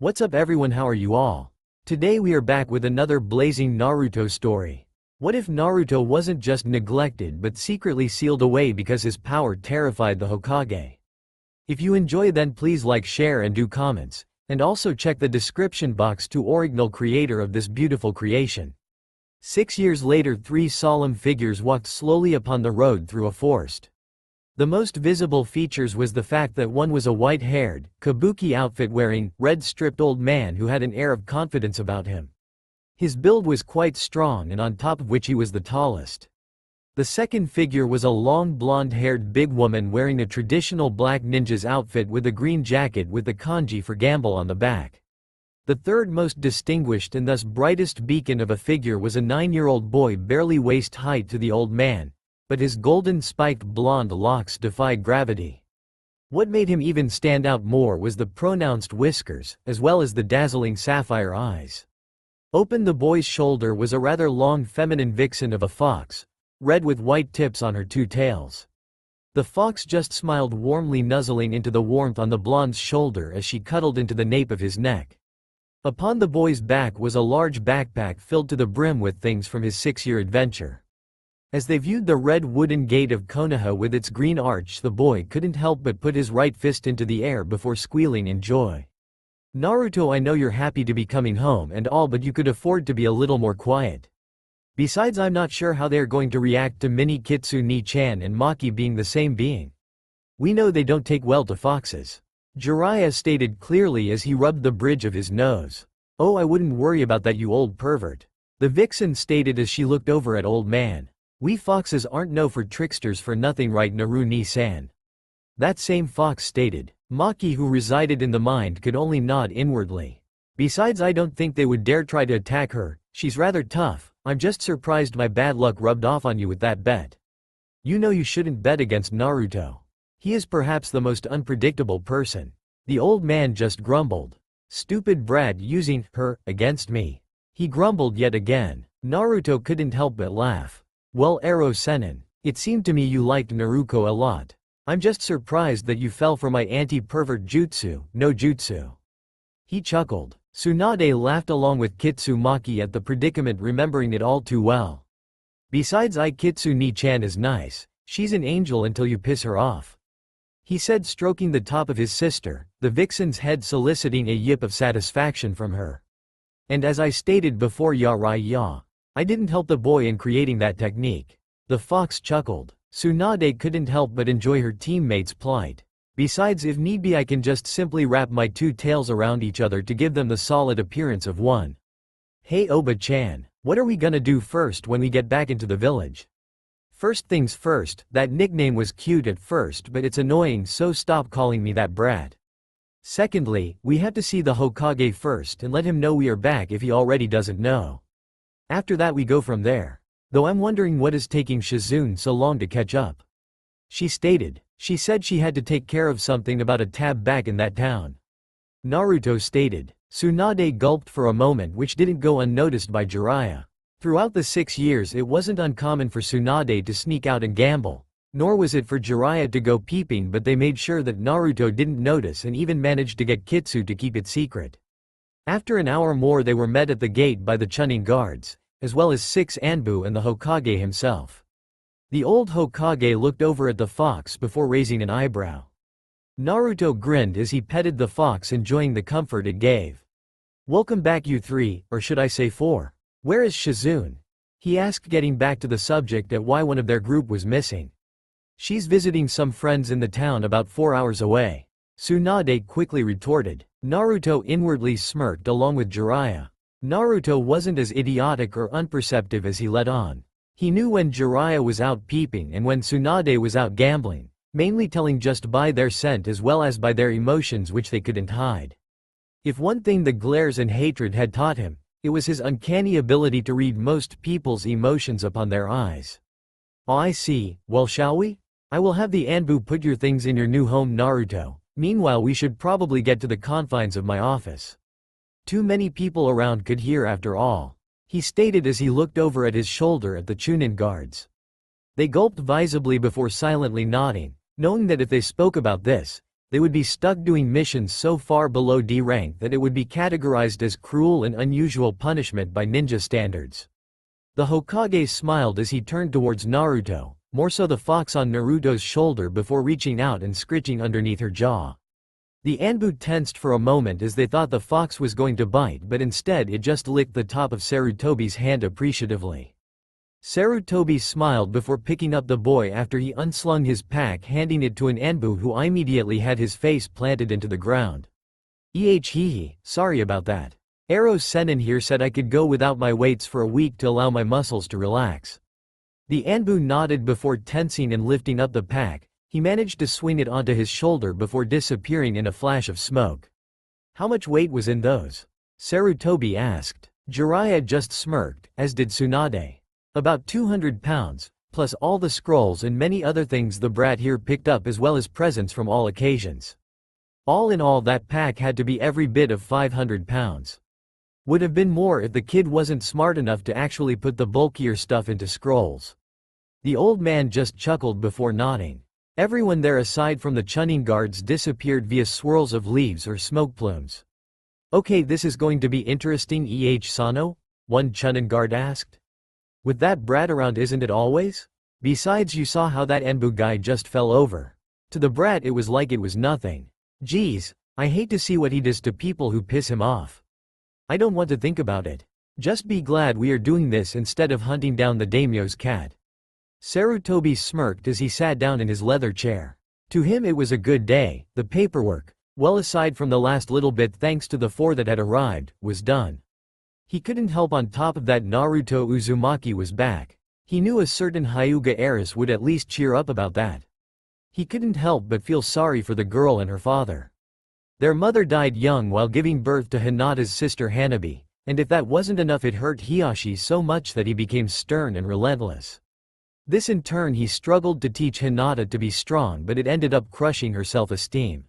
What's up everyone, how are you all? Today we are back with another blazing Naruto story. What if Naruto wasn't just neglected but secretly sealed away because his power terrified the Hokage? If you enjoy, then please like, share and do comments, and also check the description box to original creator of this beautiful creation. 6 years later, three solemn figures walked slowly upon the road through a forest. The most visible features was the fact that one was a white-haired, kabuki outfit-wearing, red-stripped old man who had an air of confidence about him. His build was quite strong, and on top of which he was the tallest. The second figure was a long blonde-haired big woman wearing a traditional black ninja's outfit with a green jacket with the kanji for gamble on the back. The third most distinguished and thus brightest beacon of a figure was a 9-year-old boy barely waist height to the old man, but his golden spiked blonde locks defied gravity. What made him even stand out more was the pronounced whiskers, as well as the dazzling sapphire eyes. Open the boy's shoulder was a rather long feminine vixen of a fox, red with white tips on her two tails. The fox just smiled warmly, nuzzling into the warmth on the blonde's shoulder as she cuddled into the nape of his neck. Upon the boy's back was a large backpack filled to the brim with things from his 6-year adventure. As they viewed the red wooden gate of Konoha with its green arch, the boy couldn't help but put his right fist into the air before squealing in joy. "Naruto, I know you're happy to be coming home and all, but you could afford to be a little more quiet. Besides, I'm not sure how they're going to react to Mini Kitsune-chan and Maki being the same being. We know they don't take well to foxes," Jiraiya stated clearly as he rubbed the bridge of his nose. "Oh, I wouldn't worry about that, you old pervert," the vixen stated as she looked over at old man. "We foxes aren't known for tricksters for nothing, right, Naru-ni-san?" That same fox stated. Maki, who resided in the mind, could only nod inwardly. "Besides, I don't think they would dare try to attack her. She's rather tough. I'm just surprised my bad luck rubbed off on you with that bet. You know you shouldn't bet against Naruto. He is perhaps the most unpredictable person," the old man just grumbled. "Stupid brat, using her against me," he grumbled yet again. Naruto couldn't help but laugh. "Well, Ero-senin, it seemed to me you liked Naruto a lot. I'm just surprised that you fell for my anti-pervert jutsu, no jutsu," he chuckled. Tsunade laughed along with Kitsumaki at the predicament, remembering it all too well. "Besides, Kitsune-chan is nice. She's an angel until you piss her off," he said, stroking the top of his sister, the vixen's head, soliciting a yip of satisfaction from her. "And as I stated before, ya, I didn't help the boy in creating that technique," the fox chuckled. Tsunade couldn't help but enjoy her teammate's plight. "Besides, if need be, I can just simply wrap my two tails around each other to give them the solid appearance of one. Hey Oba-chan, what are we gonna do first when we get back into the village?" "First things first, that nickname was cute at first, but it's annoying, so stop calling me that brat. Secondly, we have to see the Hokage first and let him know we are back if he already doesn't know. After that we go from there. Though I'm wondering what is taking Shizune so long to catch up," she stated. "She said she had to take care of something about a tab back in that town," Naruto stated. Tsunade gulped for a moment, which didn't go unnoticed by Jiraiya. Throughout the 6 years, it wasn't uncommon for Tsunade to sneak out and gamble, nor was it for Jiraiya to go peeping, but they made sure that Naruto didn't notice and even managed to get Kitsu to keep it secret. After an hour more, they were met at the gate by the Chunin guards, as well as 6 Anbu and the Hokage himself. The old Hokage looked over at the fox before raising an eyebrow. Naruto grinned as he petted the fox, enjoying the comfort it gave. "Welcome back, you three, or should I say 4. Where is Shizune?" he asked, getting back to the subject at why one of their group was missing. "She's visiting some friends in the town about 4 hours away," Tsunade quickly retorted. Naruto inwardly smirked along with Jiraiya. Naruto wasn't as idiotic or unperceptive as he let on. He knew when Jiraiya was out peeping and when Tsunade was out gambling, mainly telling just by their scent as well as by their emotions, which they couldn't hide. If one thing the glares and hatred had taught him, it was his uncanny ability to read most people's emotions upon their eyes. "Oh, I see. Well, shall we? I will have the Anbu put your things in your new home, Naruto. Meanwhile, we should probably get to the confines of my office. Too many people around could hear after all," he stated as he looked over at his shoulder at the Chunin guards. They gulped visibly before silently nodding, knowing that if they spoke about this, They would be stuck doing missions so far below D rank that it would be categorized as cruel and unusual punishment by ninja standards. The Hokage smiled as he turned towards Naruto, more so the fox on Naruto's shoulder before reaching out and scritching underneath her jaw. The Anbu tensed for a moment as they thought the fox was going to bite, but instead it just licked the top of Sarutobi's hand appreciatively. Sarutobi smiled before picking up the boy after he unslung his pack, handing it to an Anbu who immediately had his face planted into the ground. Hehe, sorry about that. Ero Senin here said I could go without my weights for a week to allow my muscles to relax. The Anbu nodded before tensing and lifting up the pack. He managed to swing it onto his shoulder before disappearing in a flash of smoke. How much weight was in those? Sarutobi asked. Jiraiya just smirked, as did Tsunade. About 200 pounds, plus all the scrolls and many other things the brat here picked up, as well as presents from all occasions. All in all, that pack had to be every bit of 500 pounds. Would have been more if the kid wasn't smart enough to actually put the bulkier stuff into scrolls. The old man just chuckled before nodding. Everyone there aside from the Chunin guards disappeared via swirls of leaves or smoke plumes. Okay, this is going to be interesting, Sano? One Chunin guard asked. With that brat around, isn't it always? Besides, you saw how that Enbu guy just fell over. To the brat it was like it was nothing. Geez, I hate to see what he does to people who piss him off. I don't want to think about it. Just be glad we are doing this instead of hunting down the daimyo's cat. Sarutobi smirked as he sat down in his leather chair. To him it was a good day. The paperwork, well aside from the last little bit thanks to the 4 that had arrived, was done. He couldn't help, on top of that Naruto Uzumaki was back. He knew a certain Hyuga heiress would at least cheer up about that. He couldn't help but feel sorry for the girl and her father. Their mother died young while giving birth to Hinata's sister Hanabi, and if that wasn't enough, it hurt Hiyashi so much that he became stern and relentless. This in turn he struggled to teach Hinata to be strong, but it ended up crushing her self-esteem.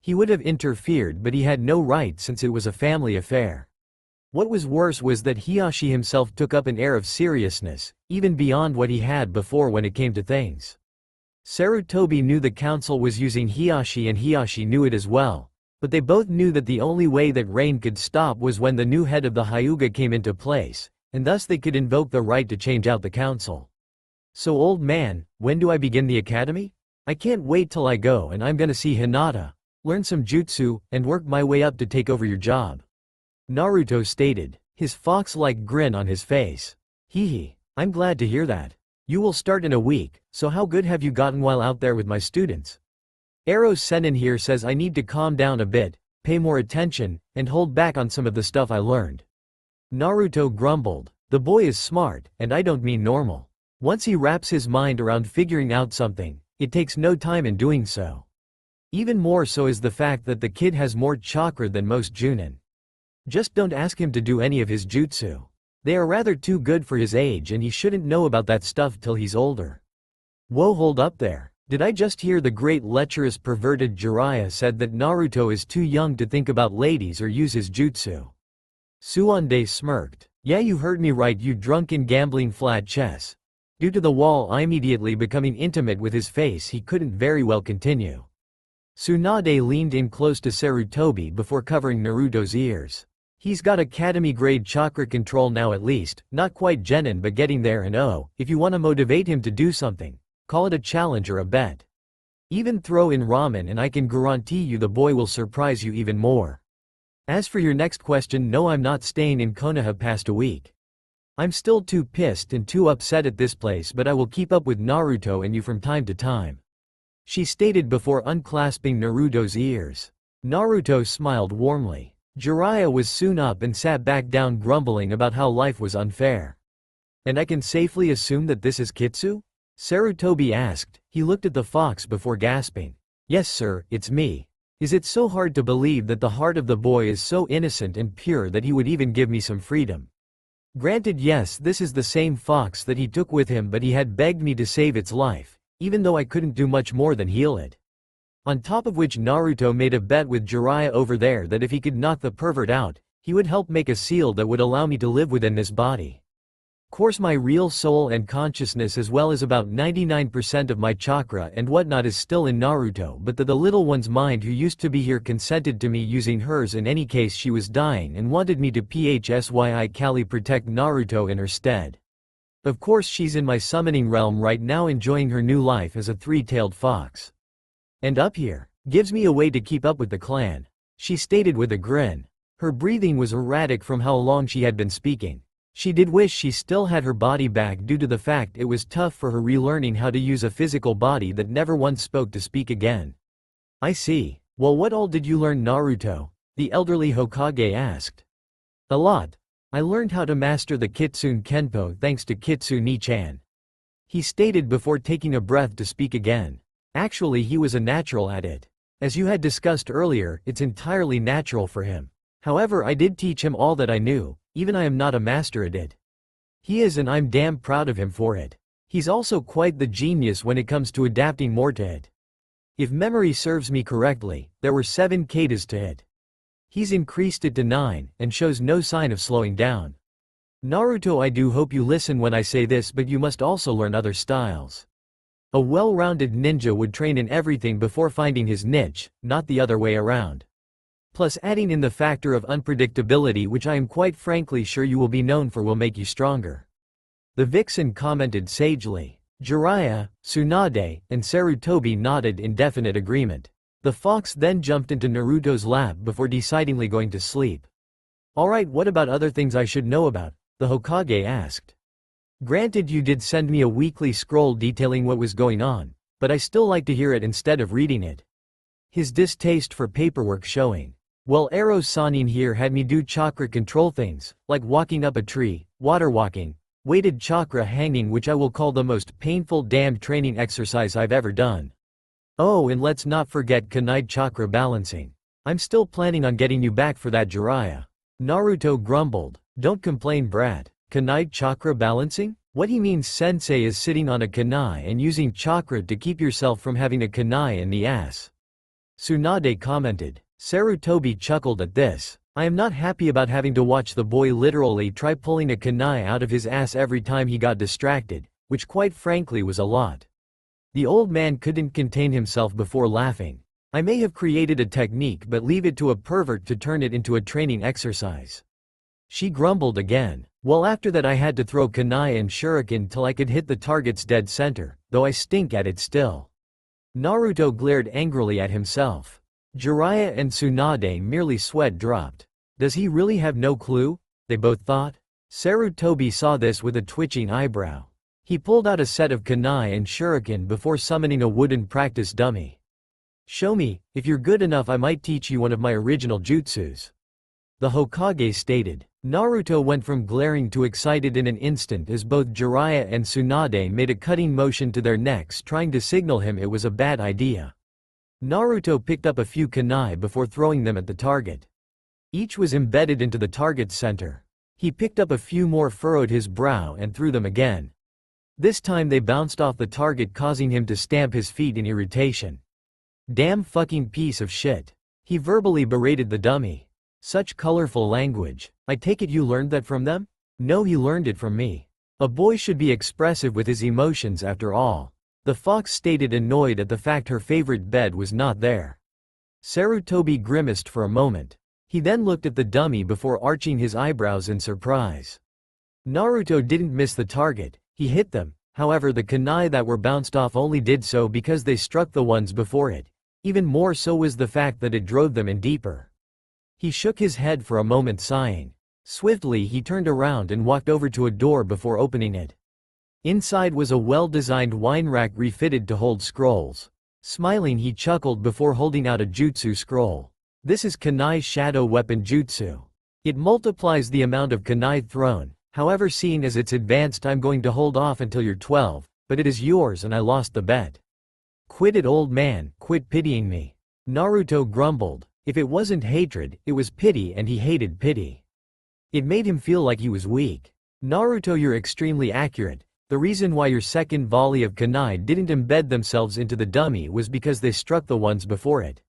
He would have interfered, but he had no right since it was a family affair. What was worse was that Hiyashi himself took up an air of seriousness, even beyond what he had before when it came to things. Sarutobi knew the council was using Hiyashi and Hiyashi knew it as well, but they both knew that the only way that Rain could stop was when the new head of the Hyuga came into place, and thus they could invoke the right to change out the council. So old man, when do I begin the academy? I can't wait till I go and I'm gonna see Hinata, learn some jutsu, and work my way up to take over your job. Naruto stated, his fox-like grin on his face. Hehe, I'm glad to hear that. You will start in a week, so how good have you gotten while out there with my students? Ero Senin here says I need to calm down a bit, pay more attention, and hold back on some of the stuff I learned. Naruto grumbled, the boy is smart, and I don't mean normal. Once he wraps his mind around figuring out something, it takes no time in doing so. Even more so is the fact that the kid has more chakra than most Junin. Just don't ask him to do any of his jutsu. They are rather too good for his age and he shouldn't know about that stuff till he's older. Whoa, hold up there. Did I just hear the great lecherous perverted Jiraiya said that Naruto is too young to think about ladies or use his jutsu? Suande smirked. Yeah, you heard me right, you drunken gambling flat chess. Due to the wall immediately becoming intimate with his face, he couldn't very well continue. Tsunade leaned in close to Sarutobi before covering Naruto's ears. He's got academy-grade chakra control now at least, not quite genin but getting there, and oh, if you want to motivate him to do something, call it a challenge or a bet. Even throw in Ramen and I can guarantee you the boy will surprise you even more. As for your next question, no, I'm not staying in Konoha past a week. I'm still too pissed and too upset at this place, but I will keep up with Naruto and you from time to time. She stated before unclasping Naruto's ears. Naruto smiled warmly. Jiraiya was soon up and sat back down, grumbling about how life was unfair. And I can safely assume that this is Kitsu? Sarutobi asked. He looked at the fox before gasping. Yes sir, it's me. Is it so hard to believe that the heart of the boy is so innocent and pure that he would even give me some freedom? Granted, yes, this is the same fox that he took with him, but he had begged me to save its life, even though I couldn't do much more than heal it. On top of which, Naruto made a bet with Jiraiya over there that if he could knock the pervert out, he would help make a seal that would allow me to live within this body. Course my real soul and consciousness as well as about 99% of my chakra and whatnot is still in Naruto, but the little one's mind who used to be here consented to me using hers. In any case, she was dying and wanted me to PHSYI Kali protect Naruto in her stead. Of course she's in my summoning realm right now enjoying her new life as a three-tailed fox. And up here, gives me a way to keep up with the clan, she stated with a grin. Her breathing was erratic from how long she had been speaking. She did wish she still had her body back due to the fact it was tough for her relearning how to use a physical body that never once spoke to speak again. I see. Well, what all did you learn, Naruto? The elderly Hokage asked. A lot. I learned how to master the Kitsune Kenpo thanks to Kitsune-chan. He stated before taking a breath to speak again. Actually, he was a natural at it. As you had discussed earlier, it's entirely natural for him. However, I did teach him all that I knew, even I am not a master at it. He is, and I'm damn proud of him for it. He's also quite the genius when it comes to adapting more to it. If memory serves me correctly, there were 7 katas to it. He's increased it to 9, and shows no sign of slowing down. Naruto, I do hope you listen when I say this, but you must also learn other styles. A well-rounded ninja would train in everything before finding his niche, not the other way around. Plus adding in the factor of unpredictability, which I am quite frankly sure you will be known for, will make you stronger. The vixen commented sagely. Jiraiya, Tsunade, and Sarutobi nodded in definite agreement. The fox then jumped into Naruto's lap before decidingly going to sleep. Alright, what about other things I should know about? The Hokage asked. Granted, you did send me a weekly scroll detailing what was going on, but I still like to hear it instead of reading it. His distaste for paperwork showing. Well, Eros Sanin here had me do chakra control things, like walking up a tree, water walking, weighted chakra hanging, which I will call the most painful damned training exercise I've ever done. Oh, and let's not forget kunai chakra balancing. I'm still planning on getting you back for that, Jiraiya. Naruto grumbled. Don't complain, brat. Kunai chakra balancing? What he means, sensei, is sitting on a kunai and using chakra to keep yourself from having a kunai in the ass. Tsunade commented. Sarutobi chuckled at this. I am not happy about having to watch the boy literally try pulling a kunai out of his ass every time he got distracted, which quite frankly was a lot. The old man couldn't contain himself before laughing. I may have created a technique, but leave it to a pervert to turn it into a training exercise. She grumbled again. Well, after that I had to throw kunai and shuriken till I could hit the target's dead center, though I stink at it still. Naruto glared angrily at himself. Jiraiya and Tsunade merely sweat dropped. Does he really have no clue? They both thought. Sarutobi saw this with a twitching eyebrow. He pulled out a set of kunai and shuriken before summoning a wooden practice dummy. Show me, if you're good enough I might teach you one of my original jutsus. The Hokage stated. Naruto went from glaring to excited in an instant as both Jiraiya and Tsunade made a cutting motion to their necks trying to signal him it was a bad idea. Naruto picked up a few kunai before throwing them at the target. Each was embedded into the target's center. He picked up a few more, furrowed his brow, and threw them again. This time they bounced off the target, causing him to stamp his feet in irritation. Damn fucking piece of shit. He verbally berated the dummy. Such colorful language. I take it you learned that from them? No, he learned it from me. A boy should be expressive with his emotions after all. The fox stated, annoyed at the fact her favorite bed was not there. Sarutobi grimaced for a moment. He then looked at the dummy before arching his eyebrows in surprise. Naruto didn't miss the target, he hit them. However, the kunai that were bounced off only did so because they struck the ones before it. Even more so was the fact that it drove them in deeper. He shook his head for a moment, sighing. Swiftly he turned around and walked over to a door before opening it. Inside was a well-designed wine rack refitted to hold scrolls. Smiling, he chuckled before holding out a jutsu scroll. This is kunai shadow weapon jutsu. It multiplies the amount of kunai thrown. However, seeing as it's advanced, I'm going to hold off until you're 12, but it is yours and I lost the bet. Quit it, old man, quit pitying me. Naruto grumbled. If it wasn't hatred, it was pity, and he hated pity. It made him feel like he was weak. Naruto, you're extremely accurate. The reason why your second volley of kunai didn't embed themselves into the dummy was because they struck the ones before it.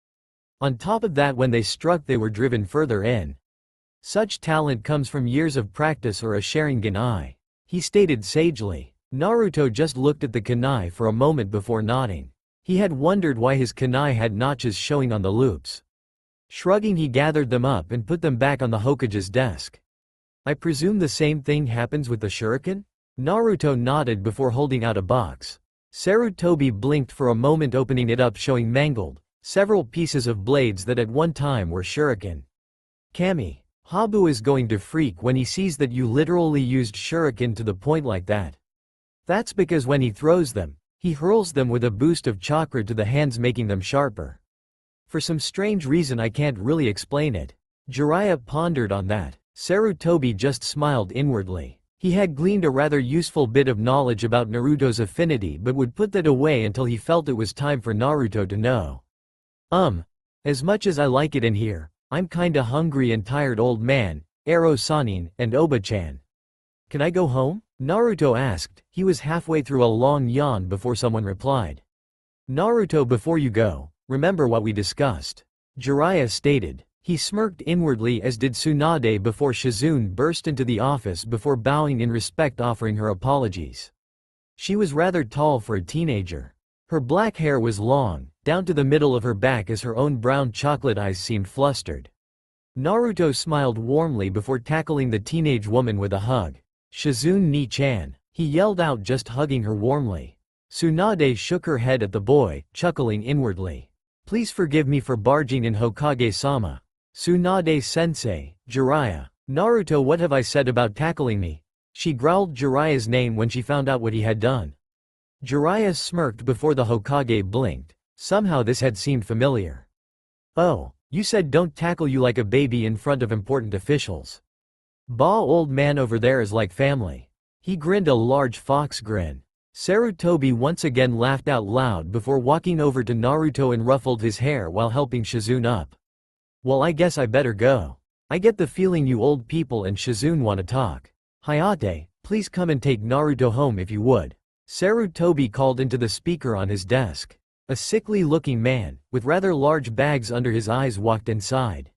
On top of that, when they struck they were driven further in. Such talent comes from years of practice or a Sharingan eye. he stated sagely. Naruto just looked at the kunai for a moment before nodding. He had wondered why his kunai had notches showing on the loops. Shrugging, he gathered them up and put them back on the Hokage's desk. I presume the same thing happens with the Shuriken? Naruto nodded before holding out a box. Sarutobi blinked for a moment, opening it up, showing mangled, several pieces of blades that at one time were Shuriken. Kami, Habu is going to freak when he sees that you literally used Shuriken to the point like that. That's because when he throws them, he hurls them with a boost of chakra to the hands, making them sharper. For some strange reason I can't really explain it. Jiraiya pondered on that. Sarutobi just smiled inwardly. He had gleaned a rather useful bit of knowledge about Naruto's affinity, but would put that away until he felt it was time for Naruto to know. As much as I like it in here, I'm kinda hungry and tired, old man, Ero Sanin, and Oba-chan. Can I go home? Naruto asked. He was halfway through a long yawn before someone replied. Naruto, before you go, remember what we discussed. Jiraiya stated. He smirked inwardly, as did Tsunade before Shizune burst into the office before bowing in respect, offering her apologies. She was rather tall for a teenager. Her black hair was long, down to the middle of her back, as her own brown chocolate eyes seemed flustered. Naruto smiled warmly before tackling the teenage woman with a hug. Shizune Ni-chan, he yelled out, just hugging her warmly. Tsunade shook her head at the boy, chuckling inwardly. Please forgive me for barging in, Hokage-sama. Tsunade-sensei, Jiraiya. Naruto, what have I said about tackling me? She growled Jiraiya's name when she found out what he had done. Jiraiya smirked before the Hokage blinked. Somehow this had seemed familiar. Oh, you said don't tackle you like a baby in front of important officials. Bah, old man over there is like family. He grinned a large fox grin. Sarutobi once again laughed out loud before walking over to Naruto and ruffled his hair while helping Shizune up. Well, I guess I better go. I get the feeling you old people and Shizune want to talk. Hayate, please come and take Naruto home if you would. Sarutobi called into the speaker on his desk. A sickly-looking man, with rather large bags under his eyes, walked inside.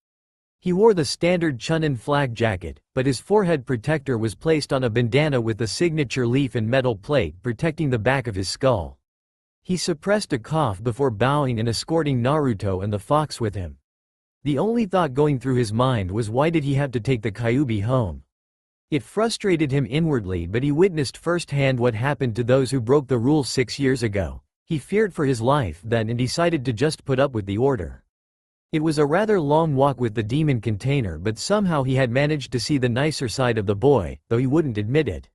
He wore the standard Chunin flag jacket, but his forehead protector was placed on a bandana with the signature leaf and metal plate protecting the back of his skull. He suppressed a cough before bowing and escorting Naruto and the fox with him. The only thought going through his mind was, why did he have to take the Kyuubi home? It frustrated him inwardly, but he witnessed firsthand what happened to those who broke the rules 6 years ago. He feared for his life then and decided to just put up with the order. It was a rather long walk with the demon container, but somehow he had managed to see the nicer side of the boy, though he wouldn't admit it.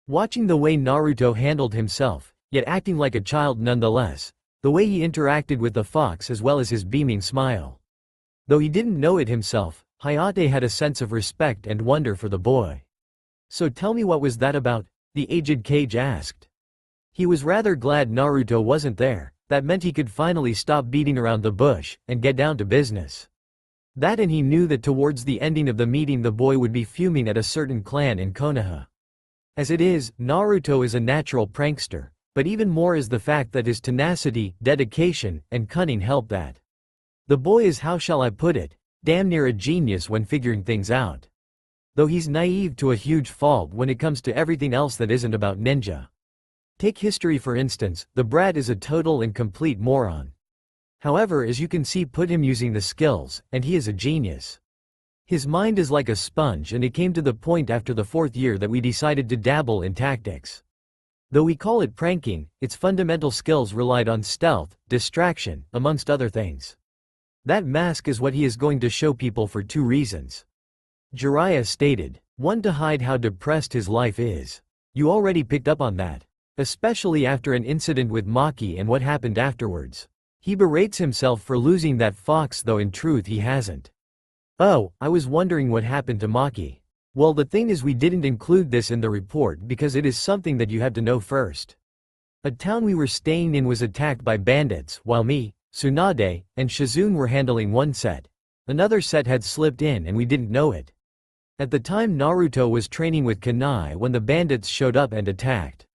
Watching the way Naruto handled himself, yet acting like a child nonetheless, the way he interacted with the fox as well as his beaming smile. Though he didn't know it himself, Hayate had a sense of respect and wonder for the boy. So tell me, what was that about? The aged Kage asked. He was rather glad Naruto wasn't there. That meant he could finally stop beating around the bush and get down to business. That, and he knew that towards the ending of the meeting the boy would be fuming at a certain clan in Konoha. As it is, Naruto is a natural prankster, but even more is the fact that his tenacity, dedication, and cunning help that. The boy is, how shall I put it, damn near a genius when figuring things out. Though he's naive to a huge fault when it comes to everything else that isn't about ninja. Take history for instance, the brat is a total and complete moron. However, as you can see, put him using the skills, and he is a genius. His mind is like a sponge, and it came to the point after the 4th year that we decided to dabble in tactics. Though we call it pranking, its fundamental skills relied on stealth, distraction, amongst other things. That mask is what he is going to show people for 2 reasons. Jiraiya stated. 1, to hide how depressed his life is. You already picked up on that. Especially after an incident with Maki and what happened afterwards. He berates himself for losing that fox, though in truth he hasn't. Oh, I was wondering what happened to Maki. Well, the thing is, we didn't include this in the report because it is something that you have to know first. A town we were staying in was attacked by bandits while me, Tsunade, and Shizune were handling one set. Another set had slipped in and we didn't know it. At the time Naruto was training with kunai when the bandits showed up and attacked.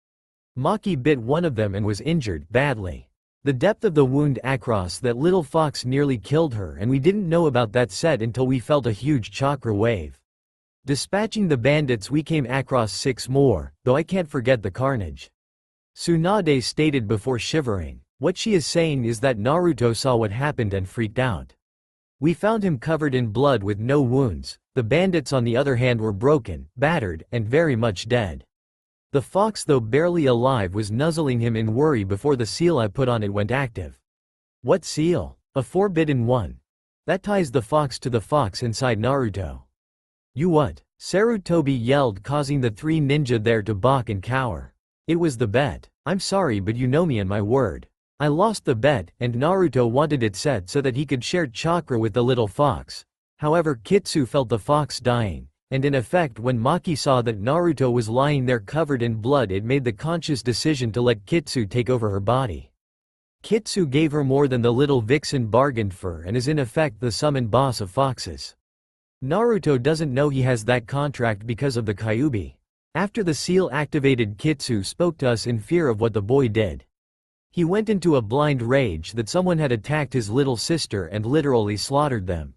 Maki bit one of them and was injured badly. The depth of the wound across that little fox nearly killed her, and we didn't know about that set until we felt a huge chakra wave. Dispatching the bandits, we came across 6 more, though I can't forget the carnage. Tsunade stated before shivering. What she is saying is that Naruto saw what happened and freaked out. We found him covered in blood with no wounds. The bandits on the other hand were broken, battered, and very much dead. The fox, though barely alive, was nuzzling him in worry before the seal I put on it went active. What seal? A forbidden one. That ties the fox to the fox inside Naruto. You what? Sarutobi yelled, causing the 3 ninja there to balk and cower. It was the bet. I'm sorry, but you know me and my word. I lost the bet, and Naruto wanted it set so that he could share chakra with the little fox. However, Kitsu felt the fox dying, and in effect when Maki saw that Naruto was lying there covered in blood, it made the conscious decision to let Kitsu take over her body. Kitsu gave her more than the little vixen bargained for and is in effect the summoned boss of foxes. Naruto doesn't know he has that contract because of the Kyuubi. After the seal activated, Kitsu spoke to us in fear of what the boy did. He went into a blind rage that someone had attacked his little sister and literally slaughtered them.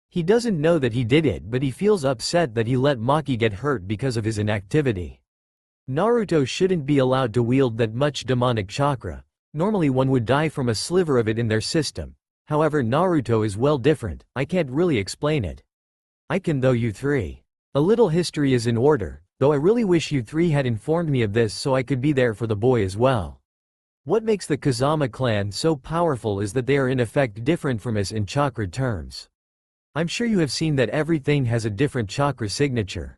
He doesn't know that he did it, but he feels upset that he let Maki get hurt because of his inactivity. Naruto shouldn't be allowed to wield that much demonic chakra. Normally one would die from a sliver of it in their system. However, Naruto is well different. I can't really explain it. I can though, you 3. A little history is in order, though I really wish you 3 had informed me of this so I could be there for the boy as well. What makes the Kazama clan so powerful is that they are in effect different from us in chakra terms. I'm sure you have seen that everything has a different chakra signature.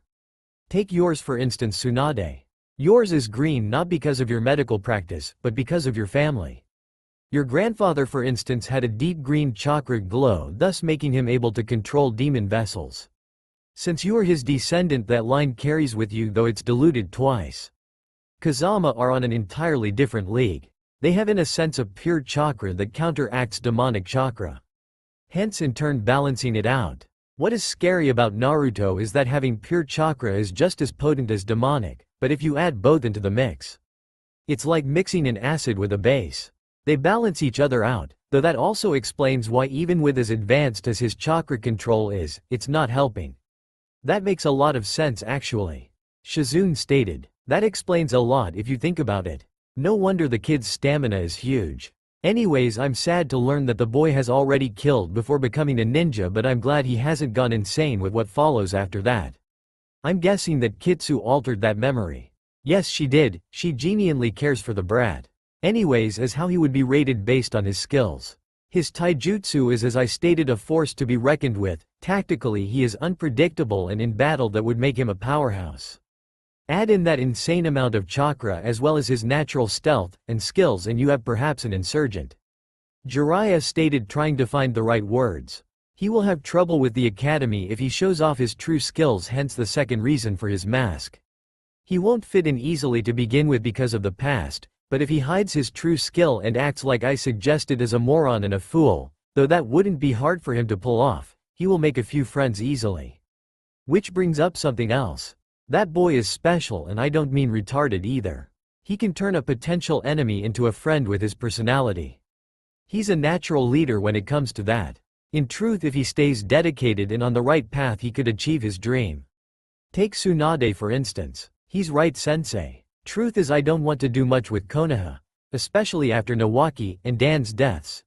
Take yours for instance, Tsunade. Yours is green not because of your medical practice, but because of your family. Your grandfather for instance had a deep green chakra glow, thus making him able to control demon vessels. Since you are his descendant, that line carries with you, though it's diluted twice. Kazama are on an entirely different league. They have in a sense a pure chakra that counteracts demonic chakra, hence in turn balancing it out. What is scary about Naruto is that having pure chakra is just as potent as demonic, but if you add both into the mix, it's like mixing an acid with a base. They balance each other out, though that also explains why even with as advanced as his chakra control is, it's not helping. That makes a lot of sense actually. Shizune stated. That explains a lot if you think about it. No wonder the kid's stamina is huge. Anyways, I'm sad to learn that the boy has already killed before becoming a ninja, but I'm glad he hasn't gone insane with what follows after that. I'm guessing that Kitsu altered that memory. Yes, she did. She genuinely cares for the brat. Anyways, as how he would be rated based on his skills. His taijutsu is, as I stated, a force to be reckoned with. Tactically he is unpredictable, and in battle that would make him a powerhouse. Add in that insane amount of chakra as well as his natural stealth and skills and you have perhaps an insurgent. Jiraiya stated, trying to find the right words. He will have trouble with the academy if he shows off his true skills, hence the second reason for his mask. He won't fit in easily to begin with because of the past, but if he hides his true skill and acts like I suggested as a moron and a fool, though that wouldn't be hard for him to pull off, he will make a few friends easily. Which brings up something else. That boy is special, and I don't mean retarded either. He can turn a potential enemy into a friend with his personality. He's a natural leader when it comes to that. In truth, if he stays dedicated and on the right path, he could achieve his dream. Take Tsunade for instance. He's right, sensei. Truth is, I don't want to do much with Konoha, especially after Nawaki and Dan's deaths.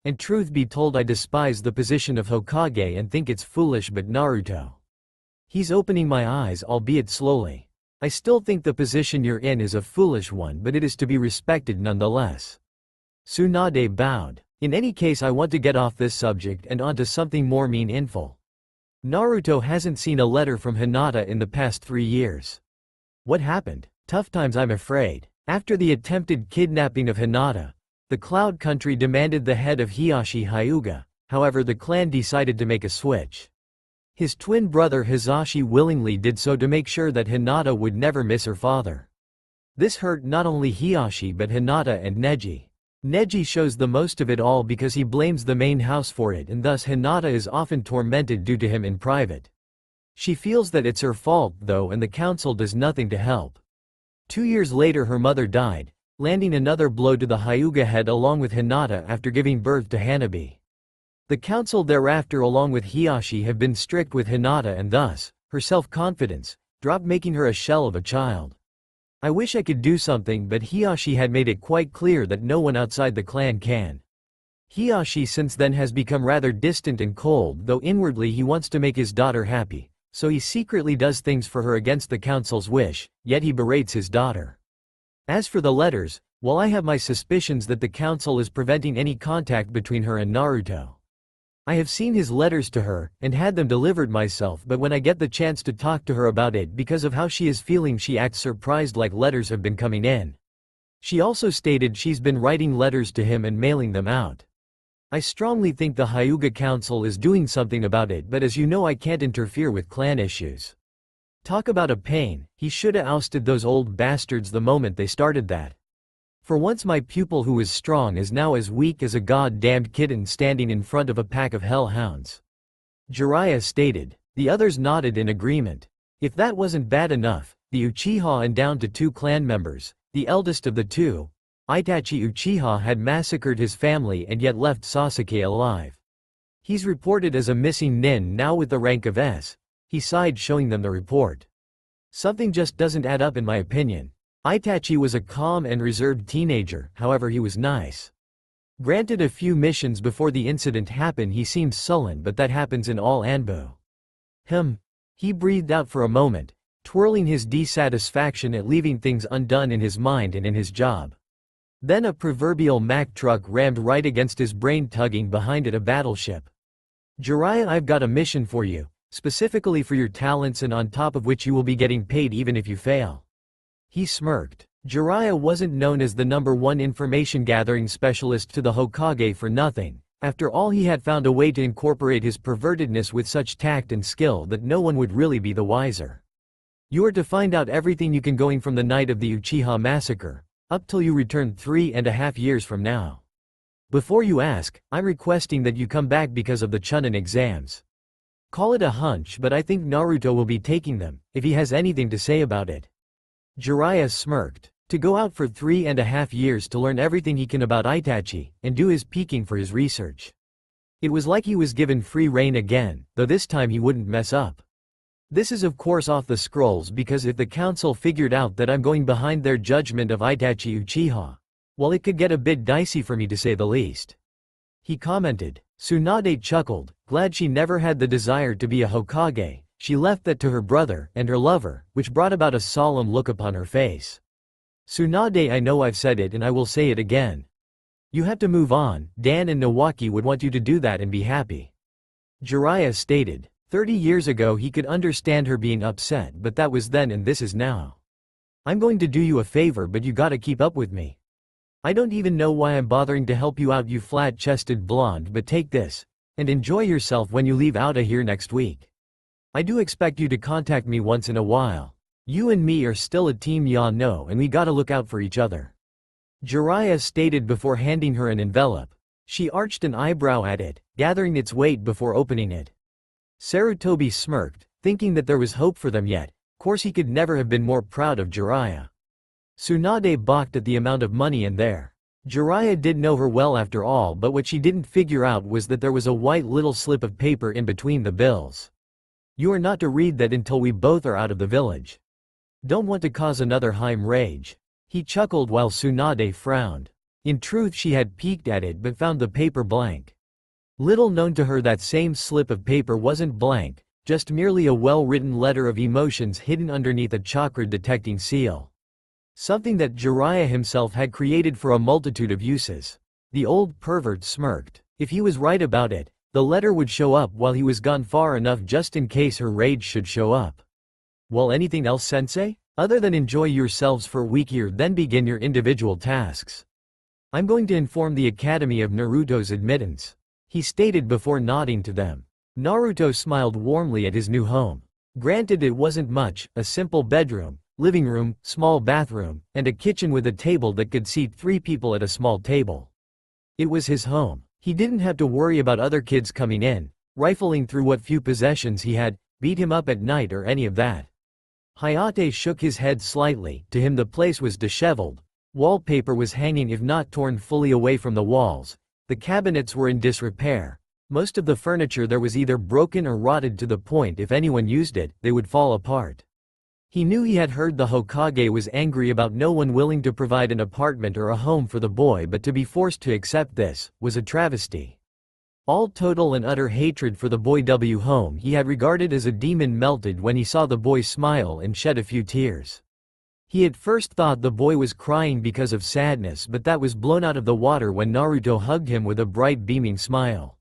And truth be told, I despise the position of Hokage and think it's foolish, but Naruto, he's opening my eyes, albeit slowly. I still think the position you're in is a foolish one, but it is to be respected nonetheless. Tsunade bowed. In any case, I want to get off this subject and onto something more meaningful. Naruto hasn't seen a letter from Hinata in the past 3 years. What happened? Tough times, I'm afraid. After the attempted kidnapping of Hinata, the Cloud Country demanded the head of Hiashi Hyuga. However, the clan decided to make a switch. His twin brother Hisashi willingly did so to make sure that Hinata would never miss her father. This hurt not only Hiashi but Hinata and Neji. Neji shows the most of it all because he blames the main house for it, and thus Hinata is often tormented due to him in private. She feels that it's her fault though, and the council does nothing to help. 2 years later her mother died, landing another blow to the Hyuga head along with Hinata after giving birth to Hanabi. The council thereafter along with Hiashi have been strict with Hinata, and thus, Her self-confidence dropped, making her a shell of a child. I wish I could do something, but Hiyashi had made it quite clear that no one outside the clan can. Hiyashi since then has become rather distant and cold, though inwardly he wants to make his daughter happy, so he secretly does things for her against the council's wish, yet he berates his daughter. As for the letters, while I have my suspicions that the council is preventing any contact between her and Naruto. I have seen his letters to her, and had them delivered myself, but when I get the chance to talk to her about it because of how she is feeling, she acts surprised like letters have been coming in. She also stated she's been writing letters to him and mailing them out. I strongly think the Hyuga Council is doing something about it, but as you know I can't interfere with clan issues. Talk about a pain, he shoulda ousted those old bastards the moment they started that. For once my pupil who is strong is now as weak as a god-damned kitten standing in front of a pack of hellhounds. Jiraiya stated. The others nodded in agreement. If that wasn't bad enough, the Uchiha and down to 2 clan members, the eldest of the 2, Itachi Uchiha, had massacred his family and yet left Sasuke alive. He's reported as a missing nin now with the rank of S. He sighed showing them the report. Something just doesn't add up in my opinion. Itachi was a calm and reserved teenager, however he was nice. Granted a few missions before the incident happened he seemed sullen, but that happens in all Anbu. He breathed out for a moment, twirling his dissatisfaction at leaving things undone in his mind and in his job. Then a proverbial Mack truck rammed right against his brain, tugging behind it a battleship. Jiraiya, I've got a mission for you, specifically for your talents and on top of which you will be getting paid even if you fail. He smirked. Jiraiya wasn't known as the #1 information gathering specialist to the Hokage for nothing. After all, he had found a way to incorporate his pervertedness with such tact and skill that no one would really be the wiser. You are to find out everything you can going from the night of the Uchiha massacre, up till you return 3.5 years from now. Before you ask, I'm requesting that you come back because of the Chunin exams. Call it a hunch, but I think Naruto will be taking them, if he has anything to say about it. Jiraiya smirked. To go out for 3.5 years to learn everything he can about Itachi, and do his peeking for his research. It was like he was given free rein again, though this time he wouldn't mess up. This is of course off the scrolls, because if the council figured out that I'm going behind their judgment of Itachi Uchiha, well, it could get a bit dicey for me to say the least. He commented. Tsunade chuckled, glad she never had the desire to be a Hokage. She left that to her brother and her lover, which brought about a solemn look upon her face. Tsunade, I know I've said it and I will say it again. You have to move on. Dan and Nawaki would want you to do that and be happy. Jiraiya stated. 30 years ago he could understand her being upset, but that was then and this is now. I'm going to do you a favor, but you gotta keep up with me. I don't even know why I'm bothering to help you out, you flat-chested blonde, but take this, and enjoy yourself when you leave outta here next week. I do expect you to contact me once in a while. You and me are still a team, ya know, and we gotta look out for each other. Jiraiya stated before handing her an envelope. She arched an eyebrow at it, gathering its weight before opening it. Sarutobi smirked, thinking that there was hope for them yet. Course he could never have been more proud of Jiraiya. Tsunade balked at the amount of money in there. Jiraiya did know her well after all, but what she didn't figure out was that there was a white little slip of paper in between the bills. You are not to read that until we both are out of the village. Don't want to cause another Heim rage. He chuckled while Tsunade frowned. In truth she had peeked at it but found the paper blank. Little known to her, that same slip of paper wasn't blank, just merely a well-written letter of emotions hidden underneath a chakra-detecting seal. Something that Jiraiya himself had created for a multitude of uses. The old pervert smirked. If he was right about it, the letter would show up while he was gone far enough just in case her rage should show up. Well, anything else, sensei? Other than enjoy yourselves for a week here, then begin your individual tasks. I'm going to inform the Academy of Naruto's admittance, he stated before nodding to them. Naruto smiled warmly at his new home. Granted it wasn't much, a simple bedroom, living room, small bathroom, and a kitchen with a table that could seat 3 people at a small table. It was his home. He didn't have to worry about other kids coming in, rifling through what few possessions he had, beat him up at night or any of that. Hayate shook his head slightly. To him the place was disheveled. Wallpaper was hanging if not torn fully away from the walls. The cabinets were in disrepair. Most of the furniture there was either broken or rotted to the point if anyone used it, they would fall apart. He knew he had heard the Hokage was angry about no one willing to provide an apartment or a home for the boy, but to be forced to accept this was a travesty. All total and utter hatred for the boy whom he had regarded as a demon melted when he saw the boy smile and shed a few tears. He at first thought the boy was crying because of sadness, but that was blown out of the water when Naruto hugged him with a bright beaming smile.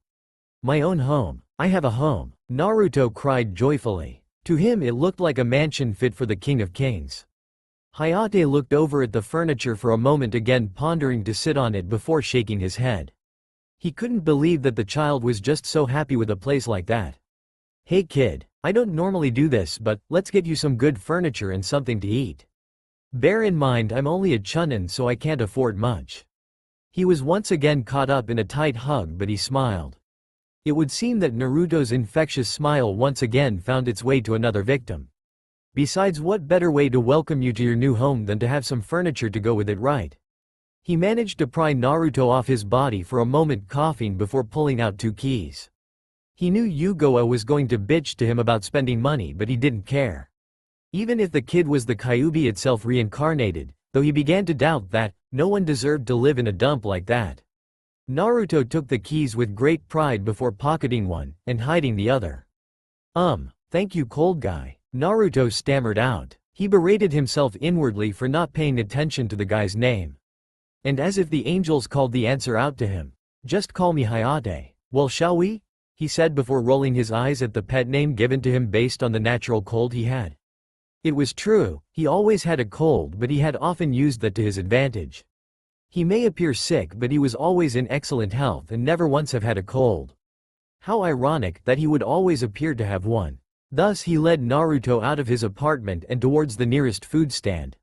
"My own home. I have a home," Naruto cried joyfully. To him it looked like a mansion fit for the King of Kings. Hayate looked over at the furniture for a moment, again pondering to sit on it before shaking his head. He couldn't believe that the child was just so happy with a place like that. "Hey kid, I don't normally do this, but let's get you some good furniture and something to eat. Bear in mind I'm only a chunin, so I can't afford much." He was once again caught up in a tight hug, but he smiled. It would seem that Naruto's infectious smile once again found its way to another victim. Besides, what better way to welcome you to your new home than to have some furniture to go with it, right? He managed to pry Naruto off his body for a moment, coughing before pulling out 2 keys. He knew Yugoa was going to bitch to him about spending money, but he didn't care. Even if the kid was the Kyuubi itself reincarnated, though he began to doubt that, no one deserved to live in a dump like that. Naruto took the keys with great pride before pocketing one and hiding the other. Thank you, cold guy," Naruto stammered out. He berated himself inwardly for not paying attention to the guy's name. And as if the angels called the answer out to him. "Just call me Hayate." "Well, shall we?" he said before rolling his eyes at the pet name given to him based on the natural cold he had. It was true, he always had a cold, but he had often used that to his advantage. He may appear sick, but he was always in excellent health and never once have had a cold. How ironic that he would always appear to have one. Thus he led Naruto out of his apartment and towards the nearest food stand.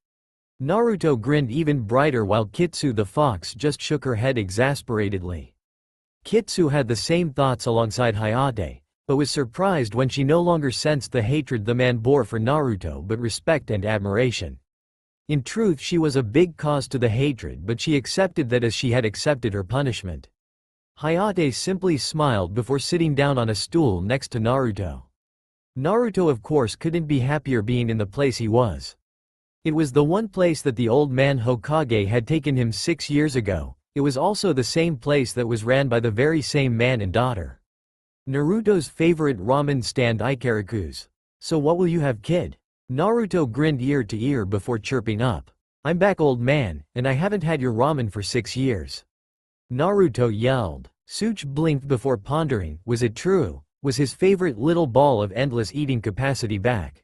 Naruto grinned even brighter while Kitsu the fox just shook her head exasperatedly. Kitsu had the same thoughts alongside Hayate, but was surprised when she no longer sensed the hatred the man bore for Naruto but respect and admiration. In truth, she was a big cause to the hatred, but she accepted that as she had accepted her punishment. Hayate simply smiled before sitting down on a stool next to Naruto. Naruto of course couldn't be happier being in the place he was. It was the one place that the old man Hokage had taken him 6 years ago. It was also the same place that was ran by the very same man and daughter. Naruto's favorite ramen stand Ikaraku's. "So what will you have, kid?" Naruto grinned ear to ear before chirping up. "I'm back, old man, and I haven't had your ramen for 6 years. Naruto yelled. Such blinked before pondering, was it true? Was his favorite little ball of endless eating capacity back?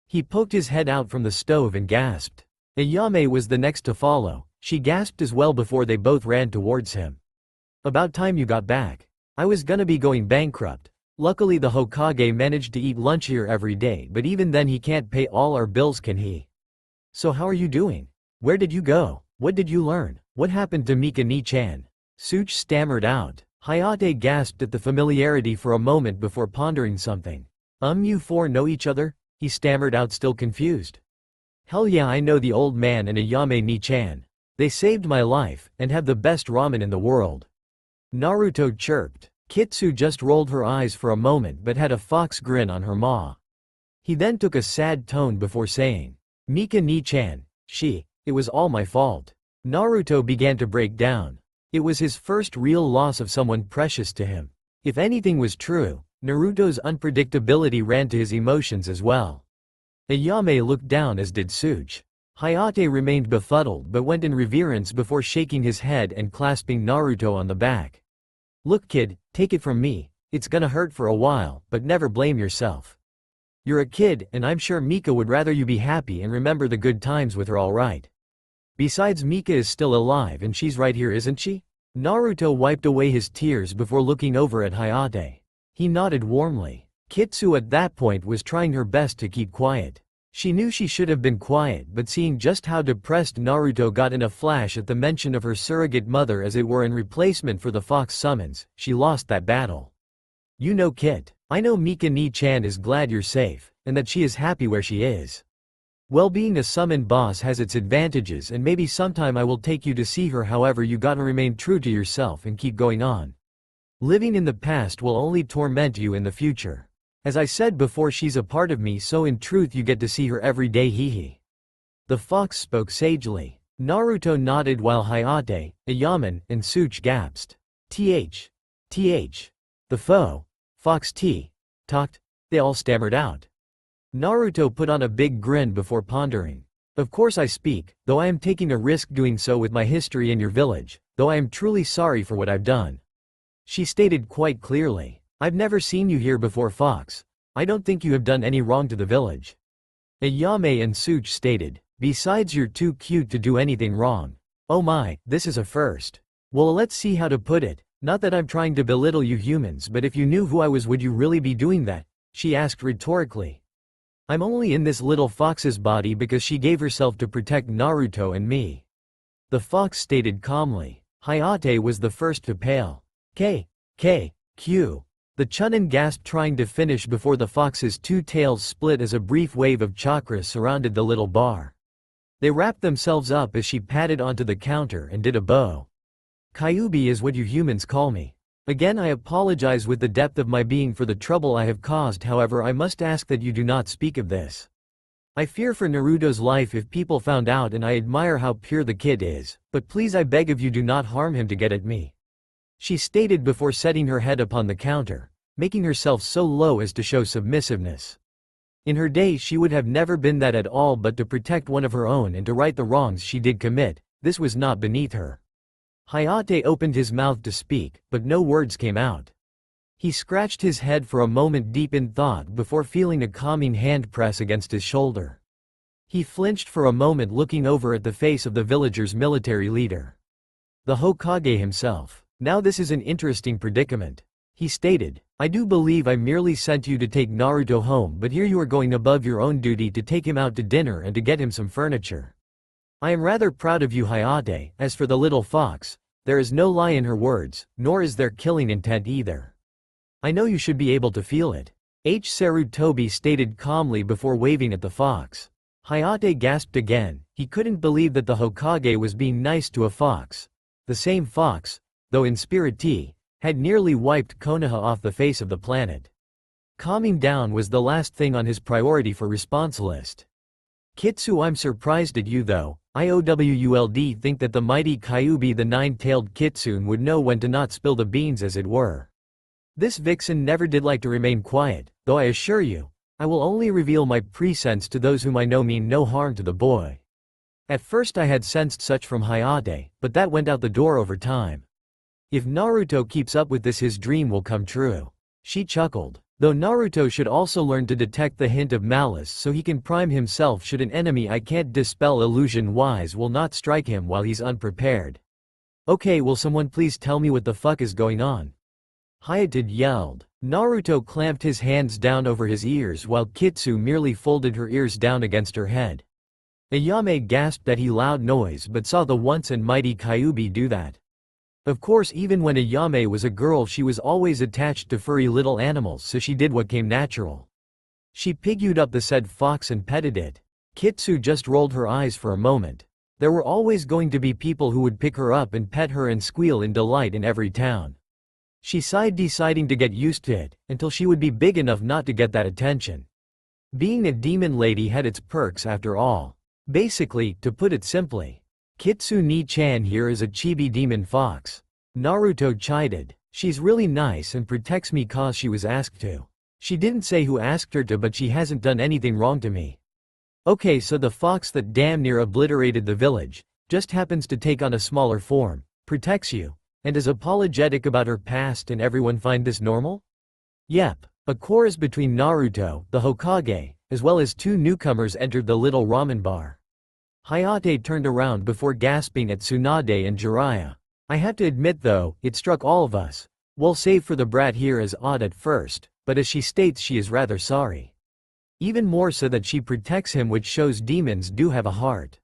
He poked his head out from the stove and gasped. Ayame was the next to follow. She gasped as well before they both ran towards him. "About time you got back. I was gonna be going bankrupt. Luckily the Hokage managed to eat lunch here every day, but even then he can't pay all our bills, can he? So how are you doing? Where did you go? What did you learn? What happened to Mika-ni-chan?" Such stammered out. Hayate gasped at the familiarity for a moment before pondering something. You four know each other?" he stammered out, still confused. "Hell yeah, I know the old man and Ayame-ni-chan. They saved my life, and have the best ramen in the world," Naruto chirped. Kitsu just rolled her eyes for a moment but had a fox grin on her maw. He then took a sad tone before saying, "Mika-ni-chan, it was all my fault." Naruto began to break down. It was his first real loss of someone precious to him. If anything was true, Naruto's unpredictability ran to his emotions as well. Ayame looked down, as did Such. Hayate remained befuddled but went in reverence before shaking his head and clasping Naruto on the back. "Look kid, take it from me, it's gonna hurt for a while, but never blame yourself. You're a kid, and I'm sure Mika would rather you be happy and remember the good times with her, alright? Besides, Mika is still alive and she's right here, isn't she?" Naruto wiped away his tears before looking over at Hayate. He nodded warmly. Kitsu at that point was trying her best to keep quiet. She knew she should have been quiet, but seeing just how depressed Naruto got in a flash at the mention of her surrogate mother, as it were in replacement for the fox summons, she lost that battle. "You know Kit, I know Mika-ni-chan is glad you're safe, and that she is happy where she is. Well, being a summon boss has its advantages, and maybe sometime I will take you to see her. However, you gotta remain true to yourself and keep going on. Living in the past will only torment you in the future. As I said before, she's a part of me, so in truth you get to see her every day, hee. The fox spoke sagely. Naruto nodded while Hayate, Ayaman, and Such gasped. Th. The foe. Fox talked. They all stammered out. Naruto put on a big grin before pondering. Of course I speak, though I am taking a risk doing so with my history in your village, though I am truly sorry for what I've done. She stated quite clearly. I've never seen you here before, Fox. I don't think you have done any wrong to the village. Ayame and Such stated. Besides, you're too cute to do anything wrong. Oh my, this is a first. Well, let's see how to put it. Not that I'm trying to belittle you humans, but if you knew who I was, would you really be doing that? She asked rhetorically. I'm only in this little fox's body because she gave herself to protect Naruto and me. The fox stated calmly. Hayate was the first to pale. Q. The Chunin gasped, trying to finish before the fox's two tails split as a brief wave of chakra surrounded the little bar. They wrapped themselves up as she patted onto the counter and did a bow. Kyuubi is what you humans call me. Again, I apologize with the depth of my being for the trouble I have caused, however I must ask that you do not speak of this. I fear for Naruto's life if people found out, and I admire how pure the kid is, but please, I beg of you, do not harm him to get at me. She stated before setting her head upon the counter, making herself so low as to show submissiveness. In her day she would have never been that at all, but to protect one of her own and to right the wrongs she did commit, this was not beneath her. Hayate opened his mouth to speak, but no words came out. He scratched his head for a moment deep in thought before feeling a calming hand press against his shoulder. He flinched for a moment, looking over at the face of the villagers' military leader. The Hokage himself. Now this is an interesting predicament. He stated, I do believe I merely sent you to take Naruto home, but here you are going above your own duty to take him out to dinner and to get him some furniture. I am rather proud of you, Hayate. As for the little fox, there is no lie in her words, nor is there killing intent either. I know you should be able to feel it. Sarutobi stated calmly before waving at the fox. Hayate gasped again. He couldn't believe that the Hokage was being nice to a fox. The same fox, though in spirit had nearly wiped Konoha off the face of the planet. Calming down was the last thing on his priority for response list. Kitsu, I'm surprised at you though. IOWULD think that the mighty Kyuubi, the nine-tailed Kitsune, would know when to not spill the beans, as it were. This vixen never did like to remain quiet, though I assure you, I will only reveal my presence to those whom I know mean no harm to the boy. At first I had sensed such from Hayate, but that went out the door over time. If Naruto keeps up with this, his dream will come true. She chuckled. Though Naruto should also learn to detect the hint of malice so he can prime himself should an enemy I can't dispel illusion-wise will not strike him while he's unprepared. Okay, will someone please tell me what the fuck is going on? Hayate yelled. Naruto clamped his hands down over his ears while Kitsu merely folded her ears down against her head. Ayame gasped at the loud noise but saw the once and mighty Kyuubi do that. Of course, even when Ayame was a girl she was always attached to furry little animals, so she did what came natural. She piggied up the said fox and petted it. Kitsu just rolled her eyes for a moment. There were always going to be people who would pick her up and pet her and squeal in delight in every town. She sighed, deciding to get used to it, until she would be big enough not to get that attention. Being a demon lady had its perks after all. Basically, to put it simply, Kitsu Ni-chan here is a chibi demon fox. Naruto chided. She's really nice and protects me cause she was asked to. She didn't say who asked her to, but she hasn't done anything wrong to me. Okay, so the fox that damn near obliterated the village, just happens to take on a smaller form, protects you, and is apologetic about her past, and everyone find this normal? Yep. A chorus between Naruto, the Hokage, as well as two newcomers entered the little ramen bar. Hayate turned around before gasping at Tsunade and Jiraiya. I have to admit though, it struck all of us. Well, save for the brat here, as odd at first, but as she states she is rather sorry. Even more so that she protects him, which shows demons do have a heart.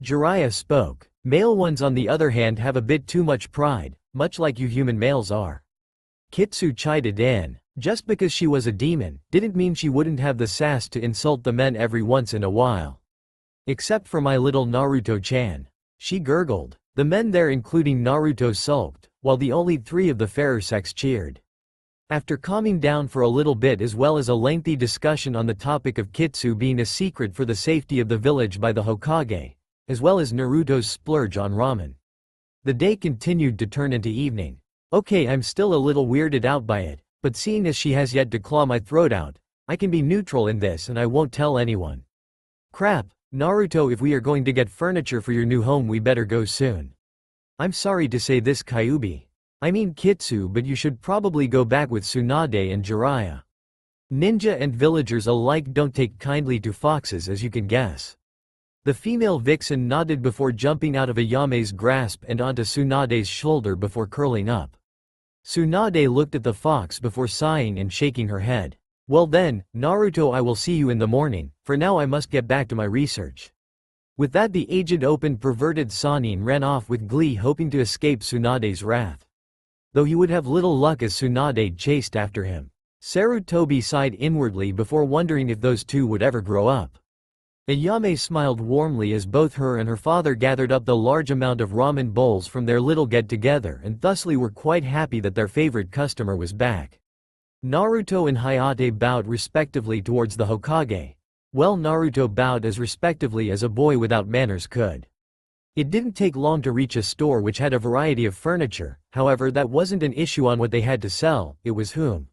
Jiraiya spoke. Male ones on the other hand have a bit too much pride, much like you human males are. Kitsu chided in. Just because she was a demon, didn't mean she wouldn't have the sass to insult the men every once in a while. Except for my little Naruto-chan. She gurgled. The men there, including Naruto, sulked, while the only 3 of the fairer sex cheered. After calming down for a little bit as well as a lengthy discussion on the topic of Kitsu being a secret for the safety of the village by the Hokage, as well as Naruto's splurge on ramen, the day continued to turn into evening. Okay, I'm still a little weirded out by it, but seeing as she has yet to claw my throat out, I can be neutral in this and I won't tell anyone. Crap, Naruto, if we are going to get furniture for your new home we better go soon. I'm sorry to say this, Kyuubi. I mean Kitsu, but you should probably go back with Tsunade and Jiraiya. Ninja and villagers alike don't take kindly to foxes, as you can guess. The female vixen nodded before jumping out of Ayame's grasp and onto Tsunade's shoulder before curling up. Tsunade looked at the fox before sighing and shaking her head. Well then, Naruto, I will see you in the morning, for now I must get back to my research. With that the aged perverted Sannin ran off with glee, hoping to escape Tsunade's wrath. Though he would have little luck as Tsunade chased after him. Sarutobi sighed inwardly before wondering if those two would ever grow up. Ayame smiled warmly as both her and her father gathered up the large amount of ramen bowls from their little get-together and thusly were quite happy that their favorite customer was back. Naruto and Hayate bowed respectively towards the Hokage. Well, Naruto bowed as respectively as a boy without manners could. It didn't take long to reach a store which had a variety of furniture, however that wasn't an issue on what they had to sell, it was whom.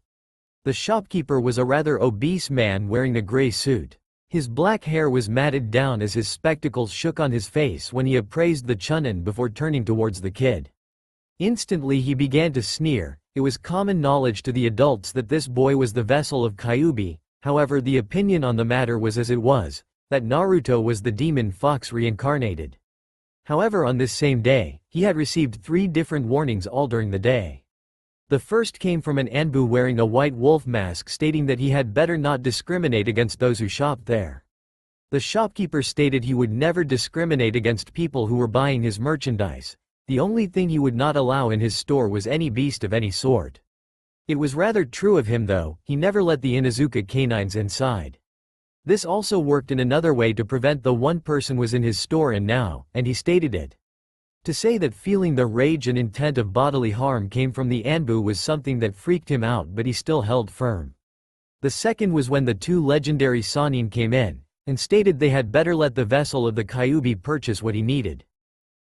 The shopkeeper was a rather obese man wearing a gray suit. His black hair was matted down as his spectacles shook on his face when he appraised the chunin before turning towards the kid. Instantly he began to sneer. It was common knowledge to the adults that this boy was the vessel of Kyuubi, however the opinion on the matter was as it was, that Naruto was the demon fox reincarnated. However, on this same day, he had received 3 different warnings all during the day. The first came from an Anbu wearing a white wolf mask stating that he had better not discriminate against those who shopped there. The shopkeeper stated he would never discriminate against people who were buying his merchandise. The only thing he would not allow in his store was any beast of any sort. It was rather true of him though, he never let the Inuzuka canines inside. This also worked in another way to prevent the one person was in his store and he stated it. To say that feeling the rage and intent of bodily harm came from the Anbu was something that freaked him out, but he still held firm. The second was when the 2 legendary Sannin came in, and stated they had better let the vessel of the Kyuubi purchase what he needed.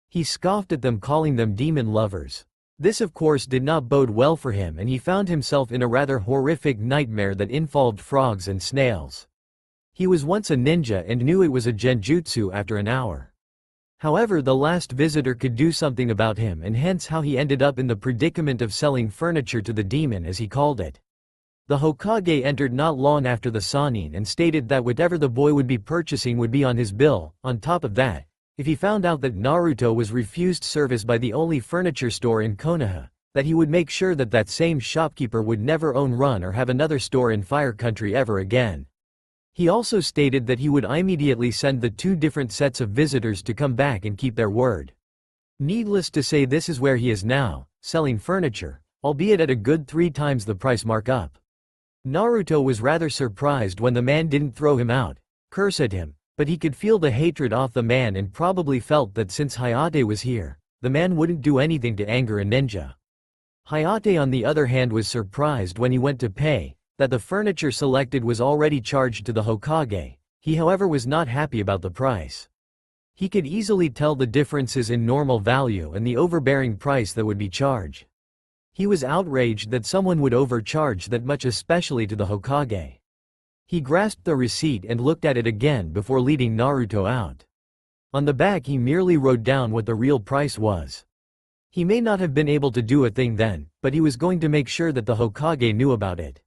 He scoffed at them, calling them demon lovers. This of course did not bode well for him, and he found himself in a rather horrific nightmare that involved frogs and snails. He was once a ninja and knew it was a genjutsu after an hour. However, the last visitor could do something about him, and hence how he ended up in the predicament of selling furniture to the demon, as he called it. The Hokage entered not long after the Sannin and stated that whatever the boy would be purchasing would be on his bill. On top of that, if he found out that Naruto was refused service by the only furniture store in Konoha, that he would make sure that that same shopkeeper would never run or have another store in Fire Country ever again. He also stated that he would immediately send the 2 different sets of visitors to come back and keep their word. Needless to say, this is where he is now, selling furniture, albeit at a good 3 times the price markup. Naruto was rather surprised when the man didn't throw him out, curse at him, but he could feel the hatred off the man and probably felt that since Hayate was here, the man wouldn't do anything to anger a ninja. Hayate on the other hand was surprised when he went to pay, that the furniture selected was already charged to the Hokage. He however was not happy about the price. He could easily tell the differences in normal value and the overbearing price that would be charged. He was outraged that someone would overcharge that much, especially to the Hokage. He grasped the receipt and looked at it again before leading Naruto out. On the back he merely wrote down what the real price was. He may not have been able to do a thing then, but he was going to make sure that the Hokage knew about it.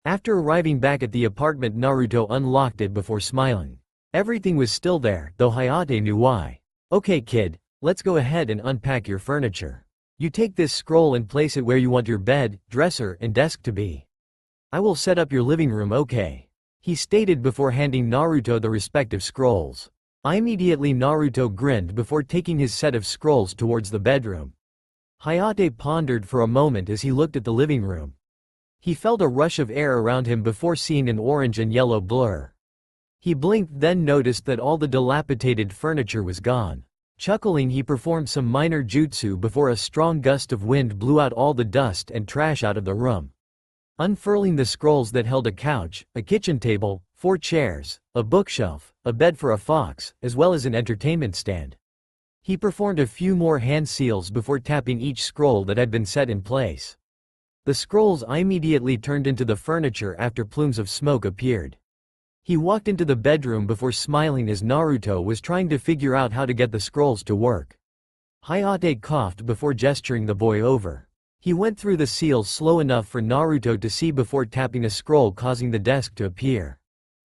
After arriving back at the apartment, Naruto unlocked it before smiling. Everything was still there, though Hayate knew why. Okay kid, let's go ahead and unpack your furniture. You take this scroll and place it where you want your bed, dresser, and desk to be. I will set up your living room, okay? He stated before handing Naruto the respective scrolls. Immediately Naruto grinned before taking his set of scrolls towards the bedroom. Hayate pondered for a moment as he looked at the living room. He felt a rush of air around him before seeing an orange and yellow blur. He blinked, then noticed that all the dilapidated furniture was gone. Chuckling, he performed some minor jutsu before a strong gust of wind blew out all the dust and trash out of the room. Unfurling the scrolls that held a couch, a kitchen table, 4 chairs, a bookshelf, a bed for a fox, as well as an entertainment stand. He performed a few more hand seals before tapping each scroll that had been set in place. The scrolls immediately turned into the furniture after plumes of smoke appeared. He walked into the bedroom before smiling as Naruto was trying to figure out how to get the scrolls to work. Hinata coughed before gesturing the boy over. He went through the seals slow enough for Naruto to see before tapping a scroll causing the desk to appear.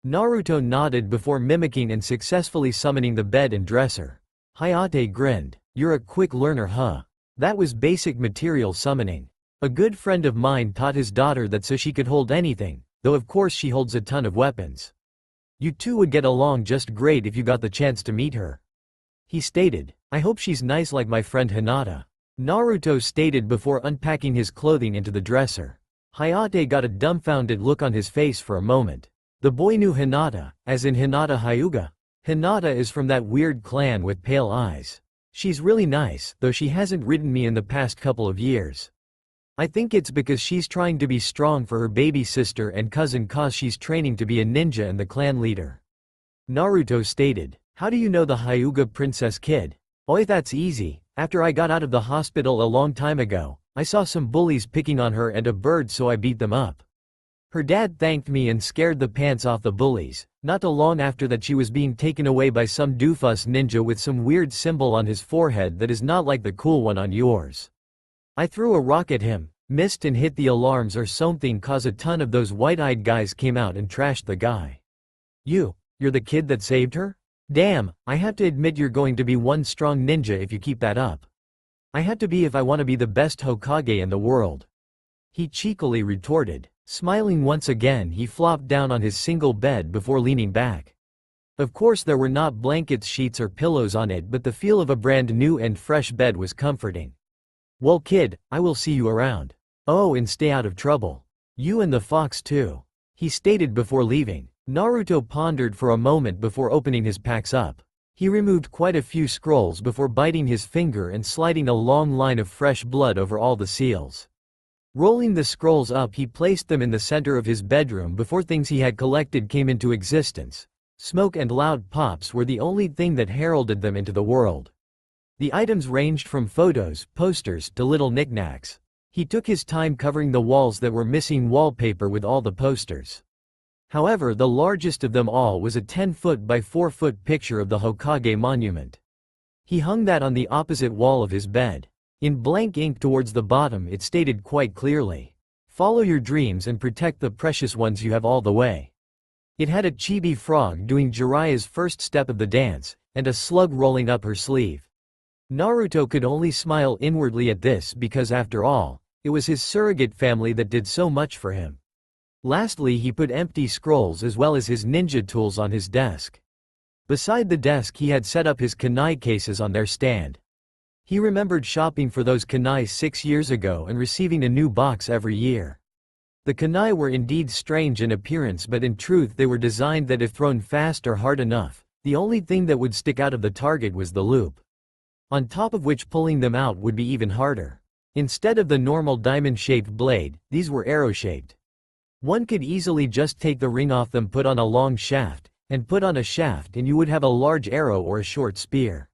Naruto nodded before mimicking and successfully summoning the bed and dresser. Hinata grinned. "You're a quick learner, huh? That was basic material summoning. A good friend of mine taught his daughter that so she could hold anything, though of course she holds a ton of weapons. You two would get along just great if you got the chance to meet her," he stated. "I hope she's nice like my friend Hinata," Naruto stated before unpacking his clothing into the dresser. Hinata got a dumbfounded look on his face for a moment. The boy knew Hinata, as in Hinata Hyuga. Hinata is from that weird clan with pale eyes. She's really nice, though she hasn't ridden me in the past couple of years. I think it's because she's trying to be strong for her baby sister and cousin cause she's training to be a ninja and the clan leader," Naruto stated. "How do you know the Hyuga princess kid?" "Oi, that's easy. After I got out of the hospital a long time ago, I saw some bullies picking on her and a bird, so I beat them up. Her dad thanked me and scared the pants off the bullies. Not too long after that she was being taken away by some doofus ninja with some weird symbol on his forehead that is not like the cool one on yours. I threw a rock at him, missed and hit the alarms or something cause a ton of those white-eyed guys came out and trashed the guy. You're the kid that saved her? Damn, I have to admit you're going to be one strong ninja if you keep that up. I have to be if I want to be the best Hokage in the world," he cheekily retorted. Smiling once again, he flopped down on his single bed before leaning back. Of course there were not blankets, sheets or pillows on it, but the feel of a brand new and fresh bed was comforting. "Well kid, I will see you around. Oh, and stay out of trouble. You and the fox too," he stated before leaving. Naruto pondered for a moment before opening his packs up. He removed quite a few scrolls before biting his finger and sliding a long line of fresh blood over all the seals. Rolling the scrolls up, he placed them in the center of his bedroom before things he had collected came into existence. Smoke and loud pops were the only thing that heralded them into the world. The items ranged from photos, posters, to little knickknacks. He took his time covering the walls that were missing wallpaper with all the posters. However, the largest of them all was a 10-foot by 4-foot picture of the Hokage monument. He hung that on the opposite wall of his bed. In blank ink towards the bottom it stated quite clearly, "Follow your dreams and protect the precious ones you have all the way." It had a chibi frog doing Jiraiya's first step of the dance, and a slug rolling up her sleeve. Naruto could only smile inwardly at this because after all, it was his surrogate family that did so much for him. Lastly, he put empty scrolls as well as his ninja tools on his desk. Beside the desk he had set up his kunai cases on their stand. He remembered shopping for those kunai 6 years ago and receiving a new box every year. The kunai were indeed strange in appearance, but in truth they were designed that if thrown fast or hard enough, the only thing that would stick out of the target was the loop, on top of which pulling them out would be even harder. Instead of the normal diamond-shaped blade, these were arrow-shaped. One could easily just take the ring off them, put on a long shaft, and put on a shaft, and you would have a large arrow or a short spear.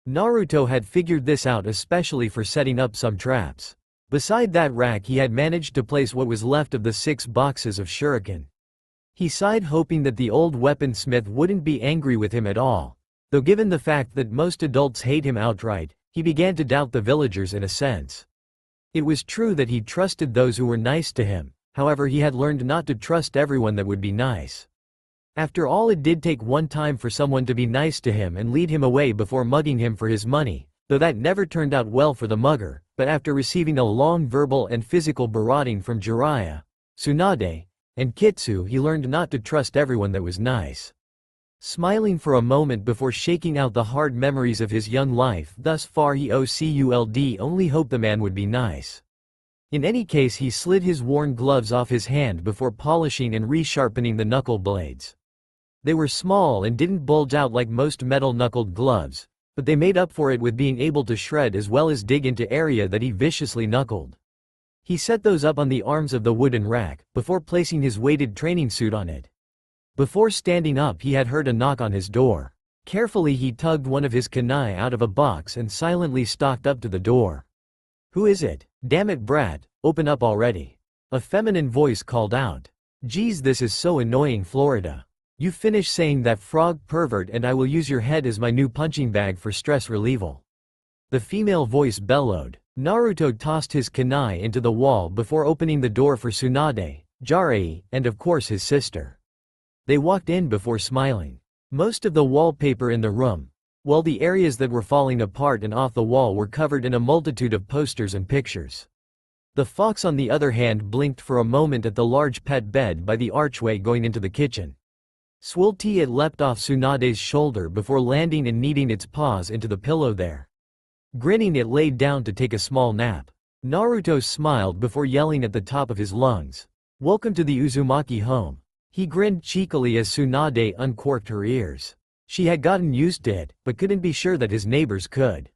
Naruto had figured this out especially for setting up some traps. Beside that rack he had managed to place what was left of the 6 boxes of shuriken. He sighed, hoping that the old weaponsmith wouldn't be angry with him at all, though given the fact that most adults hate him outright, he began to doubt the villagers in a sense. It was true that he trusted those who were nice to him, however he had learned not to trust everyone that would be nice. After all, it did take one time for someone to be nice to him and lead him away before mugging him for his money, though that never turned out well for the mugger, but after receiving a long verbal and physical berating from Jiraiya, Tsunade, and Kitsu, he learned not to trust everyone that was nice. Smiling for a moment before shaking out the hard memories of his young life thus far, he could only hope the man would be nice. In any case, he slid his worn gloves off his hand before polishing and resharpening the knuckle blades. They were small and didn't bulge out like most metal-knuckled gloves, but they made up for it with being able to shred as well as dig into area that he viciously knuckled. He set those up on the arms of the wooden rack, before placing his weighted training suit on it. Before standing up he had heard a knock on his door. Carefully he tugged one of his kunai out of a box and silently stalked up to the door. "Who is it? Damn it, brat, open up already." A feminine voice called out. "Geez, this is so annoying, Florida. You finish saying that, frog pervert, and I will use your head as my new punching bag for stress relieval." The female voice bellowed. Naruto tossed his kunai into the wall before opening the door for Tsunade, Jiraiya, and of course his sister. They walked in before smiling. Most of the wallpaper in the room, well, the areas that were falling apart and off the wall, were covered in a multitude of posters and pictures. The fox on the other hand blinked for a moment at the large pet bed by the archway going into the kitchen. Swilty, it leapt off Tsunade's shoulder before landing and kneading its paws into the pillow there. Grinning, it laid down to take a small nap. Naruto smiled before yelling at the top of his lungs, "Welcome to the Uzumaki home." He grinned cheekily as Tsunade uncorked her ears. She had gotten used to it, but couldn't be sure that his neighbors could.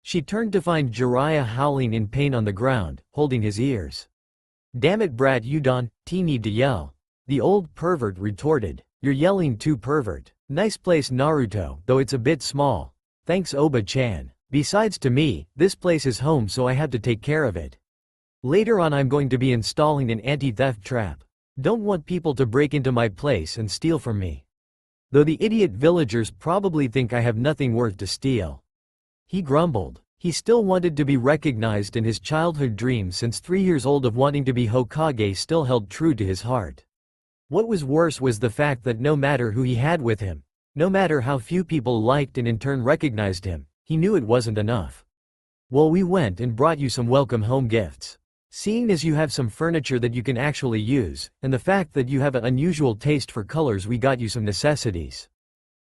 She turned to find Jiraiya howling in pain on the ground, holding his ears. "Damn it, brat, you don't need to yell," the old pervert retorted. "You're yelling too, pervert." "Nice place, Naruto, though it's a bit small. Thanks, Oba-chan. Besides, to me, this place is home, so I have to take care of it. Later on I'm going to be installing an anti-theft trap. Don't want people to break into my place and steal from me. Though the idiot villagers probably think I have nothing worth to steal." He grumbled. He still wanted to be recognized, and his childhood dream since 3 years old of wanting to be Hokage still held true to his heart. What was worse was the fact that no matter who he had with him, no matter how few people liked and in turn recognized him, he knew it wasn't enough. "Well, we went and brought you some welcome home gifts. Seeing as you have some furniture that you can actually use, and the fact that you have an unusual taste for colors, we got you some necessities.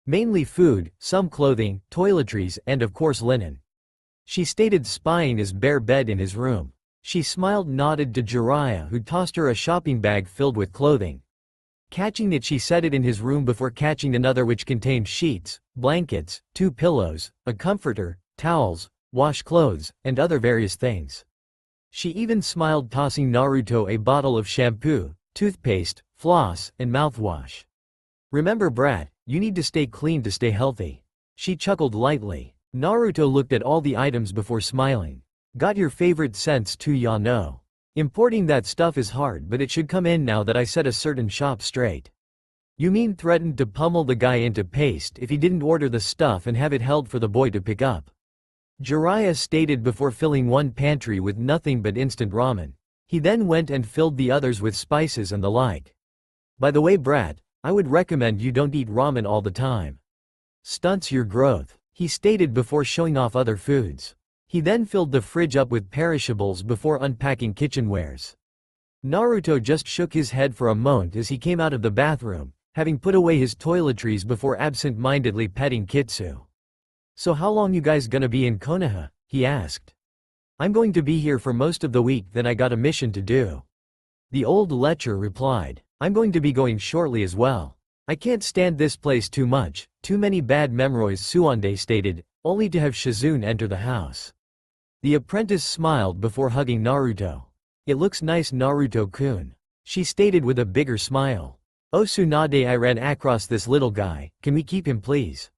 Mainly food, some clothing, toiletries, and of course linen," she stated, spying his bare bed in his room. She smiled, nodded to Jiraiya, who tossed her a shopping bag filled with clothing. Catching it, she set it in his room before catching another which contained sheets, blankets, 2 pillows, a comforter, towels, wash clothes, and other various things. She even smiled, tossing Naruto a bottle of shampoo, toothpaste, floss, and mouthwash. "Remember, brat, you need to stay clean to stay healthy." She chuckled lightly. Naruto looked at all the items before smiling. "Got your favorite scents too, ya know. Importing that stuff is hard, but it should come in now that I set a certain shop straight." "You mean threatened to pummel the guy into paste if he didn't order the stuff and have it held for the boy to pick up?" Jiraiya stated before filling one pantry with nothing but instant ramen. He then went and filled the others with spices and the like. "By the way, brat, I would recommend you don't eat ramen all the time. Stunts your growth," he stated before showing off other foods. He then filled the fridge up with perishables before unpacking kitchenwares. Naruto just shook his head for a moment as he came out of the bathroom, having put away his toiletries before absent-mindedly petting Kitsu. "So how long you guys gonna be in Konoha?" he asked. "I'm going to be here for most of the week, then I got a mission to do." The old lecher replied. "I'm going to be going shortly as well. I can't stand this place too much, too many bad memories," Suande stated, only to have Shizune enter the house. The apprentice smiled before hugging Naruto. "It looks nice, Naruto-kun," she stated with a bigger smile. "Oh Tsunade, I ran across this little guy, can we keep him please?"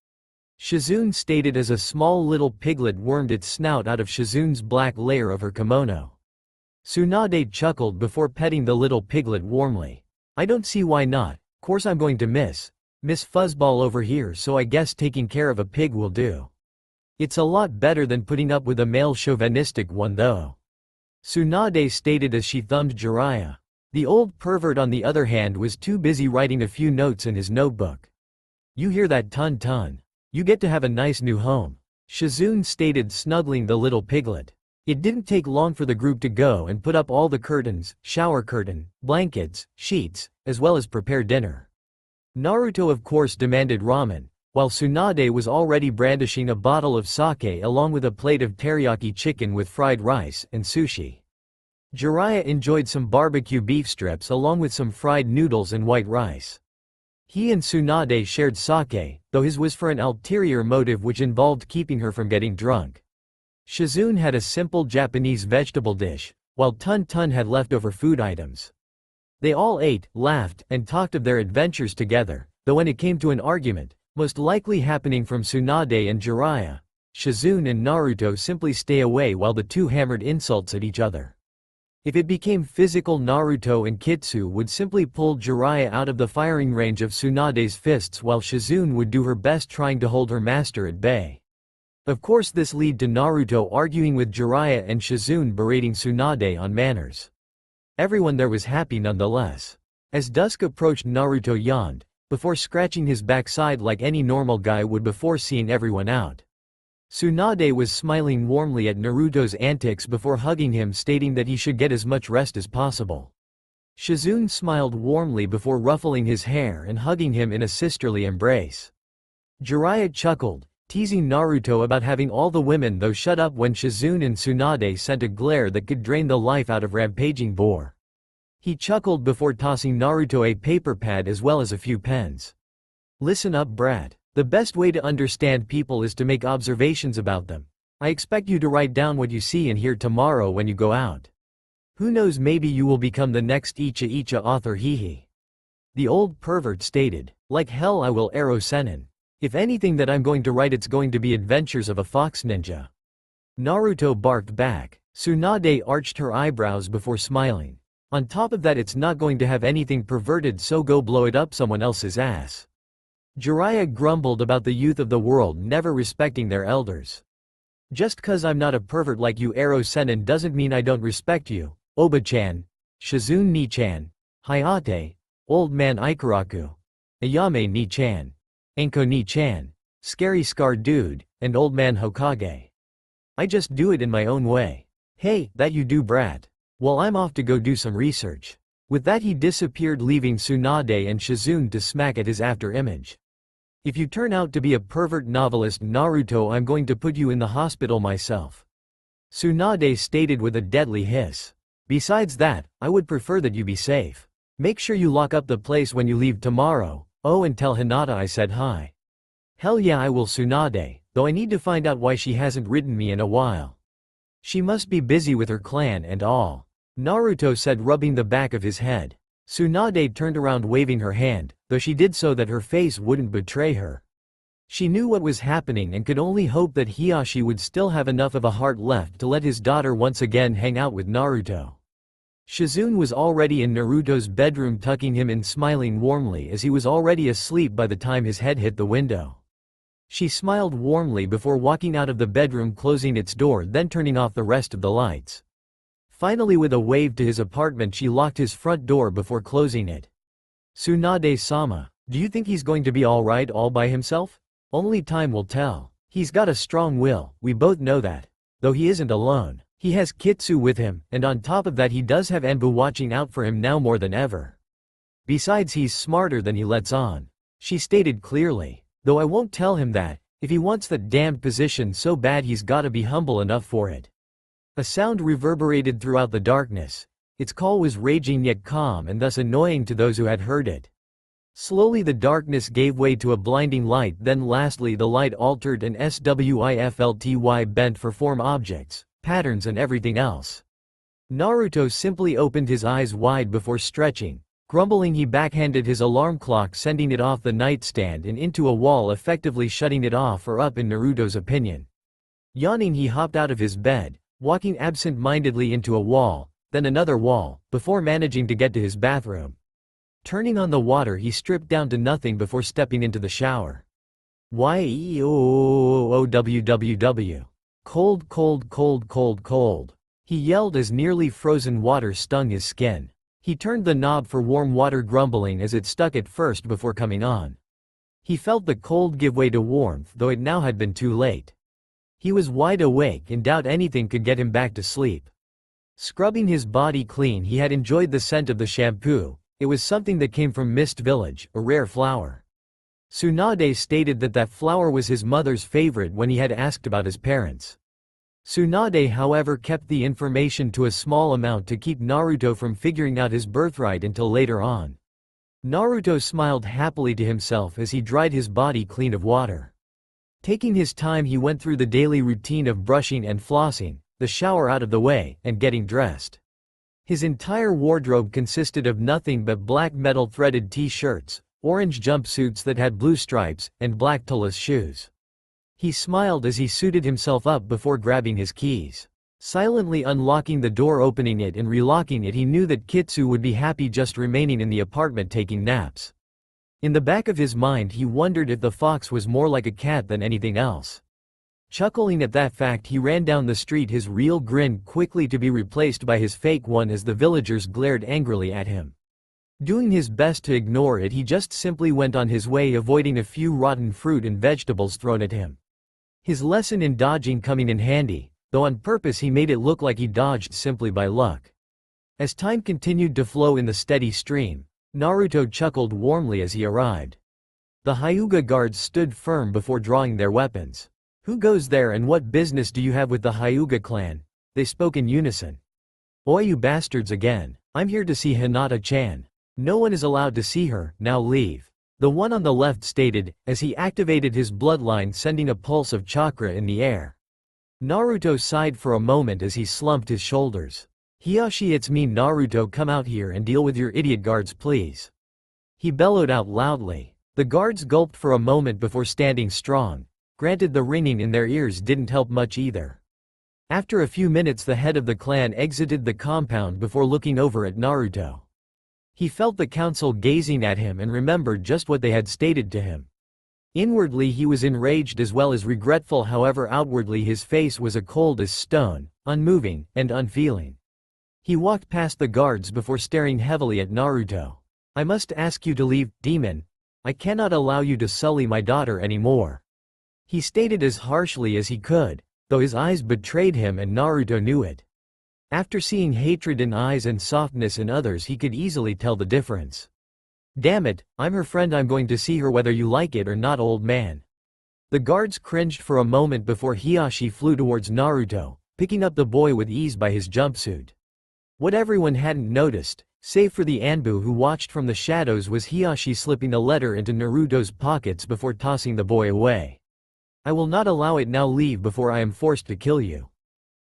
Shizune stated as a small little piglet wormed its snout out of Shizune's black layer of her kimono. Tsunade chuckled before petting the little piglet warmly. "I don't see why not. Course I'm going to miss Fuzzball over here, so I guess taking care of a pig will do. It's a lot better than putting up with a male chauvinistic one though," Tsunade stated as she thumbed Jiraiya. The old pervert on the other hand was too busy writing a few notes in his notebook. "You hear that, Tun? You get to have a nice new home," Shizune stated, snuggling the little piglet. It didn't take long for the group to go and put up all the curtains, shower curtain, blankets, sheets, as well as prepare dinner. Naruto of course demanded ramen, while Tsunade was already brandishing a bottle of sake along with a plate of teriyaki chicken with fried rice and sushi. Jiraiya enjoyed some barbecue beef strips along with some fried noodles and white rice. He and Tsunade shared sake, though his was for an ulterior motive which involved keeping her from getting drunk. Shizune had a simple Japanese vegetable dish, while Tun Tun had leftover food items. They all ate, laughed, and talked of their adventures together, though when it came to an argument, most likely happening from Tsunade and Jiraiya, Shizune and Naruto simply stay away while the two hammered insults at each other. If it became physical, Naruto and Kitsu would simply pull Jiraiya out of the firing range of Tsunade's fists while Shizune would do her best trying to hold her master at bay. Of course this led to Naruto arguing with Jiraiya and Shizune berating Tsunade on manners. Everyone there was happy nonetheless. As dusk approached, Naruto yawned, before scratching his backside like any normal guy would before seeing everyone out. Tsunade was smiling warmly at Naruto's antics before hugging him, stating that he should get as much rest as possible. Shizune smiled warmly before ruffling his hair and hugging him in a sisterly embrace. Jiraiya chuckled, teasing Naruto about having all the women though shut up when Shizune and Tsunade sent a glare that could drain the life out of rampaging boar. He chuckled before tossing Naruto a paper pad as well as a few pens. Listen up, brat. The best way to understand people is to make observations about them. I expect you to write down what you see and hear tomorrow when you go out. Who knows, maybe you will become the next Icha Icha author, hehe. The old pervert stated. Like hell I will arrow Senin. If anything that I'm going to write, it's going to be adventures of a fox ninja. Naruto barked back. Tsunade arched her eyebrows before smiling. On top of that, it's not going to have anything perverted, so go blow it up someone else's ass. Jiraiya grumbled about the youth of the world never respecting their elders. Just cause I'm not a pervert like you, Arrow Senin, doesn't mean I don't respect you, Oba-chan, Shizune ni-chan, Hayate, Old Man Ikaraku, Ayame ni-chan, Enko ni-chan, Scary Scar Dude, and Old Man Hokage. I just do it in my own way. Hey, that you do, brat. Well, I'm off to go do some research. With that he disappeared, leaving Tsunade and Shizune to smack at his after-image. If you turn out to be a pervert novelist, Naruto, I'm going to put you in the hospital myself. Tsunade stated with a deadly hiss. Besides that, I would prefer that you be safe. Make sure you lock up the place when you leave tomorrow. Oh, and tell Hinata I said hi. Hell yeah, I will, Tsunade, though I need to find out why she hasn't written me in a while. She must be busy with her clan and all. Naruto said, rubbing the back of his head. Tsunade turned around waving her hand, though she did so that her face wouldn't betray her. She knew what was happening and could only hope that Hiyashi would still have enough of a heart left to let his daughter once again hang out with Naruto. Shizune was already in Naruto's bedroom, tucking him in, smiling warmly as he was already asleep by the time his head hit the window. She smiled warmly before walking out of the bedroom, closing its door, then turning off the rest of the lights. Finally, with a wave to his apartment, she locked his front door before closing it. Tsunade-sama, do you think he's going to be alright all by himself? Only time will tell. He's got a strong will, we both know that. Though he isn't alone. He has Kitsu with him, and on top of that he does have Enbu watching out for him now more than ever. Besides, he's smarter than he lets on. She stated clearly. Though I won't tell him that. If he wants that damned position so bad, he's gotta be humble enough for it. A sound reverberated throughout the darkness. Its call was raging yet calm and thus annoying to those who had heard it. Slowly the darkness gave way to a blinding light, then lastly the light altered and SWIFLTY bent for form, objects, patterns and everything else. Naruto simply opened his eyes wide before stretching. Grumbling, he backhanded his alarm clock, sending it off the nightstand and into a wall, effectively shutting it off or up in Naruto's opinion. Yawning, he hopped out of his bed, walking absent-mindedly into a wall, then another wall, before managing to get to his bathroom. Turning on the water, he stripped down to nothing before stepping into the shower. Www. Cold, cold, cold, cold, cold. He yelled as nearly frozen water stung his skin. He turned the knob for warm water, grumbling as it stuck at first before coming on. He felt the cold give way to warmth, though it now had been too late. He was wide awake and doubt anything could get him back to sleep. Scrubbing his body clean, he had enjoyed the scent of the shampoo. It was something that came from Mist Village, a rare flower. Tsunade stated that that flower was his mother's favorite when he had asked about his parents. Tsunade, however, kept the information to a small amount to keep Naruto from figuring out his birthright until later on. Naruto smiled happily to himself as he dried his body clean of water. Taking his time, he went through the daily routine of brushing and flossing, the shower out of the way, and getting dressed. His entire wardrobe consisted of nothing but black metal threaded t-shirts, orange jumpsuits that had blue stripes, and black toeless shoes. He smiled as he suited himself up before grabbing his keys. Silently unlocking the door, opening it and relocking it, he knew that Kitsu would be happy just remaining in the apartment taking naps. In the back of his mind, he wondered if the fox was more like a cat than anything else. Chuckling at that fact, he ran down the street, his real grin quickly to be replaced by his fake one as the villagers glared angrily at him. Doing his best to ignore it, he just simply went on his way, avoiding a few rotten fruit and vegetables thrown at him. His lesson in dodging coming in handy, though on purpose he made it look like he dodged simply by luck. As time continued to flow in the steady stream, Naruto chuckled warmly as he arrived. The Hyuga guards stood firm before drawing their weapons. "Who goes there and what business do you have with the Hyuga clan?" they spoke in unison. "Oi, you bastards again. I'm here to see Hinata-chan. No one is allowed to see her, now leave," the one on the left stated, as he activated his bloodline, sending a pulse of chakra in the air. Naruto sighed for a moment as he slumped his shoulders. "Hiyashi, it's me, Naruto, come out here and deal with your idiot guards, please," he bellowed out loudly. The guards gulped for a moment before standing strong. Granted, the ringing in their ears didn't help much either. After a few minutes, the head of the clan exited the compound before looking over at Naruto. He felt the council gazing at him and remembered just what they had stated to him. Inwardly he was enraged as well as regretful, however outwardly his face was cold as stone, unmoving, and unfeeling. He walked past the guards before staring heavily at Naruto. "I must ask you to leave, demon. I cannot allow you to sully my daughter anymore," he stated as harshly as he could, though his eyes betrayed him and Naruto knew it. After seeing hatred in eyes and softness in others, he could easily tell the difference. "Damn it, I'm her friend, I'm going to see her whether you like it or not, old man." The guards cringed for a moment before Hiyashi flew towards Naruto, picking up the boy with ease by his jumpsuit. What everyone hadn't noticed, save for the Anbu who watched from the shadows, was Hiyashi slipping a letter into Naruto's pockets before tossing the boy away. "I will not allow it, now leave before I am forced to kill you.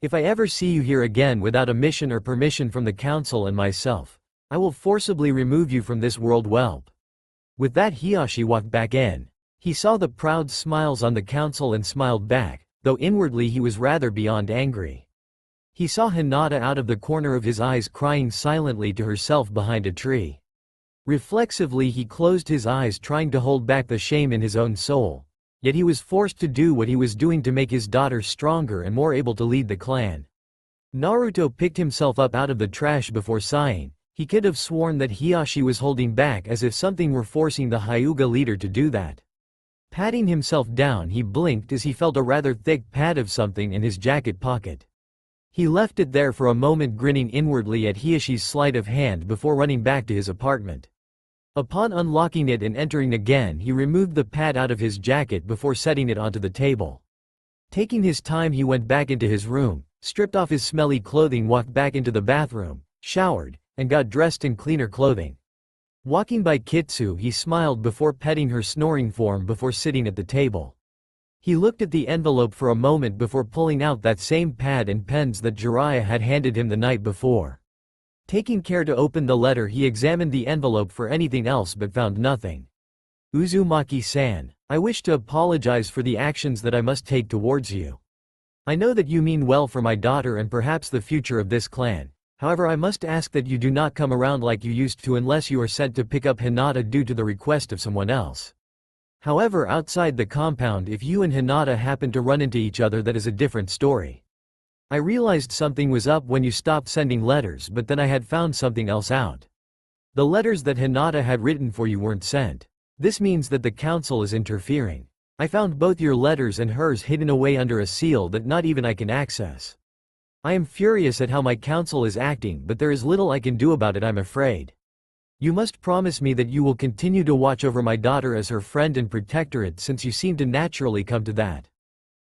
If I ever see you here again without a mission or permission from the council and myself, I will forcibly remove you from this world, whelp." With that, Hiyashi walked back in. He saw the proud smiles on the council and smiled back, though inwardly he was rather beyond angry. He saw Hinata out of the corner of his eyes crying silently to herself behind a tree. Reflexively he closed his eyes, trying to hold back the shame in his own soul. Yet he was forced to do what he was doing to make his daughter stronger and more able to lead the clan. Naruto picked himself up out of the trash before sighing. He could have sworn that Hiyashi was holding back, as if something were forcing the Hyuga leader to do that. Patting himself down, he blinked as he felt a rather thick pad of something in his jacket pocket. He left it there for a moment, grinning inwardly at Hiyashi's sleight of hand before running back to his apartment. Upon unlocking it and entering again, he removed the pad out of his jacket before setting it onto the table. Taking his time, he went back into his room, stripped off his smelly clothing, walked back into the bathroom, showered, and got dressed in cleaner clothing. Walking by Kitsu, he smiled before petting her snoring form before sitting at the table. He looked at the envelope for a moment before pulling out that same pad and pens that Jiraiya had handed him the night before. Taking care to open the letter, he examined the envelope for anything else but found nothing. "Uzumaki-san, I wish to apologize for the actions that I must take towards you. I know that you mean well for my daughter and perhaps the future of this clan. However, I must ask that you do not come around like you used to unless you are sent to pick up Hinata due to the request of someone else. However, outside the compound, if you and Hinata happen to run into each other, that is a different story. I realized something was up when you stopped sending letters, but then I had found something else out. The letters that Hinata had written for you weren't sent. This means that the council is interfering. I found both your letters and hers hidden away under a seal that not even I can access. I am furious at how my council is acting, but there is little I can do about it, I'm afraid. You must promise me that you will continue to watch over my daughter as her friend and protectorate, since you seem to naturally come to that.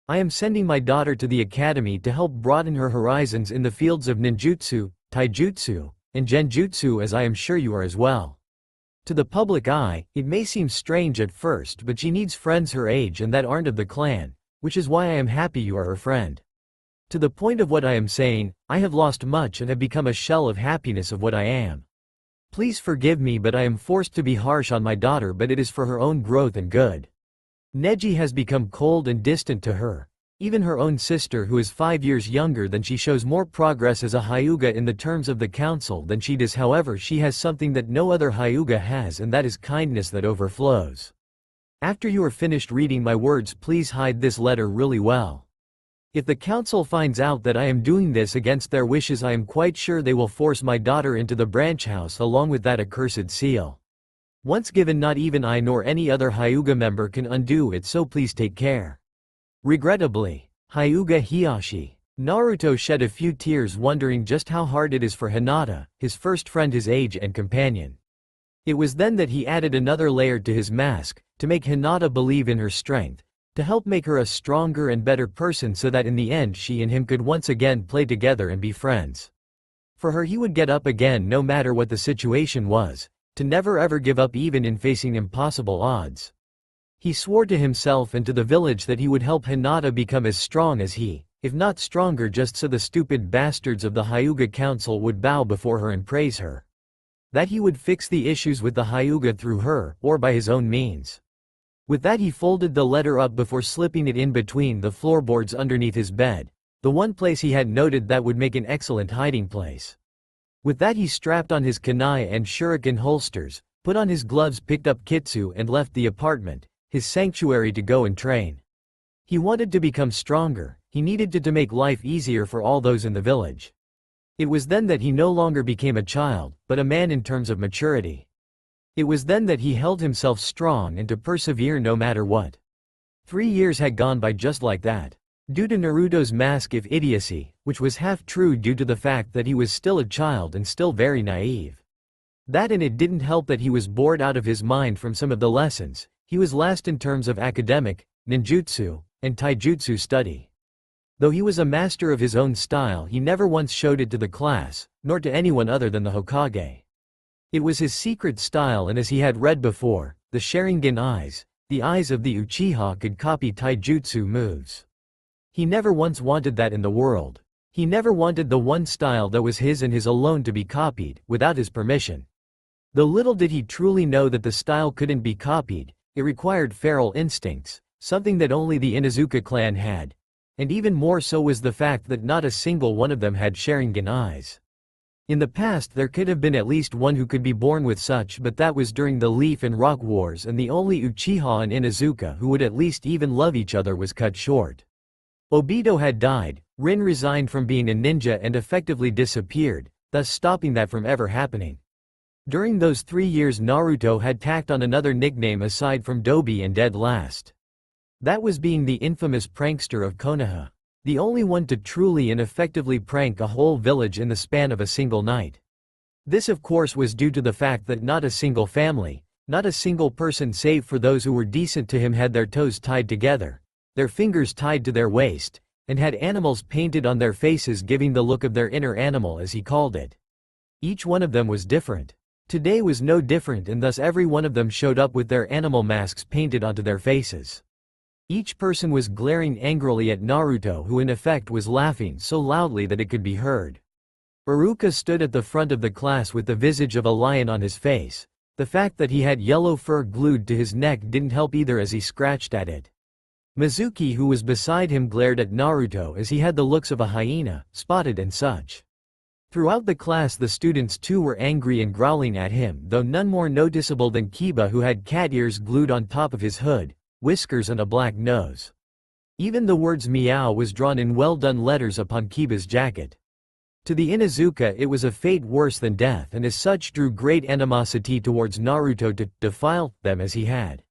I am sending my daughter to the academy to help broaden her horizons in the fields of ninjutsu, taijutsu, and genjutsu, as I am sure you are as well. To the public eye, it may seem strange at first, but she needs friends her age and that aren't of the clan, which is why I am happy you are her friend. To the point of what I am saying, I have lost much and have become a shell of happiness of what I am. Please forgive me, but I am forced to be harsh on my daughter, but it is for her own growth and good. Neji has become cold and distant to her. Even her own sister, who is 5 years younger than she, shows more progress as a Hyuga in the terms of the council than she does. However, she has something that no other Hyuga has, and that is kindness that overflows. After you are finished reading my words, please hide this letter really well. If the council finds out that I am doing this against their wishes, I am quite sure they will force my daughter into the branch house along with that accursed seal. Once given, not even I nor any other Hyuga member can undo it, so please take care. Regrettably, Hyuga Hiyashi. Naruto shed a few tears, wondering just how hard it is for Hinata, his first friend his age and companion. It was then that he added another layer to his mask, to make Hinata believe in her strength, to help make her a stronger and better person so that in the end she and him could once again play together and be friends. For her, he would get up again no matter what the situation was, to never ever give up even in facing impossible odds. He swore to himself and to the village that he would help Hinata become as strong as he, if not stronger, just so the stupid bastards of the Hyuga Council would bow before her and praise her. That he would fix the issues with the Hyuga through her, or by his own means. With that, he folded the letter up before slipping it in between the floorboards underneath his bed, the one place he had noted that would make an excellent hiding place. With that, he strapped on his kunai and shuriken holsters, put on his gloves, picked up Kitsu and left the apartment, his sanctuary, to go and train. He wanted to become stronger, he needed to make life easier for all those in the village. It was then that he no longer became a child, but a man in terms of maturity. It was then that he held himself strong and to persevere no matter what. 3 years had gone by just like that. Due to Naruto's mask of idiocy, which was half true due to the fact that he was still a child and still very naive. That, and it didn't help that he was bored out of his mind from some of the lessons. He was last in terms of academic, ninjutsu, and taijutsu study. Though he was a master of his own style, he never once showed it to the class, nor to anyone other than the Hokage. It was his secret style, and as he had read before, the Sharingan eyes, the eyes of the Uchiha, could copy taijutsu moves. He never once wanted that in the world. He never wanted the one style that was his and his alone to be copied, without his permission. Though little did he truly know that the style couldn't be copied, it required feral instincts, something that only the Inuzuka clan had. And even more so was the fact that not a single one of them had Sharingan eyes. In the past there could have been at least one who could be born with such, but that was during the Leaf and Rock Wars, and the only Uchiha in Inuzuka who would at least even love each other was cut short. Obito had died, Rin resigned from being a ninja and effectively disappeared, thus stopping that from ever happening. During those 3 years Naruto had tacked on another nickname aside from Dobi and Dead Last. That was being the infamous prankster of Konoha. The only one to truly and effectively prank a whole village in the span of a single night. This of course was due to the fact that not a single family, not a single person save for those who were decent to him had their toes tied together, their fingers tied to their waist, and had animals painted on their faces, giving the look of their inner animal as he called it. Each one of them was different. Today was no different, and thus every one of them showed up with their animal masks painted onto their faces. Each person was glaring angrily at Naruto, who in effect was laughing so loudly that it could be heard. Iruka stood at the front of the class with the visage of a lion on his face. The fact that he had yellow fur glued to his neck didn't help either as he scratched at it. Mizuki, who was beside him, glared at Naruto as he had the looks of a hyena, spotted and such. Throughout the class the students too were angry and growling at him, though none more noticeable than Kiba, who had cat ears glued on top of his hood, whiskers and a black nose. Even the words meow was drawn in well-done letters upon Kiba's jacket. To the Inuzuka it was a fate worse than death, and as such drew great animosity towards Naruto to defile them as he had.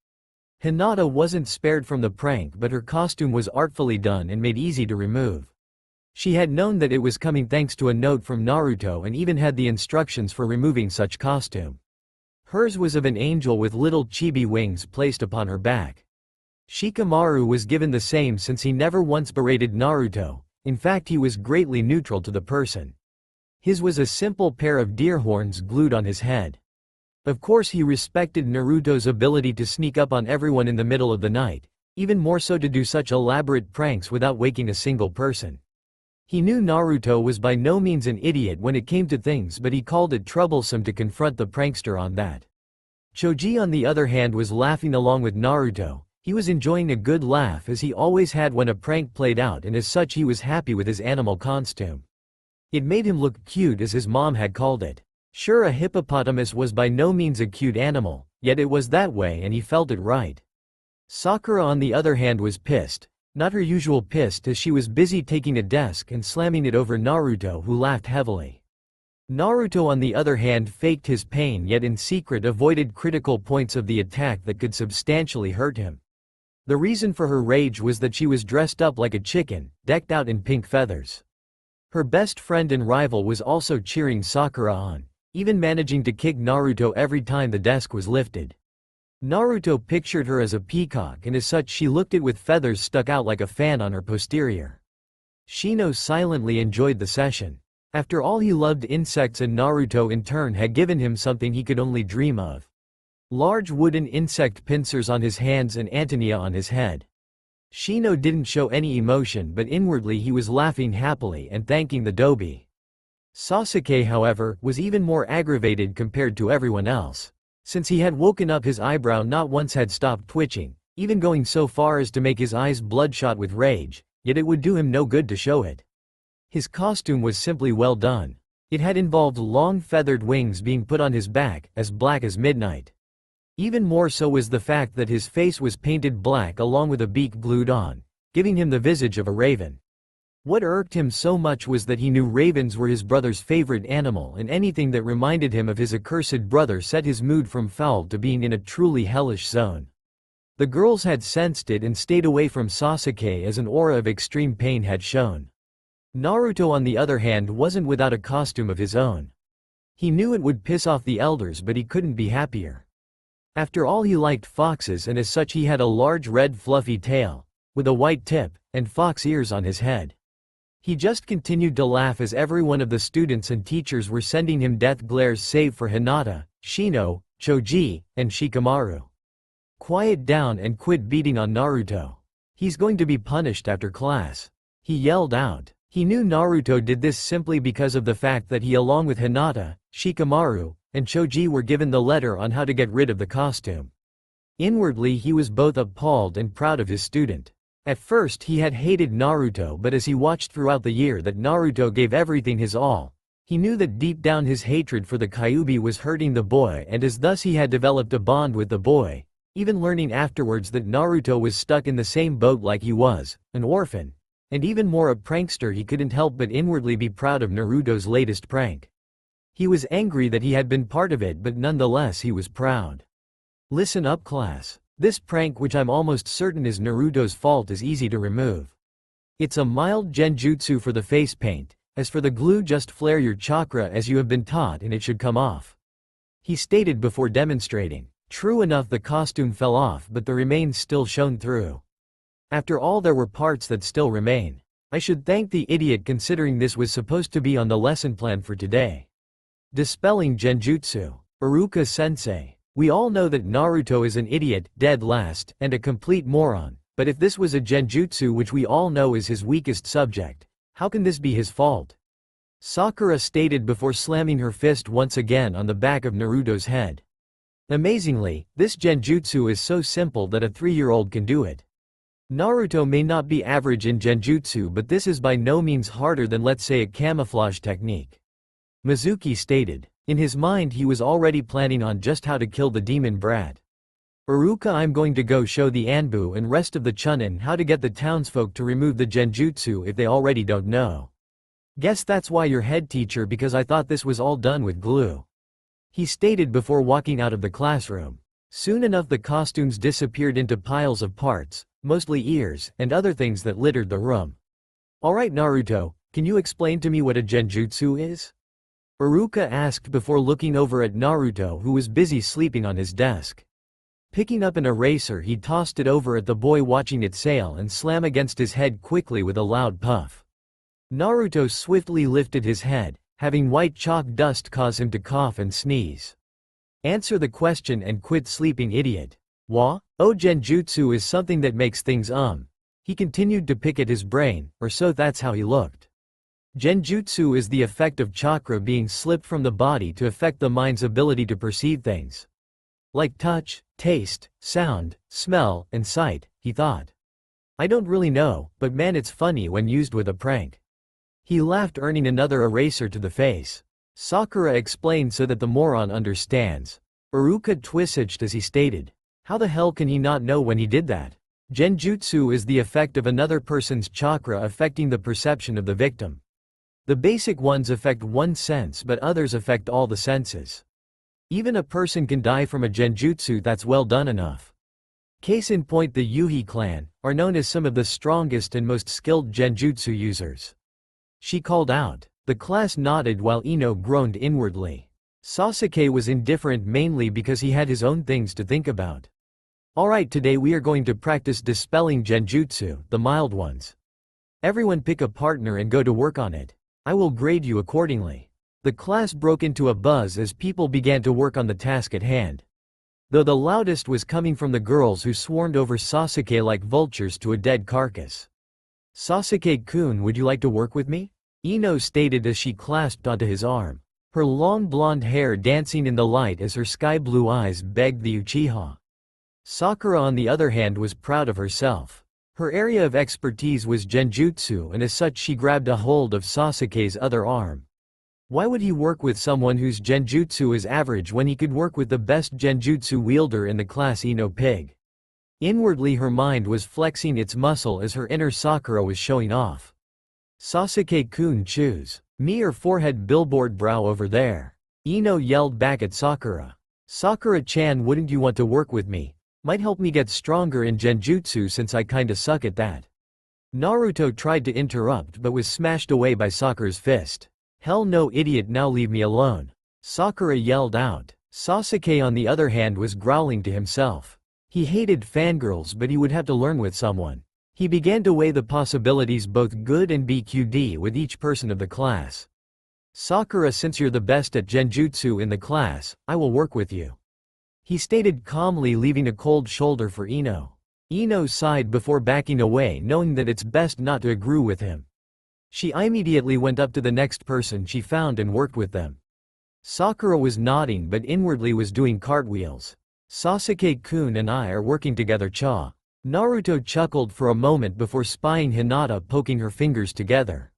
Hinata wasn't spared from the prank, but her costume was artfully done and made easy to remove. She had known that it was coming thanks to a note from Naruto, and even had the instructions for removing such costume. Hers was of an angel with little chibi wings placed upon her back. Shikamaru was given the same, since he never once berated Naruto. In fact, he was greatly neutral to the person. His was a simple pair of deer horns glued on his head. Of course he respected Naruto's ability to sneak up on everyone in the middle of the night, even more so to do such elaborate pranks without waking a single person. He knew Naruto was by no means an idiot when it came to things, but he called it troublesome to confront the prankster on that. Choji on the other hand was laughing along with Naruto. He was enjoying a good laugh as he always had when a prank played out, and as such he was happy with his animal costume. It made him look cute, as his mom had called it. Sure, a hippopotamus was by no means a cute animal, yet it was that way and he felt it right. Sakura on the other hand was pissed. Not her usual pissed, as she was busy taking a desk and slamming it over Naruto, who laughed heavily. Naruto on the other hand faked his pain, yet in secret avoided critical points of the attack that could substantially hurt him. The reason for her rage was that she was dressed up like a chicken, decked out in pink feathers. Her best friend and rival was also cheering Sakura on, even managing to kick Naruto every time the desk was lifted. Naruto pictured her as a peacock, and as such she looked it with feathers stuck out like a fan on her posterior. Shino silently enjoyed the session. After all, he loved insects, and Naruto in turn had given him something he could only dream of. Large wooden insect pincers on his hands and Antonia on his head. Shino didn't show any emotion, but inwardly he was laughing happily and thanking the Dobi. Sasuke, however, was even more aggravated compared to everyone else. Since he had woken up, his eyebrow not once had stopped twitching, even going so far as to make his eyes bloodshot with rage, yet it would do him no good to show it. His costume was simply well done. It had involved long feathered wings being put on his back, as black as midnight. Even more so was the fact that his face was painted black along with a beak glued on, giving him the visage of a raven. What irked him so much was that he knew ravens were his brother's favorite animal, and anything that reminded him of his accursed brother set his mood from foul to being in a truly hellish zone. The girls had sensed it and stayed away from Sasuke, as an aura of extreme pain had shown. Naruto on the other hand wasn't without a costume of his own. He knew it would piss off the elders, but he couldn't be happier. After all, he liked foxes, and as such he had a large red fluffy tail, with a white tip, and fox ears on his head. He just continued to laugh as every one of the students and teachers were sending him death glares save for Hinata, Shino, Choji, and Shikamaru. Quiet down and quit beating on Naruto. He's going to be punished after class. He yelled out. He knew Naruto did this simply because of the fact that he, along with Hinata, Shikamaru, and Choji, were given the letter on how to get rid of the costume. Inwardly he was both appalled and proud of his student. At first he had hated Naruto, but as he watched throughout the year that Naruto gave everything his all, he knew that deep down his hatred for the Kyuubi was hurting the boy, and as thus he had developed a bond with the boy, even learning afterwards that Naruto was stuck in the same boat like he was, an orphan, and even more a prankster. He couldn't help but inwardly be proud of Naruto's latest prank. He was angry that he had been part of it, but nonetheless he was proud. Listen up, class. This prank, which I'm almost certain is Naruto's fault, is easy to remove. It's a mild genjutsu for the face paint. As for the glue, just flare your chakra as you have been taught and it should come off, he stated before demonstrating. True enough, the costume fell off, but the remains still shone through. After all, there were parts that still remain. I should thank the idiot, considering this was supposed to be on the lesson plan for today. Dispelling genjutsu. Iruka-sensei. We all know that Naruto is an idiot, dead last, and a complete moron, but if this was a genjutsu, which we all know is his weakest subject, how can this be his fault? Sakura stated before slamming her fist once again on the back of Naruto's head. Amazingly, this genjutsu is so simple that a 3-year-old can do it. Naruto may not be average in genjutsu, but this is by no means harder than, let's say, a camouflage technique. Mizuki stated. In his mind he was already planning on just how to kill the demon brat. Iruka, I'm going to go show the Anbu and rest of the Chunin how to get the townsfolk to remove the genjutsu if they already don't know. Guess that's why you're head teacher, because I thought this was all done with glue, he stated before walking out of the classroom. Soon enough the costumes disappeared into piles of parts, mostly ears, and other things that littered the room. Alright Naruto, can you explain to me what a genjutsu is? Iruka asked before looking over at Naruto, who was busy sleeping on his desk. Picking up an eraser, he tossed it over at the boy, watching it sail and slam against his head quickly with a loud puff. Naruto swiftly lifted his head, having white chalk dust cause him to cough and sneeze. Answer the question and quit sleeping, idiot. Wa? Oh, genjutsu is something that makes things He continued to pick at his brain, or so that's how he looked. Genjutsu is the effect of chakra being slipped from the body to affect the mind's ability to perceive things. Like touch, taste, sound, smell, and sight, he thought. I don't really know, but man, it's funny when used with a prank. He laughed, earning another eraser to the face. Sakura explained so that the moron understands. Iruka twisted as he stated. How the hell can he not know when he did that? Genjutsu is the effect of another person's chakra affecting the perception of the victim. The basic ones affect one sense, but others affect all the senses. Even a person can die from a genjutsu that's well done enough. Case in point, the Yuhi clan are known as some of the strongest and most skilled genjutsu users. She called out. The class nodded while Ino groaned inwardly. Sasuke was indifferent mainly because he had his own things to think about. Alright, today we are going to practice dispelling genjutsu, the mild ones. Everyone pick a partner and go to work on it. I will grade you accordingly. The class broke into a buzz as people began to work on the task at hand. Though the loudest was coming from the girls who swarmed over Sasuke like vultures to a dead carcass. Sasuke-kun, would you like to work with me? Ino stated as she clasped onto his arm. Her long blonde hair dancing in the light as her sky-blue eyes begged the Uchiha. Sakura on the other hand was proud of herself. Her area of expertise was genjutsu, and as such she grabbed a hold of Sasuke's other arm. Why would he work with someone whose genjutsu is average when he could work with the best genjutsu wielder in the class, Ino Pig? Inwardly her mind was flexing its muscle as her inner Sakura was showing off. Sasuke-kun, choose. Me or forehead billboard brow over there? Ino yelled back at Sakura. Sakura-chan, wouldn't you want to work with me? Might help me get stronger in genjutsu since I kinda suck at that. Naruto tried to interrupt but was smashed away by Sakura's fist. Hell no, idiot, now leave me alone. Sakura yelled out. Sasuke on the other hand was growling to himself. He hated fangirls, but he would have to learn with someone. He began to weigh the possibilities, both good and BQD, with each person of the class. Sakura, since you're the best at genjutsu in the class, I will work with you. He stated calmly, leaving a cold shoulder for Ino. Ino sighed before backing away, knowing that it's best not to agree with him. She immediately went up to the next person she found and worked with them. Sakura was nodding but inwardly was doing cartwheels. Sasuke-kun and I are working together, cha. Naruto chuckled for a moment before spying Hinata poking her fingers together.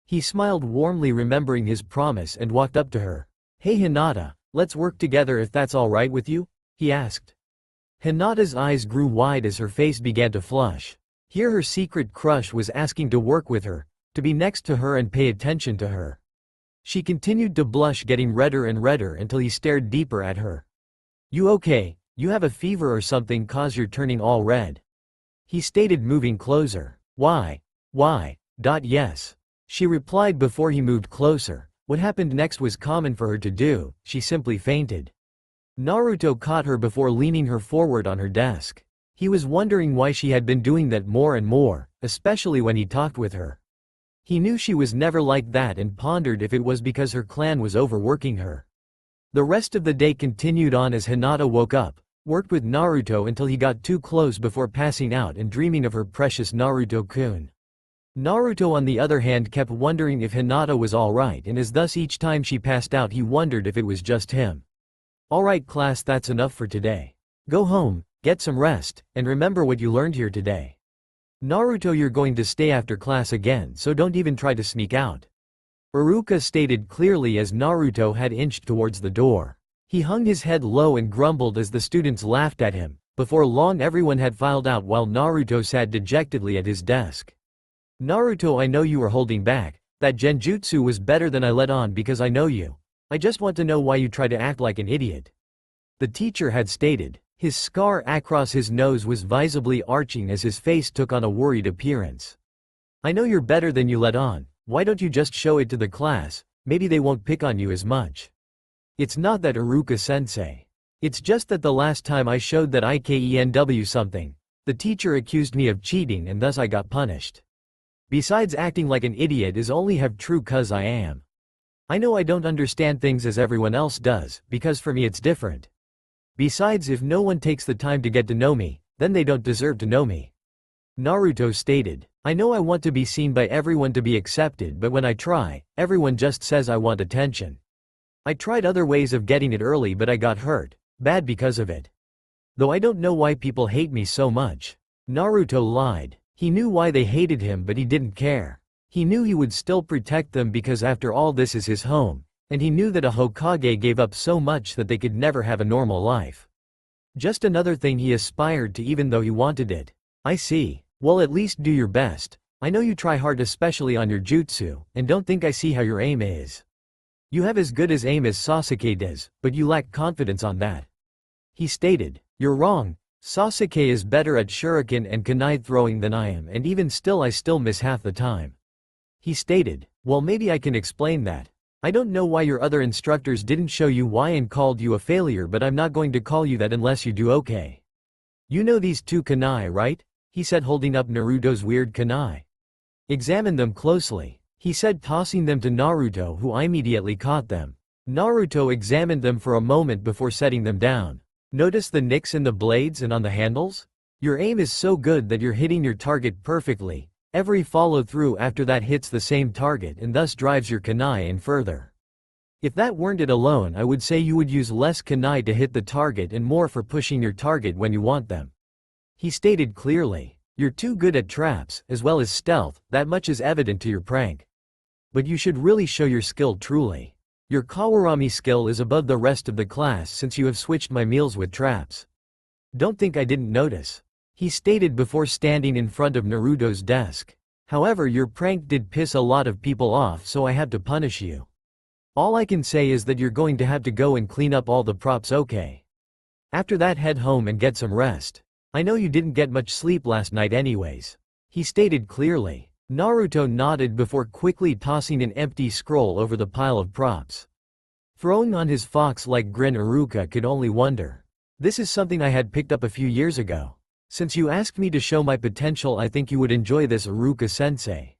He smiled warmly, remembering his promise, and walked up to her. Hey Hinata, let's work together if that's alright with you? He asked. Hinata's eyes grew wide as her face began to flush. Here her secret crush was asking to work with her, to be next to her and pay attention to her. She continued to blush, getting redder and redder until he stared deeper at her. You okay? You have a fever or something, cause you're turning all red? He stated, moving closer. Why? Yes. She replied before he moved closer. What happened next was common for her to do, she simply fainted. Naruto caught her before leaning her forward on her desk. He was wondering why she had been doing that more and more, especially when he talked with her. He knew she was never like that and pondered if it was because her clan was overworking her. The rest of the day continued on as Hinata woke up, worked with Naruto until he got too close before passing out and dreaming of her precious Naruto-kun. Naruto on the other hand kept wondering if Hinata was alright, and as thus each time she passed out he wondered if it was just him. Alright class, that's enough for today. Go home, get some rest, and remember what you learned here today. Naruto, you're going to stay after class again, so don't even try to sneak out. Iruka stated clearly as Naruto had inched towards the door. He hung his head low and grumbled as the students laughed at him. Before long everyone had filed out while Naruto sat dejectedly at his desk. Naruto, I know you were holding back. That genjutsu was better than I let on because I know you. I just want to know why you try to act like an idiot. The teacher had stated. His scar across his nose was visibly arching as his face took on a worried appearance. I know you're better than you let on. Why don't you just show it to the class? Maybe they won't pick on you as much. It's not that, Iruka-sensei. It's just that the last time I showed that IKENW something, the teacher accused me of cheating and thus I got punished. Besides, acting like an idiot is only have true cuz I am. I know I don't understand things as everyone else does, because for me it's different. Besides, if no one takes the time to get to know me, then they don't deserve to know me. Naruto stated, I know I want to be seen by everyone to be accepted, but when I try, everyone just says I want attention. I tried other ways of getting it early, but I got hurt bad because of it. Though I don't know why people hate me so much. Naruto lied. He knew why they hated him, but he didn't care. He knew he would still protect them because after all this is his home, and he knew that a Hokage gave up so much that they could never have a normal life. Just another thing he aspired to even though he wanted it. I see. Well, at least do your best. I know you try hard, especially on your jutsu, and don't think I see how your aim is. You have as good as aim as Sasuke does, but you lack confidence on that. He stated, you're wrong. Sasuke is better at Shuriken and kunai throwing than I am, and even still I still miss half the time. He stated, well, maybe I can explain that. I don't know why your other instructors didn't show you why and called you a failure, but I'm not going to call you that unless you do okay. You know these two kunai, right? He said, holding up Naruto's weird kunai. Examine them closely, he said, tossing them to Naruto, who immediately caught them. Naruto examined them for a moment before setting them down. Notice the nicks in the blades and on the handles? Your aim is so good that you're hitting your target perfectly. Every follow-through after that hits the same target and thus drives your kunai in further. If that weren't it alone, I would say you would use less kunai to hit the target and more for pushing your target when you want them. He stated clearly, you're too good at traps, as well as stealth, that much is evident to your prank. But you should really show your skill truly. Your Kawarami skill is above the rest of the class since you have switched my meals with traps. Don't think I didn't notice. He stated before standing in front of Naruto's desk. However, your prank did piss a lot of people off, so I have to punish you. All I can say is that you're going to have to go and clean up all the props, okay? After that, head home and get some rest. I know you didn't get much sleep last night anyways. He stated clearly. Naruto nodded before quickly tossing an empty scroll over the pile of props. Throwing on his fox-like grin, Iruka could only wonder. This is something I had picked up a few years ago. Since you asked me to show my potential, I think you would enjoy this, Iruka-sensei.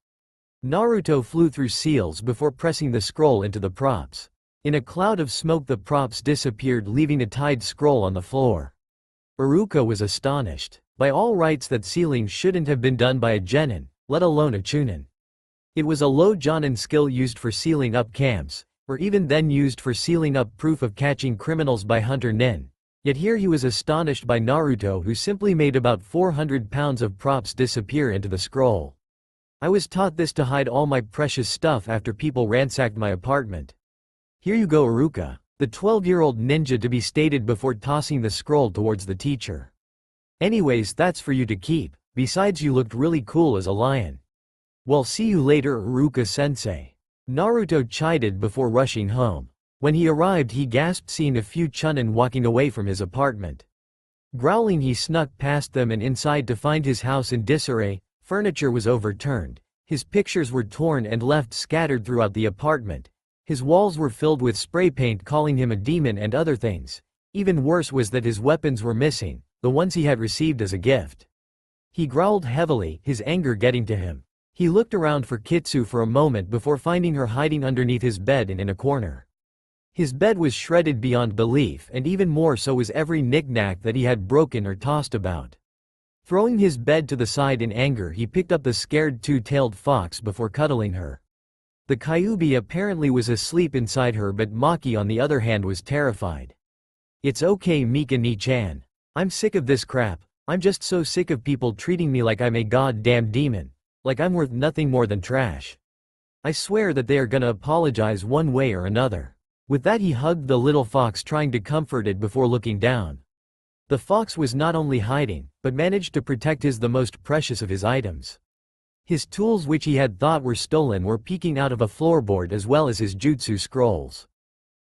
Naruto flew through seals before pressing the scroll into the props. In a cloud of smoke the props disappeared, leaving a tied scroll on the floor. Iruka was astonished. By all rights, that sealing shouldn't have been done by a genin, let alone a chunin. It was a low jonin skill used for sealing up camps, or even then used for sealing up proof of catching criminals by hunter nin. Yet here he was astonished by Naruto, who simply made about 400 pounds of props disappear into the scroll. I was taught this to hide all my precious stuff after people ransacked my apartment. Here you go, Iruka. The 12-year-old ninja to be stated before tossing the scroll towards the teacher. Anyways, that's for you to keep. Besides, you looked really cool as a lion. Well, see you later, Iruka-sensei. Naruto chided before rushing home. When he arrived, he gasped seeing a few chunin walking away from his apartment. Growling, he snuck past them and inside to find his house in disarray. Furniture was overturned. His pictures were torn and left scattered throughout the apartment. His walls were filled with spray paint calling him a demon and other things. Even worse was that his weapons were missing, the ones he had received as a gift. He growled heavily, his anger getting to him. He looked around for Kitsu for a moment before finding her hiding underneath his bed and in a corner. His bed was shredded beyond belief, and even more so was every knick-knack that he had broken or tossed about. Throwing his bed to the side in anger, he picked up the scared two-tailed fox before cuddling her. The Kyuubi apparently was asleep inside her, but Maki on the other hand was terrified. It's okay, Mika-ni-chan. I'm sick of this crap. I'm just so sick of people treating me like I'm a goddamn demon. Like I'm worth nothing more than trash. I swear that they are gonna apologize one way or another. With that, he hugged the little fox, trying to comfort it before looking down. The fox was not only hiding, but managed to protect the most precious of his items. His tools, which he had thought were stolen, were peeking out of a floorboard, as well as his jutsu scrolls.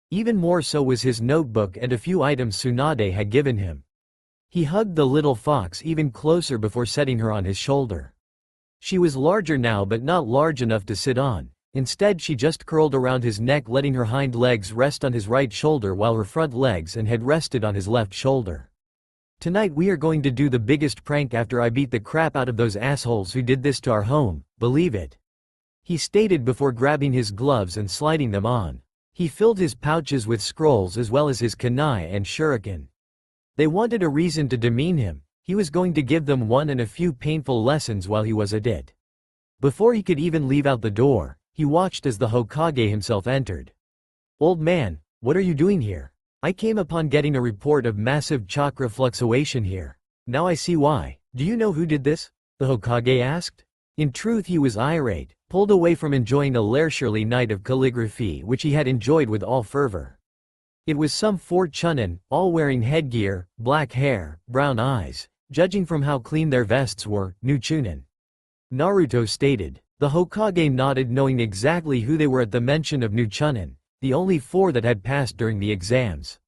Even more so was his notebook and a few items Tsunade had given him. He hugged the little fox even closer before setting her on his shoulder. She was larger now, but not large enough to sit on. Instead, she just curled around his neck, letting her hind legs rest on his right shoulder while her front legs and head rested on his left shoulder. Tonight we are going to do the biggest prank after I beat the crap out of those assholes who did this to our home, believe it. he stated before grabbing his gloves and sliding them on. He filled his pouches with scrolls as well as his kunai and shuriken. They wanted a reason to demean him. He was going to give them one and a few painful lessons while he was at it. Before he could even leave out the door, he watched as the Hokage himself entered. "Old man, what are you doing here? I came upon getting a report of massive chakra fluctuation here. Now I see why. Do you know who did this?" the Hokage asked. In truth, he was irate, pulled away from enjoying a leisurely night of calligraphy which he had enjoyed with all fervor. It was some 4 chunin, all wearing headgear, black hair, brown eyes, judging from how clean their vests were, new chunin. Naruto stated. The Hokage nodded, knowing exactly who they were at the mention of new chunin, the only 4 that had passed during the exams.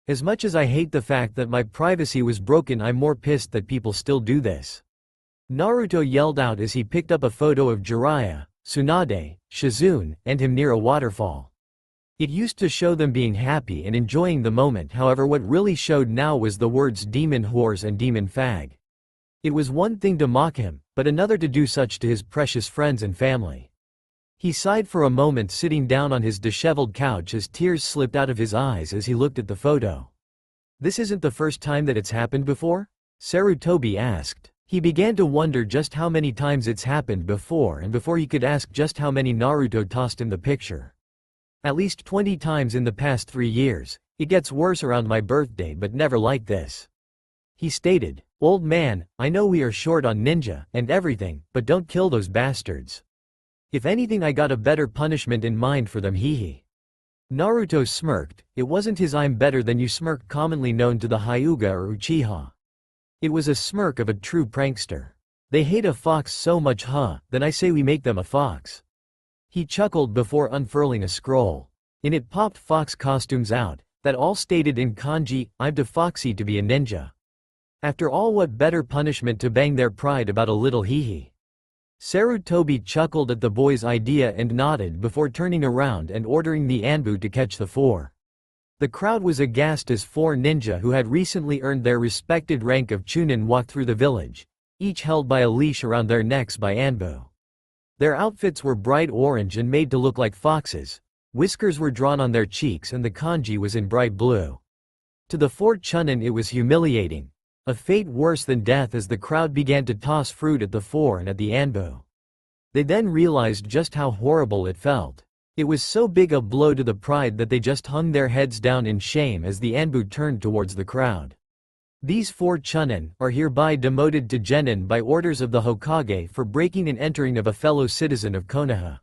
As much as I hate the fact that my privacy was broken, I'm more pissed that people still do this. Naruto yelled out as he picked up a photo of Jiraiya, Tsunade, Shizune, and him near a waterfall. It used to show them being happy and enjoying the moment, however what really showed now was the words demon whores and demon fag. It was one thing to mock him, but another to do such to his precious friends and family. He sighed for a moment, sitting down on his disheveled couch as tears slipped out of his eyes as he looked at the photo. "This isn't the first time that it's happened before?" Sarutobi asked. He began to wonder just how many times it's happened before, and before he could ask just how many, Naruto tossed him the picture. "At least 20 times in the past 3 years. It gets worse around my birthday, but never like this," he stated. "Old man, I know we are short on ninja and everything, but don't kill those bastards. If anything, I got a better punishment in mind for them, hehe." Naruto smirked. It wasn't his "I'm better than you" smirk commonly known to the Hyuga or Uchiha. It was a smirk of a true prankster. "They hate a fox so much, huh? Then I say we make them a fox." He chuckled before unfurling a scroll. In it popped fox costumes out, that all stated in kanji, "I'm too foxy to be a ninja." After all, what better punishment to bang their pride about a little, hehe. Sarutobi chuckled at the boy's idea and nodded before turning around and ordering the Anbu to catch the 4. The crowd was aghast as 4 ninja who had recently earned their respected rank of chunin walked through the village, each held by a leash around their necks by Anbu. Their outfits were bright orange and made to look like foxes. Whiskers were drawn on their cheeks and the kanji was in bright blue. To the 4 chunin it was humiliating. A fate worse than death, as the crowd began to toss fruit at the 4 and at the Anbu. They then realized just how horrible it felt. It was so big a blow to the pride that they just hung their heads down in shame as the Anbu turned towards the crowd. These 4 chunin are hereby demoted to genin by orders of the Hokage for breaking and entering of a fellow citizen of Konoha.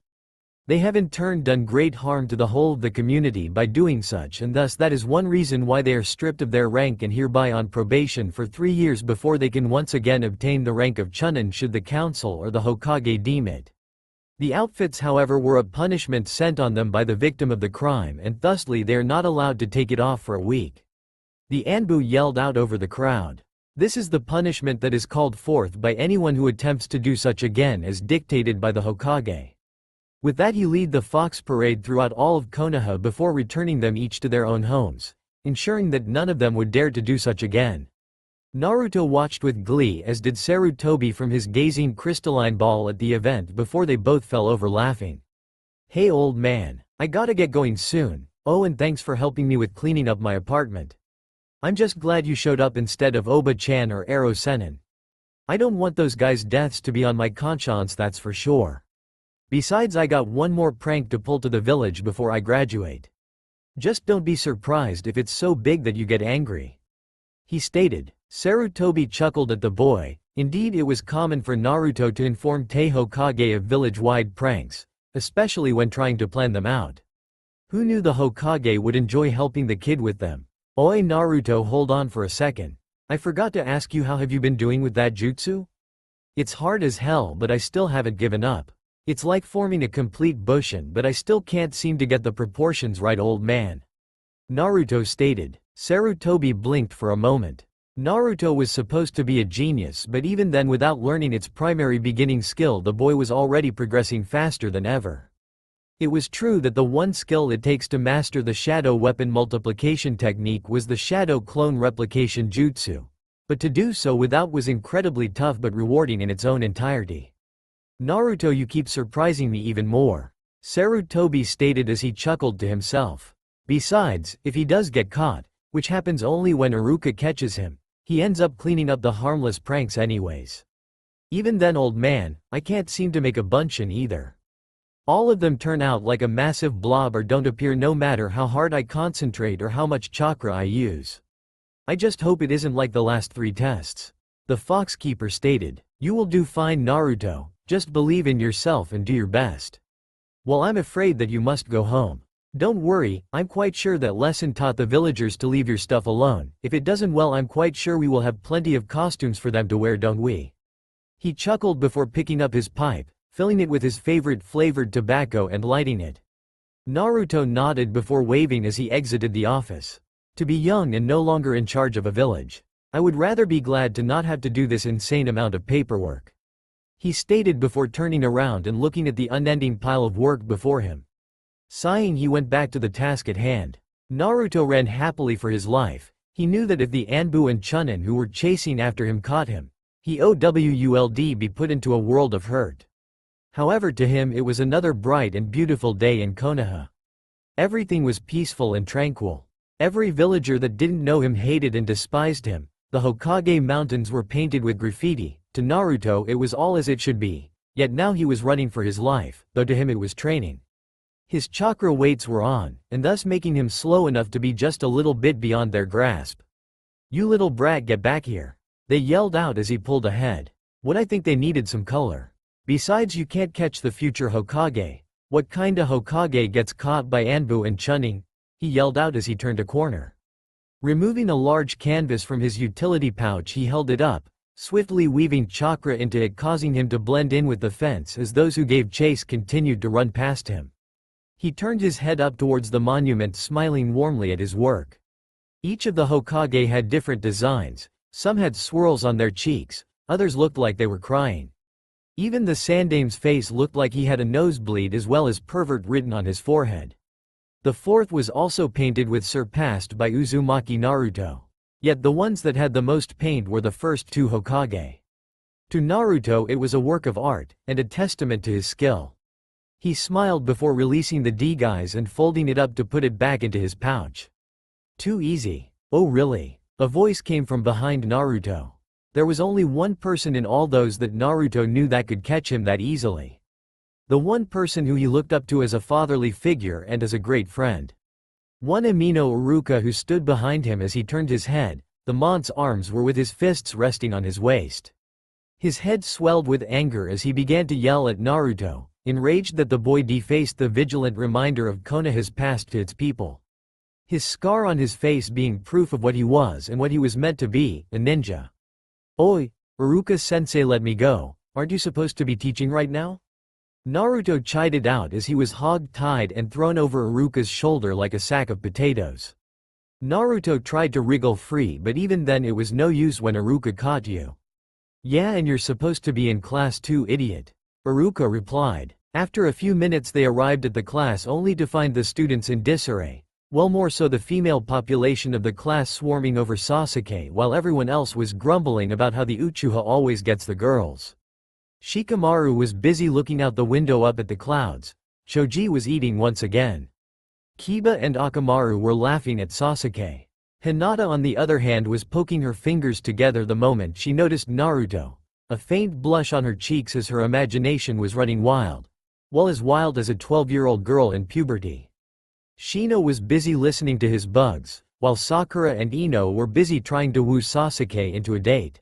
They have in turn done great harm to the whole of the community by doing such, and thus that is one reason why they are stripped of their rank and hereby on probation for 3 years before they can once again obtain the rank of chunin should the council or the Hokage deem it. The outfits, however, were a punishment sent on them by the victim of the crime, and thusly they are not allowed to take it off for a week. The Anbu yelled out over the crowd. This is the punishment that is called forth by anyone who attempts to do such again, as dictated by the Hokage. With that he led the fox parade throughout all of Konoha before returning them each to their own homes, ensuring that none of them would dare to do such again. Naruto watched with glee, as did Sarutobi from his gazing crystalline ball at the event before they both fell over laughing. "Hey old man, I gotta get going soon. Oh, and thanks for helping me with cleaning up my apartment. I'm just glad you showed up instead of Oba-chan or Ero Senin. I don't want those guys' deaths to be on my conscience, that's for sure. Besides, I got one more prank to pull to the village before I graduate. Just don't be surprised if it's so big that you get angry," he stated. Sarutobi chuckled at the boy. Indeed, it was common for Naruto to inform Hokage of village-wide pranks, especially when trying to plan them out. Who knew the Hokage would enjoy helping the kid with them? "Oi Naruto, hold on for a second. I forgot to ask you, how have you been doing with that jutsu? It's hard as hell, but I still haven't given up. It's like forming a complete bushin, but I still can't seem to get the proportions right, old man," Naruto stated. Sarutobi blinked for a moment. Naruto was supposed to be a genius, but even then, without learning its primary beginning skill, the boy was already progressing faster than ever. It was true that the one skill it takes to master the shadow weapon multiplication technique was the shadow clone replication jutsu, but to do so without was incredibly tough but rewarding in its own entirety. Naruto, you keep surprising me even more. Sarutobi stated as he chuckled to himself. Besides, if he does get caught, which happens only when Iruka catches him, he ends up cleaning up the harmless pranks anyways. Even then, old man, I can't seem to make a bunchin either. All of them turn out like a massive blob or don't appear no matter how hard I concentrate or how much chakra I use. I just hope it isn't like the last 3 tests. The Fox Keeper stated. You will do fine, Naruto, just believe in yourself and do your best. Well, I'm afraid that you must go home. Don't worry, I'm quite sure that lesson taught the villagers to leave your stuff alone. If it doesn't, well, I'm quite sure we will have plenty of costumes for them to wear, don't we? He chuckled before picking up his pipe, filling it with his favorite flavored tobacco and lighting it. Naruto nodded before waving as he exited the office. To be young and no longer in charge of a village. I would rather be glad to not have to do this insane amount of paperwork. He stated before turning around and looking at the unending pile of work before him. Sighing, he went back to the task at hand. Naruto ran happily for his life. He knew that if the Anbu and Chunin who were chasing after him caught him, he would be put into a world of hurt. However, to him it was another bright and beautiful day in Konoha. Everything was peaceful and tranquil. Every villager that didn't know him hated and despised him. The Hokage mountains were painted with graffiti. To Naruto it was all as it should be, yet now he was running for his life, though to him it was training. His chakra weights were on, and thus making him slow enough to be just a little bit beyond their grasp. You little brat, get back here. They yelled out as he pulled ahead. What, I think they needed some color. Besides, you can't catch the future Hokage. What kinda Hokage gets caught by Anbu and Chunin? He yelled out as he turned a corner. Removing a large canvas from his utility pouch, he held it up, swiftly weaving chakra into it, causing him to blend in with the fence as those who gave chase continued to run past him. He turned his head up towards the monument, smiling warmly at his work. Each of the Hokage had different designs. Some had swirls on their cheeks, others looked like they were crying. Even the Sandame's face looked like he had a nosebleed, as well as pervert written on his forehead. The fourth was also painted with surpassed by Uzumaki Naruto. Yet the ones that had the most paint were the first 2 Hokage. To Naruto it was a work of art, and a testament to his skill. He smiled before releasing the D-guise and folding it up to put it back into his pouch. Too easy. Oh really? A voice came from behind Naruto. There was only one person in all those that Naruto knew that could catch him that easily. The one person who he looked up to as a fatherly figure and as a great friend. One Amino Iruka, who stood behind him as he turned his head. The mont's arms were with his fists resting on his waist. His head swelled with anger as he began to yell at Naruto, enraged that the boy defaced the vigilant reminder of Konoha's past to its people. His scar on his face being proof of what he was and what he was meant to be, a ninja. Oi, Iruka-sensei, let me go. Aren't you supposed to be teaching right now? Naruto chided out as he was hog-tied and thrown over Iruka's shoulder like a sack of potatoes. Naruto tried to wriggle free, but even then it was no use when Iruka caught you. Yeah, and you're supposed to be in class too, idiot. Iruka replied. After a few minutes they arrived at the class only to find the students in disarray. Well, more so the female population of the class swarming over Sasuke, while everyone else was grumbling about how the Uchiha always gets the girls. Shikamaru was busy looking out the window up at the clouds. Choji was eating once again. Kiba and Akamaru were laughing at Sasuke. Hinata on the other hand was poking her fingers together the moment she noticed Naruto, a faint blush on her cheeks as her imagination was running wild. Well, as wild as a 12-year-old girl in puberty. Shino was busy listening to his bugs, while Sakura and Ino were busy trying to woo Sasuke into a date.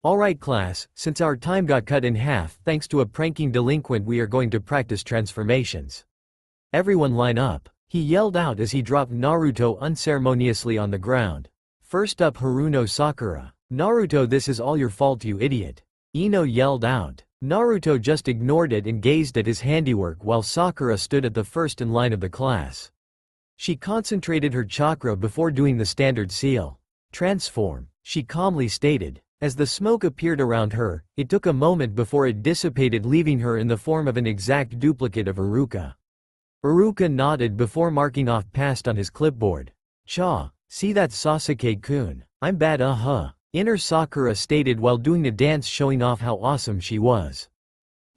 Alright class, since our time got cut in half thanks to a pranking delinquent, we are going to practice transformations. Everyone line up, he yelled out as he dropped Naruto unceremoniously on the ground. First up, Haruno Sakura. Naruto, this is all your fault, you idiot. Ino yelled out. Naruto just ignored it and gazed at his handiwork while Sakura stood at the first in line of the class. She concentrated her chakra before doing the standard seal. Transform, she calmly stated. As the smoke appeared around her, it took a moment before it dissipated, leaving her in the form of an exact duplicate of Iruka. Iruka nodded before marking off past on his clipboard. Cha, see that, Sasuke-kun? I'm bad, Inner Sakura stated while doing a dance showing off how awesome she was.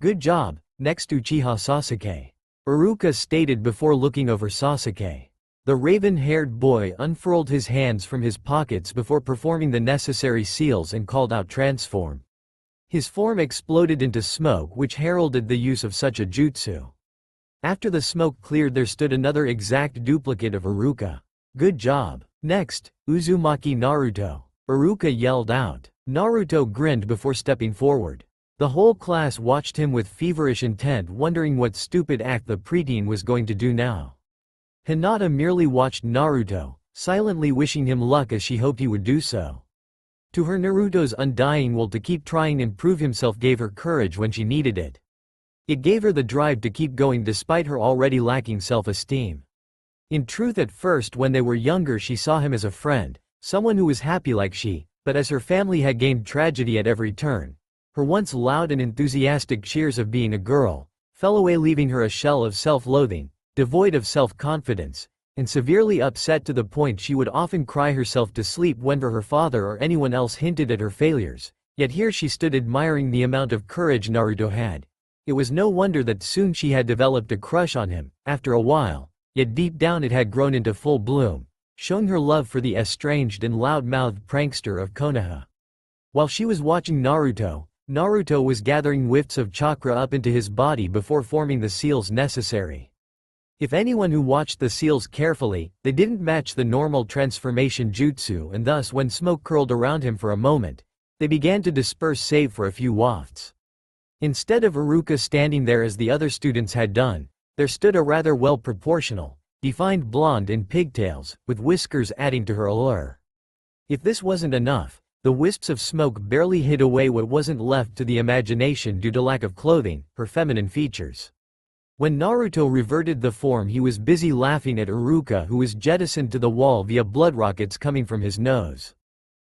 Good job. Next, Uchiha Sasuke. Iruka stated before looking over Sasuke. The raven-haired boy unfurled his hands from his pockets before performing the necessary seals and called out transform. His form exploded into smoke, which heralded the use of such a jutsu. After the smoke cleared, there stood another exact duplicate of Iruka. Good job. Next, Uzumaki Naruto. Iruka yelled out. Naruto grinned before stepping forward. The whole class watched him with feverish intent, wondering what stupid act the preteen was going to do now. Hinata merely watched Naruto, silently wishing him luck as she hoped he would do so. To her, Naruto's undying will to keep trying and prove himself gave her courage when she needed it. It gave her the drive to keep going despite her already lacking self-esteem. In truth, at first when they were younger she saw him as a friend, someone who was happy like she, but as her family had gained tragedy at every turn, her once loud and enthusiastic cheers of being a girl fell away, leaving her a shell of self-loathing, devoid of self-confidence, and severely upset to the point she would often cry herself to sleep whenever her father or anyone else hinted at her failures. Yet here she stood admiring the amount of courage Naruto had. It was no wonder that soon she had developed a crush on him, after a while, yet deep down it had grown into full bloom, showing her love for the estranged and loud-mouthed prankster of Konoha. While she was watching Naruto was gathering whiffs of chakra up into his body before forming the seals necessary. If anyone who watched the seals carefully, they didn't match the normal transformation jutsu, and thus when smoke curled around him for a moment, they began to disperse save for a few wafts. Instead of Iruka standing there as the other students had done, there stood a rather well-proportional, defined blonde in pigtails, with whiskers adding to her allure. If this wasn't enough, the wisps of smoke barely hid away what wasn't left to the imagination due to lack of clothing, her feminine features. When Naruto reverted the form, he was busy laughing at Iruka, who was jettisoned to the wall via blood rockets coming from his nose.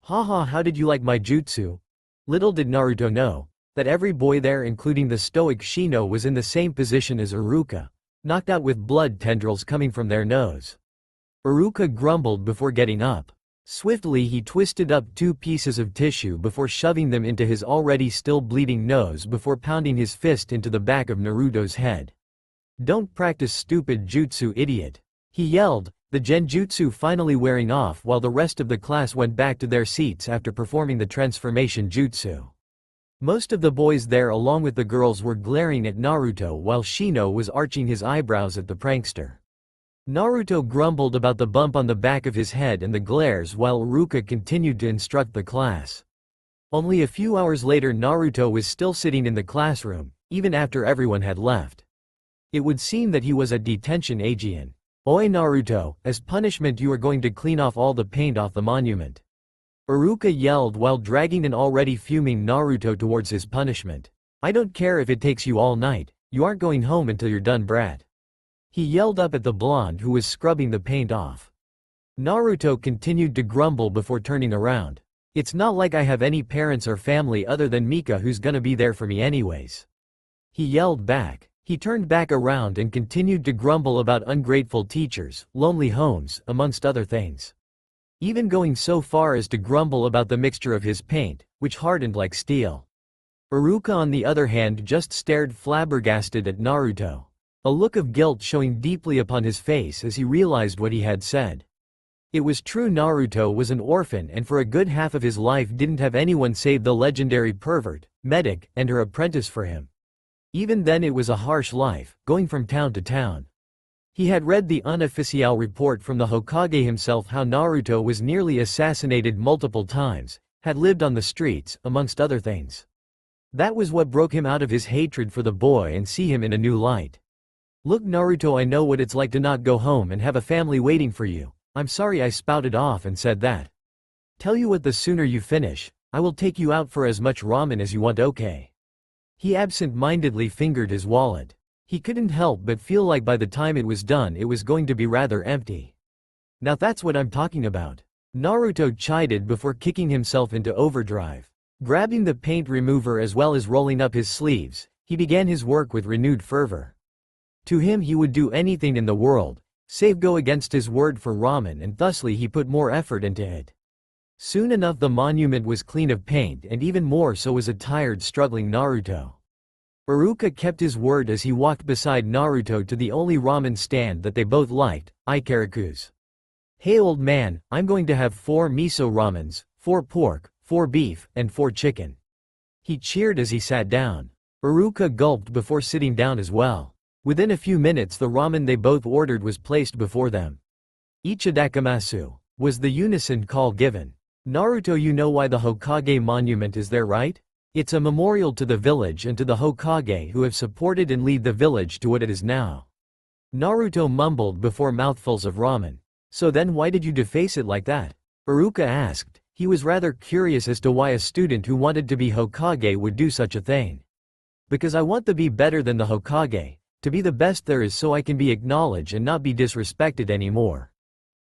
Haha, how did you like my jutsu? Little did Naruto know that every boy there, including the stoic Shino, was in the same position as Iruka, knocked out with blood tendrils coming from their nose. Iruka grumbled before getting up. Swiftly he twisted up 2 pieces of tissue before shoving them into his already still bleeding nose before pounding his fist into the back of Naruto's head. Don't practice stupid jutsu, idiot! He yelled, the genjutsu finally wearing off while the rest of the class went back to their seats after performing the transformation jutsu. Most of the boys there along with the girls were glaring at Naruto while Shino was arching his eyebrows at the prankster. Naruto grumbled about the bump on the back of his head and the glares while Iruka continued to instruct the class. Only a few hours later Naruto was still sitting in the classroom, even after everyone had left. It would seem that he was at detention Aegean. Oi Naruto, as punishment you are going to clean off all the paint off the monument. Iruka yelled while dragging an already fuming Naruto towards his punishment. I don't care if it takes you all night, you aren't going home until you're done, brat. He yelled up at the blonde who was scrubbing the paint off. Naruto continued to grumble before turning around. It's not like I have any parents or family other than Mika who's gonna be there for me anyways. He yelled back. He turned back around and continued to grumble about ungrateful teachers, lonely homes, amongst other things. Even going so far as to grumble about the mixture of his paint, which hardened like steel. Iruka on the other hand just stared flabbergasted at Naruto, a look of guilt showing deeply upon his face as he realized what he had said. It was true, Naruto was an orphan and for a good half of his life didn't have anyone save the legendary pervert, medic, and her apprentice for him. Even then it was a harsh life, going from town to town. He had read the unofficial report from the Hokage himself how Naruto was nearly assassinated multiple times, had lived on the streets, amongst other things. That was what broke him out of his hatred for the boy and see him in a new light. Look Naruto, I know what it's like to not go home and have a family waiting for you. I'm sorry I spouted off and said that. Tell you what, the sooner you finish, I will take you out for as much ramen as you want, okay? He absent-mindedly fingered his wallet. He couldn't help but feel like by the time it was done it was going to be rather empty. Now that's what I'm talking about. Naruto chided before kicking himself into overdrive. Grabbing the paint remover as well as rolling up his sleeves, he began his work with renewed fervor. To him he would do anything in the world, save go against his word for ramen, and thusly he put more effort into it. Soon enough the monument was clean of paint, and even more so was a tired, struggling Naruto. Iruka kept his word as he walked beside Naruto to the only ramen stand that they both liked, Ikaraku's. "Hey old man, I'm going to have 4 miso ramens, 4 pork, 4 beef, and 4 chicken." He cheered as he sat down. Iruka gulped before sitting down as well. Within a few minutes the ramen they both ordered was placed before them. "Ichidakamasu," was the unison call given. "Naruto, you know why the Hokage monument is there, right? It's a memorial to the village and to the Hokage who have supported and lead the village to what it is now." Naruto mumbled before mouthfuls of ramen. "So then why did you deface it like that?" Iruka asked. He was rather curious as to why a student who wanted to be Hokage would do such a thing. "Because I want to be better than the Hokage, to be the best there is so I can be acknowledged and not be disrespected anymore.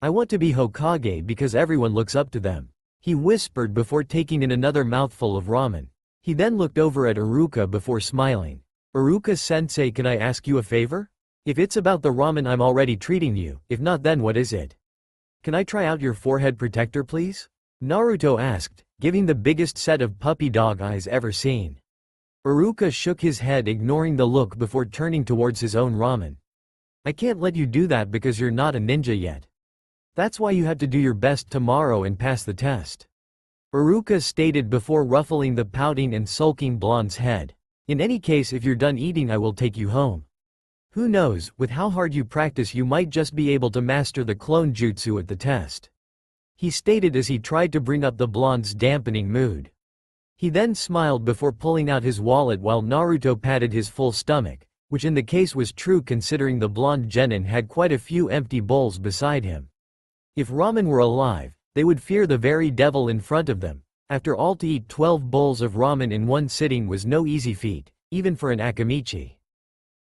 I want to be Hokage because everyone looks up to them," he whispered before taking in another mouthful of ramen. He then looked over at Iruka before smiling. "Iruka-sensei, can I ask you a favor? If it's about the ramen I'm already treating you, if not then what is it? Can I try out your forehead protector please?" Naruto asked, giving the biggest set of puppy dog eyes ever seen. Iruka shook his head, ignoring the look before turning towards his own ramen. "I can't let you do that because you're not a ninja yet. That's why you have to do your best tomorrow and pass the test," Iruka stated before ruffling the pouting and sulking blonde's head. "In any case, if you're done eating I will take you home. Who knows, with how hard you practice you might just be able to master the clone jutsu at the test," he stated as he tried to bring up the blonde's dampening mood. He then smiled before pulling out his wallet while Naruto patted his full stomach, which in the case was true considering the blonde genin had quite a few empty bowls beside him. If ramen were alive, they would fear the very devil in front of them. After all, to eat 12 bowls of ramen in one sitting was no easy feat, even for an Akamichi.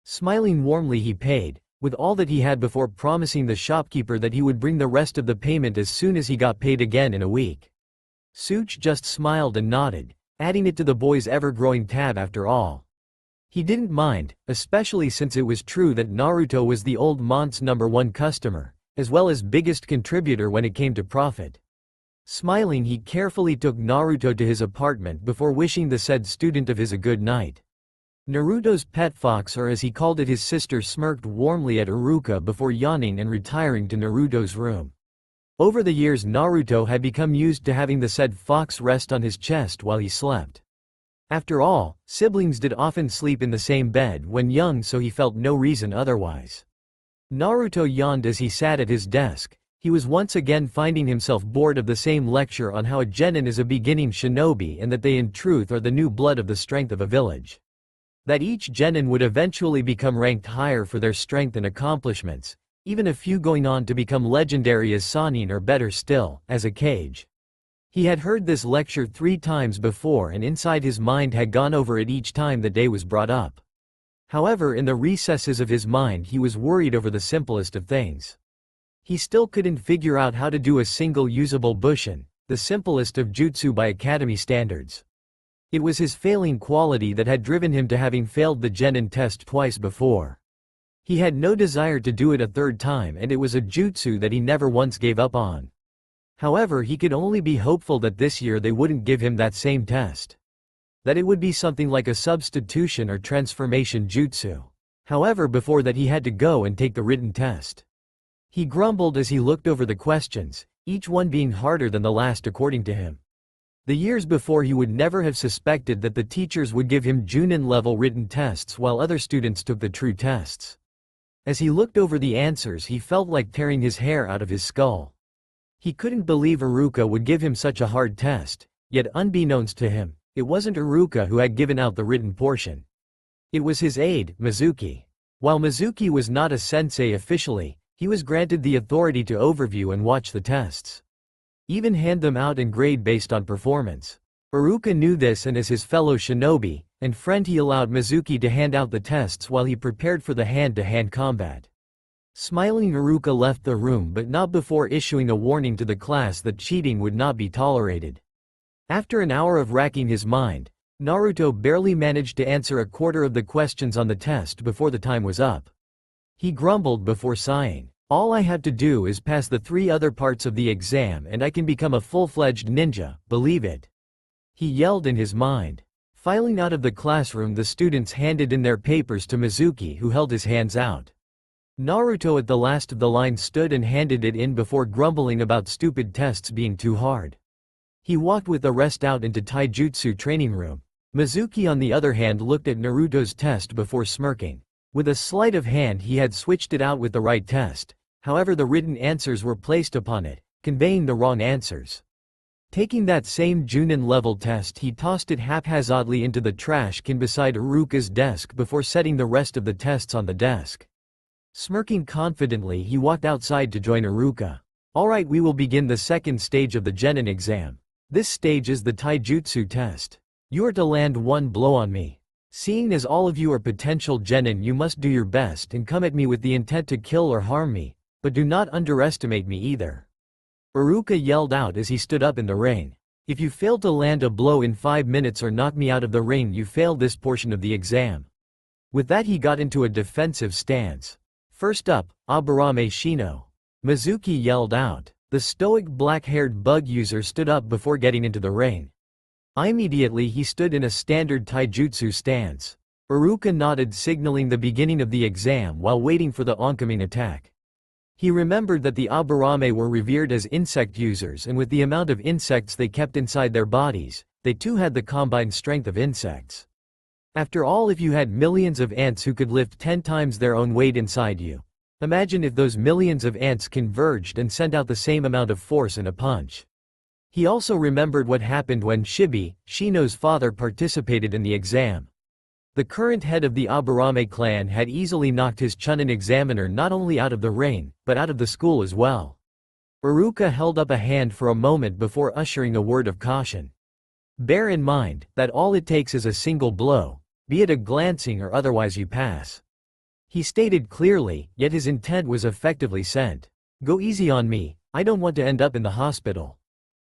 Smiling warmly he paid, with all that he had before promising the shopkeeper that he would bring the rest of the payment as soon as he got paid again in a week. Such just smiled and nodded, adding it to the boy's ever-growing tab after all. He didn't mind, especially since it was true that Naruto was the old man's #1 customer, as well as biggest contributor when it came to profit. Smiling, he carefully took Naruto to his apartment before wishing the said student of his a good night. Naruto's pet fox, or as he called it his sister, smirked warmly at Iruka before yawning and retiring to Naruto's room. Over the years Naruto had become used to having the said fox rest on his chest while he slept. After all, siblings did often sleep in the same bed when young, so he felt no reason otherwise. Naruto yawned as he sat at his desk. He was once again finding himself bored of the same lecture on how a genin is a beginning shinobi and that they in truth are the new blood of the strength of a village. That each genin would eventually become ranked higher for their strength and accomplishments, even a few going on to become legendary as Sannin or better still, as a Kage. He had heard this lecture 3 times before and inside his mind had gone over it each time the day was brought up. However, in the recesses of his mind he was worried over the simplest of things. He still couldn't figure out how to do a single usable bushin, the simplest of jutsu by academy standards. It was his failing quality that had driven him to having failed the genin test twice before. He had no desire to do it a 3rd time, and it was a jutsu that he never once gave up on. However, he could only be hopeful that this year they wouldn't give him that same test. That it would be something like a substitution or transformation jutsu. However, before that he had to go and take the written test. He grumbled as he looked over the questions, each one being harder than the last according to him. The years before he would never have suspected that the teachers would give him Junin-level written tests while other students took the true tests. As he looked over the answers he felt like tearing his hair out of his skull. He couldn't believe Iruka would give him such a hard test, yet unbeknownst to him, it wasn't Iruka who had given out the written portion. It was his aide, Mizuki. While Mizuki was not a sensei officially, he was granted the authority to overview and watch the tests. Even hand them out and grade based on performance. Iruka knew this, and as his fellow shinobi and friend he allowed Mizuki to hand out the tests while he prepared for the hand-to-hand combat. Smiling, Iruka left the room, but not before issuing a warning to the class that cheating would not be tolerated. After an hour of racking his mind, Naruto barely managed to answer a quarter of the questions on the test before the time was up. He grumbled before sighing. "All I have to do is pass the 3 other parts of the exam and I can become a full-fledged ninja, believe it," he yelled in his mind. Filing out of the classroom, the students handed in their papers to Mizuki, who held his hands out. Naruto at the last of the line stood and handed it in before grumbling about stupid tests being too hard. He walked with the rest out into Taijutsu training room. Mizuki on the other hand looked at Naruto's test before smirking. With a sleight of hand he had switched it out with the right test, however the written answers were placed upon it, conveying the wrong answers. Taking that same Junin level test, he tossed it haphazardly into the trash can beside Iruka's desk before setting the rest of the tests on the desk. Smirking confidently, he walked outside to join Iruka. Alright, we will begin the second stage of the Genin exam. This stage is the Taijutsu test. You are to land one blow on me. Seeing as all of you are potential Genin, you must do your best and come at me with the intent to kill or harm me, but do not underestimate me either. Iruka yelled out as he stood up in the ring. If you fail to land a blow in 5 minutes or knock me out of the ring, you failed this portion of the exam. With that he got into a defensive stance. First up, Aburame Shino. Mizuki yelled out. The stoic black-haired bug user stood up before getting into the ring. Immediately he stood in a standard taijutsu stance. Iruka nodded, signaling the beginning of the exam while waiting for the oncoming attack. He remembered that the Aburame were revered as insect users, and with the amount of insects they kept inside their bodies, they too had the combined strength of insects. After all, if you had millions of ants who could lift 10 times their own weight inside you, imagine if those millions of ants converged and sent out the same amount of force in a punch. He also remembered what happened when Shibi, Shino's father, participated in the exam. The current head of the Aburame clan had easily knocked his Chunin examiner not only out of the ring, but out of the school as well. Iruka held up a hand for a moment before ushering a word of caution. Bear in mind that all it takes is a single blow, be it a glancing or otherwise you pass. He stated clearly, yet his intent was effectively sent. Go easy on me, I don't want to end up in the hospital.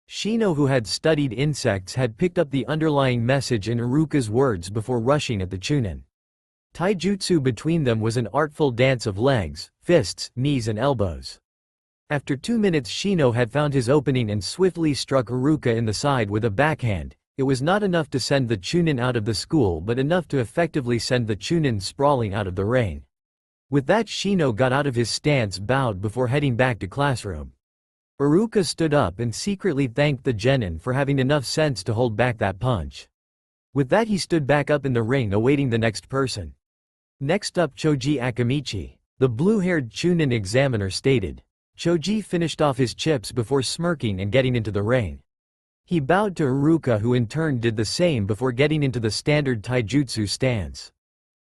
Shino, who had studied insects, had picked up the underlying message in Iruka's words before rushing at the Chunin. Taijutsu between them was an artful dance of legs, fists, knees and elbows. After 2 minutes Shino had found his opening and swiftly struck Iruka in the side with a backhand. It was not enough to send the Chunin out of the school, but enough to effectively send the Chunin sprawling out of the ring. With that, Shino got out of his stance, bowed before heading back to classroom. Iruka stood up and secretly thanked the Genin for having enough sense to hold back that punch. With that he stood back up in the ring awaiting the next person. Next up, Choji Akamichi. The blue-haired Chunin examiner stated. Choji finished off his chips before smirking and getting into the ring. He bowed to Iruka, who in turn did the same before getting into the standard taijutsu stance.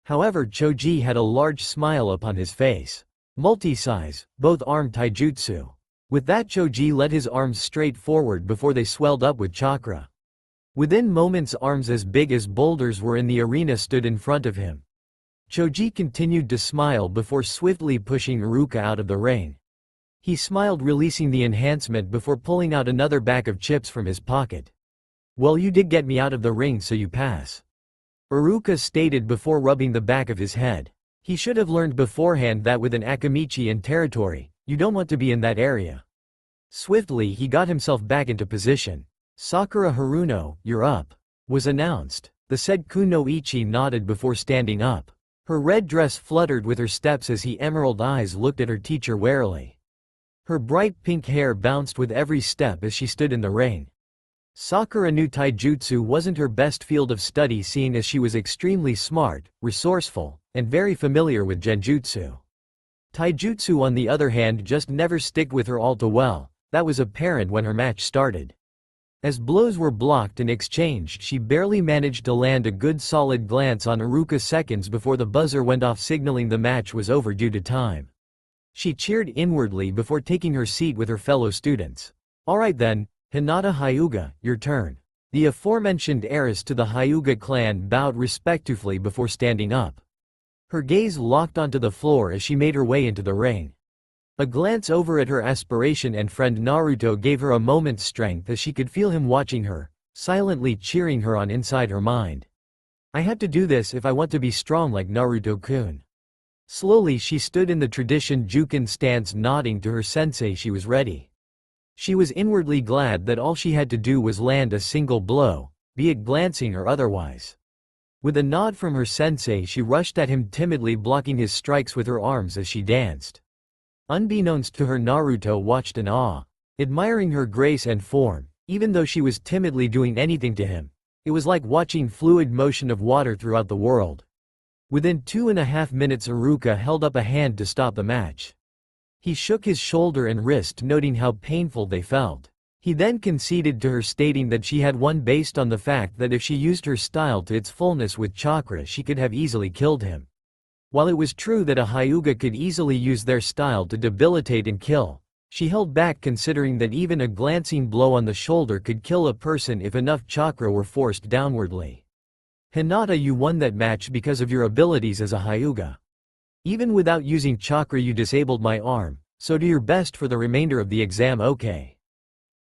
However, Choji had a large smile upon his face. Multi-size, both-arm taijutsu. With that, Choji led his arms straight forward before they swelled up with chakra. Within moments, arms as big as boulders were in the arena stood in front of him. Choji continued to smile before swiftly pushing Iruka out of the ring. He smiled, releasing the enhancement before pulling out another bag of chips from his pocket. Well, you did get me out of the ring, so you pass. Iruka stated before rubbing the back of his head. He should have learned beforehand that with an Akamichi in territory, you don't want to be in that area. Swiftly he got himself back into position. Sakura Haruno, you're up, was announced. The said Kunoichi nodded before standing up. Her red dress fluttered with her steps as he emerald eyes looked at her teacher warily. Her bright pink hair bounced with every step as she stood in the ring. Sakura knew taijutsu wasn't her best field of study, seeing as she was extremely smart, resourceful, and very familiar with genjutsu. Taijutsu, on the other hand, just never stick with her all too well. That was apparent when her match started. As blows were blocked and exchanged, she barely managed to land a good solid glance on Iruka seconds before the buzzer went off, signaling the match was over due to time. She cheered inwardly before taking her seat with her fellow students. Alright then, Hinata Hyuga, your turn. The aforementioned heiress to the Hyuga clan bowed respectfully before standing up. Her gaze locked onto the floor as she made her way into the ring. A glance over at her aspiration and friend Naruto gave her a moment's strength as she could feel him watching her, silently cheering her on inside her mind. I have to do this if I want to be strong like Naruto-kun. Slowly she stood in the tradition Juken stance, nodding to her sensei she was ready. She was inwardly glad that all she had to do was land a single blow, be it glancing or otherwise. With a nod from her sensei, she rushed at him, timidly blocking his strikes with her arms as she danced. Unbeknownst to her, Naruto watched in awe, admiring her grace and form. Even though she was timidly doing anything to him, it was like watching fluid motion of water throughout the world. Within 2.5 minutes, Iruka held up a hand to stop the match. He shook his shoulder and wrist, noting how painful they felt. He then conceded to her, stating that she had won based on the fact that if she used her style to its fullness with chakra, she could have easily killed him. While it was true that a Hyuga could easily use their style to debilitate and kill, she held back, considering that even a glancing blow on the shoulder could kill a person if enough chakra were forced downwardly. Hinata, you won that match because of your abilities as a Hyuga. Even without using chakra, you disabled my arm, so do your best for the remainder of the exam, okay?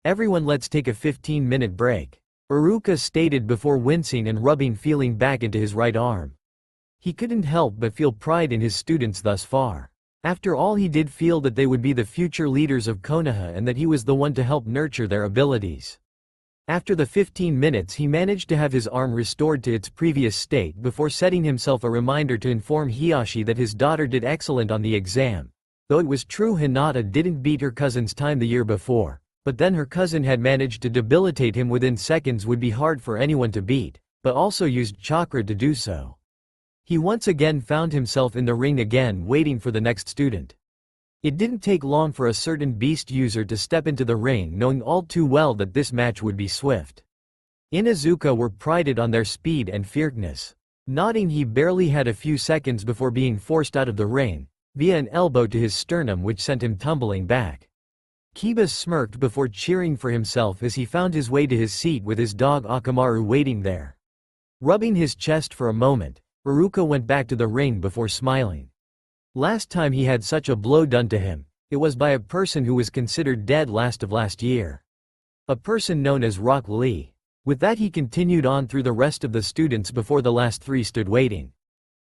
Everyone, let's take a 15-minute break, Iruka stated before wincing and rubbing feeling back into his right arm. He couldn't help but feel pride in his students thus far. After all, he did feel that they would be the future leaders of Konoha and that he was the one to help nurture their abilities. After the 15 minutes, he managed to have his arm restored to its previous state before setting himself a reminder to inform Hiyashi that his daughter did excellent on the exam. Though it was true Hinata didn't beat her cousin's time the year before, but then her cousin had managed to debilitate him within seconds, would be hard for anyone to beat, but also used chakra to do so. He once again found himself in the ring again, waiting for the next student. It didn't take long for a certain beast user to step into the ring, knowing all too well that this match would be swift. Inuzuka were prided on their speed and fierceness. Nodding, he barely had a few seconds before being forced out of the ring, via an elbow to his sternum which sent him tumbling back. Kiba smirked before cheering for himself as he found his way to his seat with his dog Akamaru waiting there. Rubbing his chest for a moment, Iruka went back to the ring before smiling. Last time he had such a blow done to him, it was by a person who was considered dead last year. A person known as Rock Lee. With that, he continued on through the rest of the students before the last three stood waiting.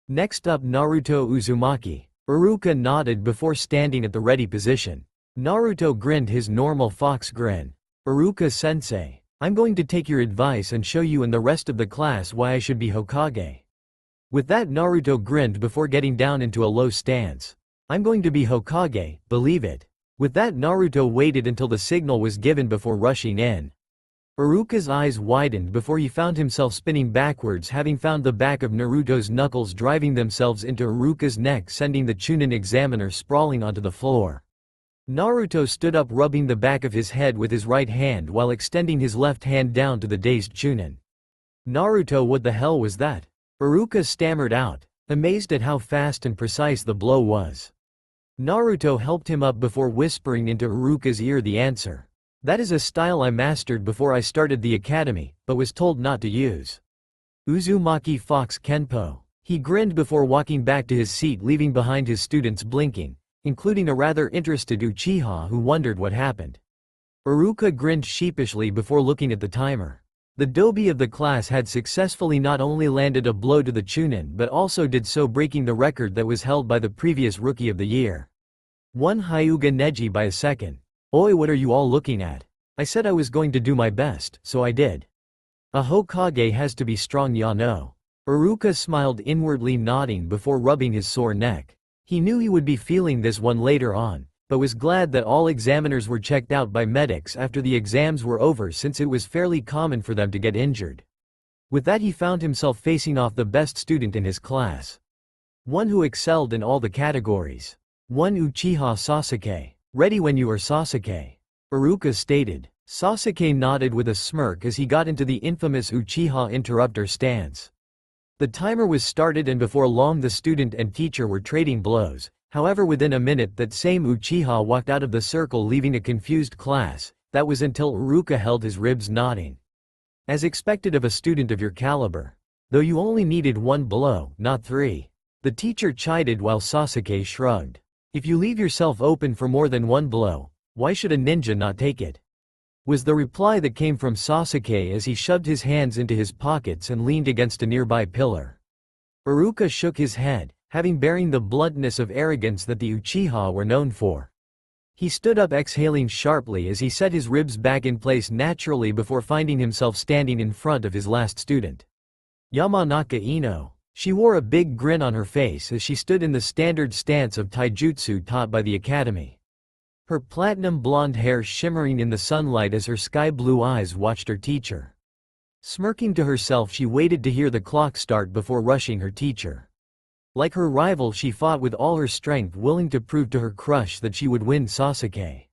Next up, Naruto Uzumaki. Iruka nodded before standing at the ready position. Naruto grinned his normal fox grin. Iruka-sensei, I'm going to take your advice and show you and the rest of the class why I should be Hokage. With that, Naruto grinned before getting down into a low stance. I'm going to be Hokage, believe it. With that, Naruto waited until the signal was given before rushing in. Iruka's eyes widened before he found himself spinning backwards, having found the back of Naruto's knuckles driving themselves into Iruka's neck, sending the Chunin examiner sprawling onto the floor. Naruto stood up, rubbing the back of his head with his right hand while extending his left hand down to the dazed Chunin. Naruto, what the hell was that? Iruka stammered out, amazed at how fast and precise the blow was. Naruto helped him up before whispering into Iruka's ear the answer. That is a style I mastered before I started the academy, but was told not to use. Uzumaki Fox Kenpo. He grinned before walking back to his seat, leaving behind his students blinking, including a rather interested Uchiha who wondered what happened. Iruka grinned sheepishly before looking at the timer. The dobi of the class had successfully not only landed a blow to the Chunin but also did so, breaking the record that was held by the previous rookie of the year. One Hyuga Neji by a second. Oi, what are you all looking at? I said I was going to do my best, so I did. A Hokage has to be strong, ya know. Iruka smiled inwardly, nodding before rubbing his sore neck. He knew he would be feeling this one later on, but was glad that all examiners were checked out by medics after the exams were over, since it was fairly common for them to get injured. With that, he found himself facing off the best student in his class. One who excelled in all the categories. One Uchiha Sasuke. Ready when you are, Sasuke. Iruka stated. Sasuke nodded with a smirk as he got into the infamous Uchiha interrupter stance. The timer was started and before long the student and teacher were trading blows. However, within a minute that same Uchiha walked out of the circle, leaving a confused class. That was until Iruka held his ribs, nodding. As expected of a student of your caliber. Though you only needed one blow, not three. The teacher chided while Sasuke shrugged. If you leave yourself open for more than one blow, why should a ninja not take it? Was the reply that came from Sasuke as he shoved his hands into his pockets and leaned against a nearby pillar. Iruka shook his head, having bearing the bluntness of arrogance that the Uchiha were known for. He stood up, exhaling sharply as he set his ribs back in place naturally before finding himself standing in front of his last student. Yamanaka Ino. She wore a big grin on her face as she stood in the standard stance of Taijutsu taught by the academy. Her platinum blonde hair shimmering in the sunlight as her sky-blue eyes watched her teacher. Smirking to herself, she waited to hear the clock start before rushing her teacher. Like her rival, she fought with all her strength, willing to prove to her crush that she would win Sasuke.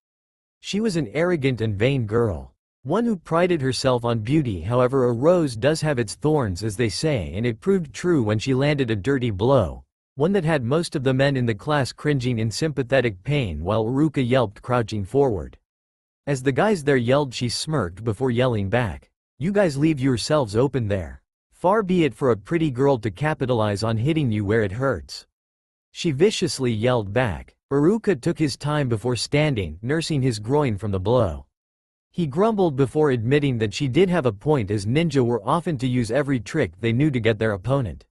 She was an arrogant and vain girl. One who prided herself on beauty. However, a rose does have its thorns, as they say, and it proved true when she landed a dirty blow, one that had most of the men in the class cringing in sympathetic pain while Iruka yelped, crouching forward. As the guys there yelled, she smirked before yelling back, "You guys leave yourselves open there. Far be it for a pretty girl to capitalize on hitting you where it hurts." She viciously yelled back. Iruka took his time before standing, nursing his groin from the blow. He grumbled before admitting that she did have a point, as ninja were often to use every trick they knew to get their opponent.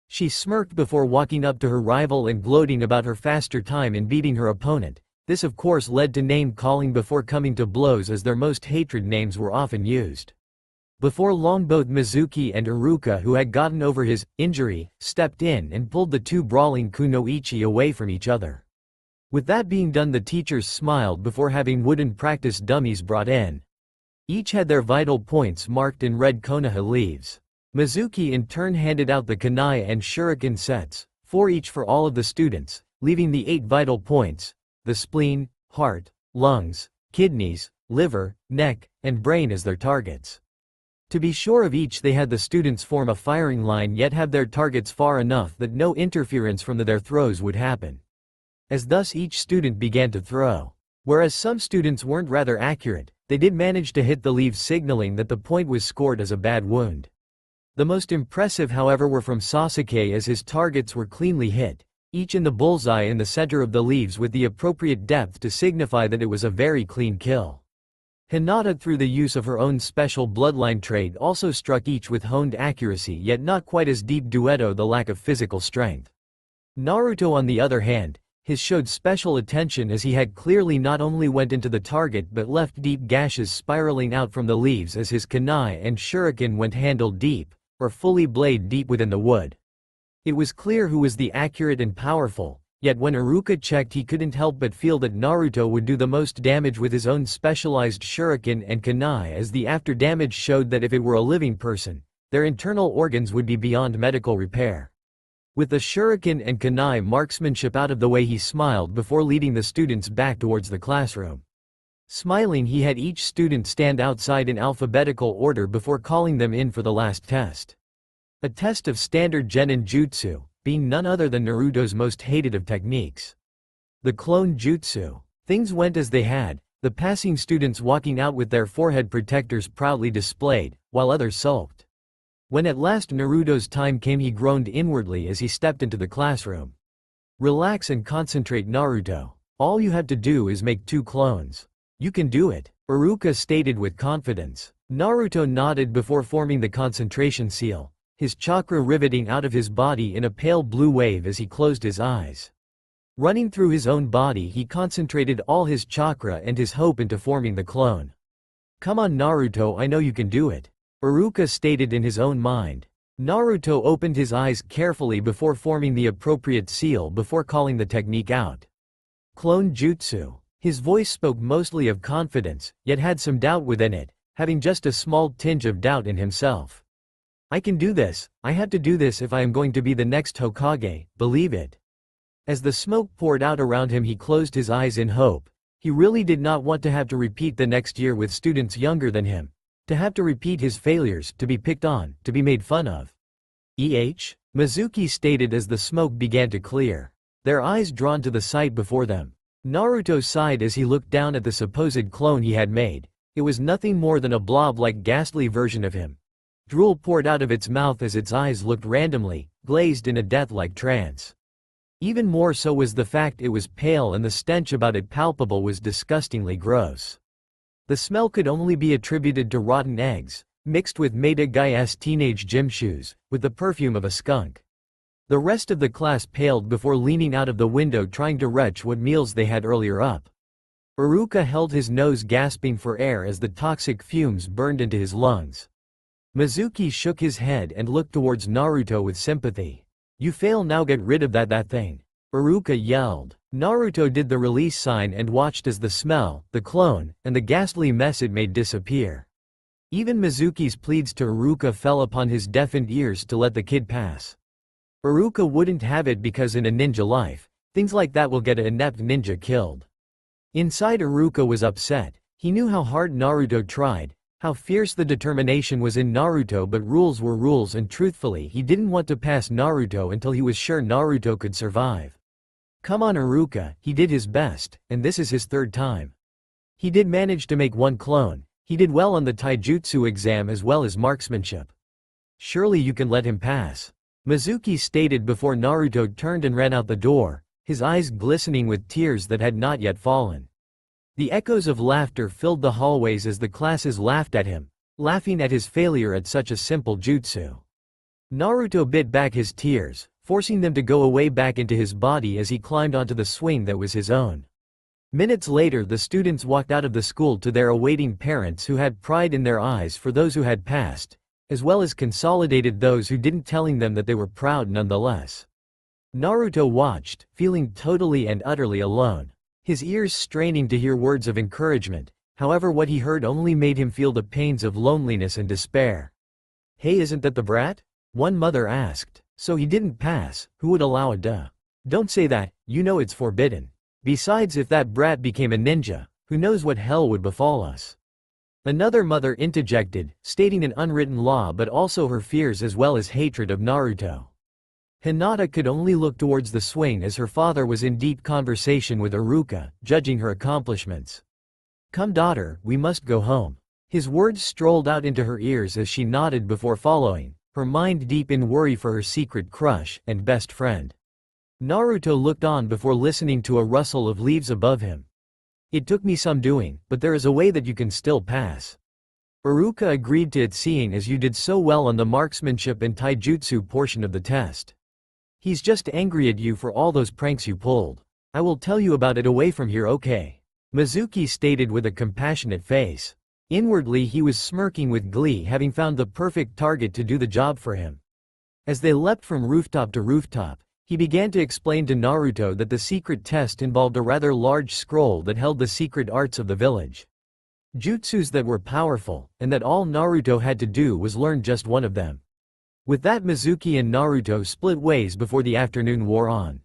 She smirked before walking up to her rival and gloating about her faster time in beating her opponent. This of course led to name-calling before coming to blows, as their most hated names were often used. Before long, both Mizuki and Iruka, who had gotten over his injury, stepped in and pulled the two brawling kunoichi away from each other. With that being done, the teachers smiled before having wooden practice dummies brought in. Each had their vital points marked in red Konoha leaves. Mizuki in turn handed out the kunai and shuriken sets, 4 each for all of the students, leaving the 8 vital points: the spleen, heart, lungs, kidneys, liver, neck, and brain as their targets. To be sure of each, they had the students form a firing line, yet have their targets far enough that no interference from their throws would happen. As thus each student began to throw. Whereas some students weren't rather accurate, they did manage to hit the leaves, signaling that the point was scored as a bad wound. The most impressive, however, were from Sasuke, as his targets were cleanly hit, each in the bullseye in the center of the leaves with the appropriate depth to signify that it was a very clean kill. Hinata, through the use of her own special bloodline trait, also struck each with honed accuracy, yet not quite as deep duetto the lack of physical strength. Naruto, on the other hand, his showed special attention, as he had clearly not only went into the target but left deep gashes spiraling out from the leaves as his kunai and shuriken went handle deep, or fully blade deep within the wood. It was clear who was the accurate and powerful, yet when Iruka checked, he couldn't help but feel that Naruto would do the most damage with his own specialized shuriken and kunai, as the after damage showed that if it were a living person, their internal organs would be beyond medical repair. With the shuriken and kunai marksmanship out of the way, he smiled before leading the students back towards the classroom. Smiling, he had each student stand outside in alphabetical order before calling them in for the last test. A test of standard genin jutsu, being none other than Naruto's most hated of techniques. The clone jutsu. Things went as they had, the passing students walking out with their forehead protectors proudly displayed, while others sulked. When at last Naruto's time came, he groaned inwardly as he stepped into the classroom. "Relax and concentrate, Naruto. All you have to do is make 2 clones. You can do it," Iruka stated with confidence. Naruto nodded before forming the concentration seal, his chakra riveting out of his body in a pale blue wave as he closed his eyes. Running through his own body, he concentrated all his chakra and his hope into forming the clone. "Come on, Naruto, I know you can do it," Iruka stated in his own mind. Naruto opened his eyes carefully before forming the appropriate seal before calling the technique out. Clone jutsu. His voice spoke mostly of confidence, yet had some doubt within it, having just a small tinge of doubt in himself. "I can do this, I have to do this if I am going to be the next Hokage, believe it." As the smoke poured out around him, he closed his eyes in hope. He really did not want to have to repeat the next year with students younger than him. To have to repeat his failures, to be picked on, to be made fun of. Mizuki stated as the smoke began to clear, their eyes drawn to the sight before them. Naruto sighed as he looked down at the supposed clone he had made. It was nothing more than a blob-like ghastly version of him. Drool poured out of its mouth as its eyes looked randomly, glazed in a death-like trance. Even more so was the fact it was pale, and the stench about it palpable was disgustingly gross. The smell could only be attributed to rotten eggs, mixed with Maida Guy's teenage gym shoes, with the perfume of a skunk. The rest of the class paled before leaning out of the window trying to retch what meals they had earlier up. Iruka held his nose gasping for air as the toxic fumes burned into his lungs. Mizuki shook his head and looked towards Naruto with sympathy. You fail now, get rid of that thing. Iruka yelled. Naruto did the release sign and watched as the smell, the clone, and the ghastly mess it made disappear. Even Mizuki's pleas to Iruka fell upon his deafened ears to let the kid pass. Iruka wouldn't have it because in a ninja life, things like that will get an inept ninja killed. Inside, Iruka was upset. He knew how hard Naruto tried, how fierce the determination was in Naruto, but rules were rules, and truthfully he didn't want to pass Naruto until he was sure Naruto could survive. Come on Iruka, he did his best, and this is his third time. He did manage to make one clone. He did well on the Taijutsu exam as well as marksmanship. Surely you can let him pass. Mizuki stated before Naruto turned and ran out the door, his eyes glistening with tears that had not yet fallen. The echoes of laughter filled the hallways as the classes laughed at him, laughing at his failure at such a simple jutsu. Naruto bit back his tears, forcing them to go away back into his body as he climbed onto the swing that was his own. Minutes later, the students walked out of the school to their awaiting parents who had pride in their eyes for those who had passed, as well as consolidated those who didn't, telling them that they were proud nonetheless. Naruto watched, feeling totally and utterly alone. His ears straining to hear words of encouragement, however what he heard only made him feel the pains of loneliness and despair. Hey, isn't that the brat? One mother asked. So he didn't pass, who would allow it? Duh. Don't say that, you know it's forbidden. Besides, if that brat became a ninja, who knows what hell would befall us. Another mother interjected, stating an unwritten law but also her fears as well as hatred of Naruto. Hinata could only look towards the swing as her father was in deep conversation with Iruka, judging her accomplishments. Come daughter, we must go home. His words strolled out into her ears as she nodded before following, her mind deep in worry for her secret crush and best friend. Naruto looked on before listening to a rustle of leaves above him. It took me some doing, but there is a way that you can still pass. Iruka agreed to it, seeing as you did so well on the marksmanship and taijutsu portion of the test. He's just angry at you for all those pranks you pulled. I will tell you about it away from here, okay? Mizuki stated with a compassionate face. Inwardly he was smirking with glee, having found the perfect target to do the job for him. As they leapt from rooftop to rooftop, he began to explain to Naruto that the secret test involved a rather large scroll that held the secret arts of the village. Jutsus that were powerful, and that all Naruto had to do was learn just one of them. With that, Mizuki and Naruto split ways before the afternoon wore on.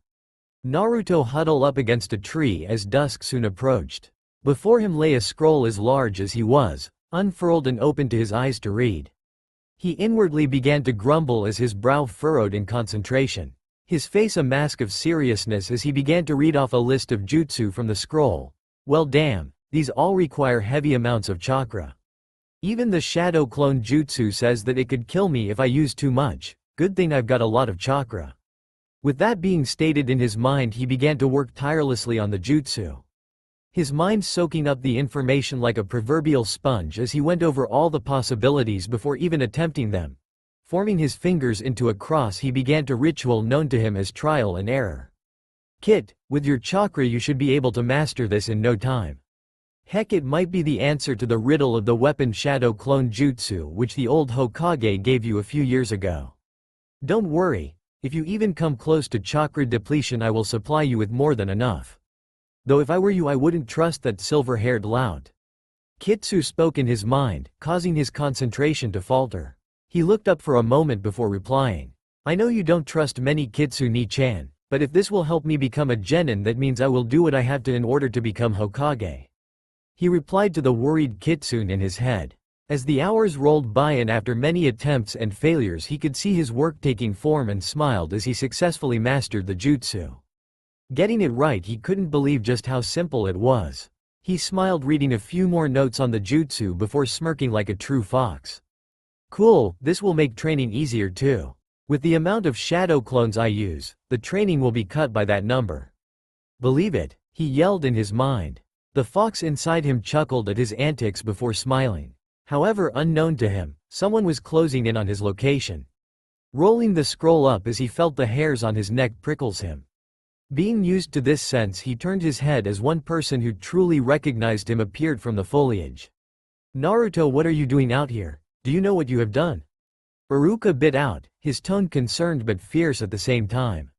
Naruto huddled up against a tree as dusk soon approached. Before him lay a scroll as large as he was, unfurled and open to his eyes to read. He inwardly began to grumble as his brow furrowed in concentration. His face a mask of seriousness as he began to read off a list of jutsu from the scroll. Well damn, these all require heavy amounts of chakra. Even the shadow clone jutsu says that it could kill me if I use too much. Good thing I've got a lot of chakra. With that being stated in his mind, he began to work tirelessly on the jutsu. His mind soaking up the information like a proverbial sponge as he went over all the possibilities before even attempting them. Forming his fingers into a cross, he began to ritual known to him as trial and error. Kit, with your chakra you should be able to master this in no time. Heck, it might be the answer to the riddle of the weapon shadow clone jutsu which the old Hokage gave you a few years ago. Don't worry, if you even come close to chakra depletion I will supply you with more than enough. Though if I were you I wouldn't trust that silver-haired lout. Kitsu spoke in his mind, causing his concentration to falter. He looked up for a moment before replying. I know you don't trust many Kitsune-chan, but if this will help me become a genin, that means I will do what I have to in order to become Hokage. He replied to the worried Kitsune in his head. As the hours rolled by and after many attempts and failures he could see his work taking form and smiled as he successfully mastered the jutsu. Getting it right, he couldn't believe just how simple it was. He smiled, reading a few more notes on the jutsu before smirking like a true fox. Cool, this will make training easier too. With the amount of shadow clones I use, the training will be cut by that number. Believe it, he yelled in his mind. The fox inside him chuckled at his antics before smiling. However, unknown to him, someone was closing in on his location. Rolling the scroll up as he felt the hairs on his neck prickles him. Being used to this sense, he turned his head as one person who truly recognized him appeared from the foliage. Naruto, what are you doing out here? Do you know what you have done? Iruka bit out, his tone concerned but fierce at the same time.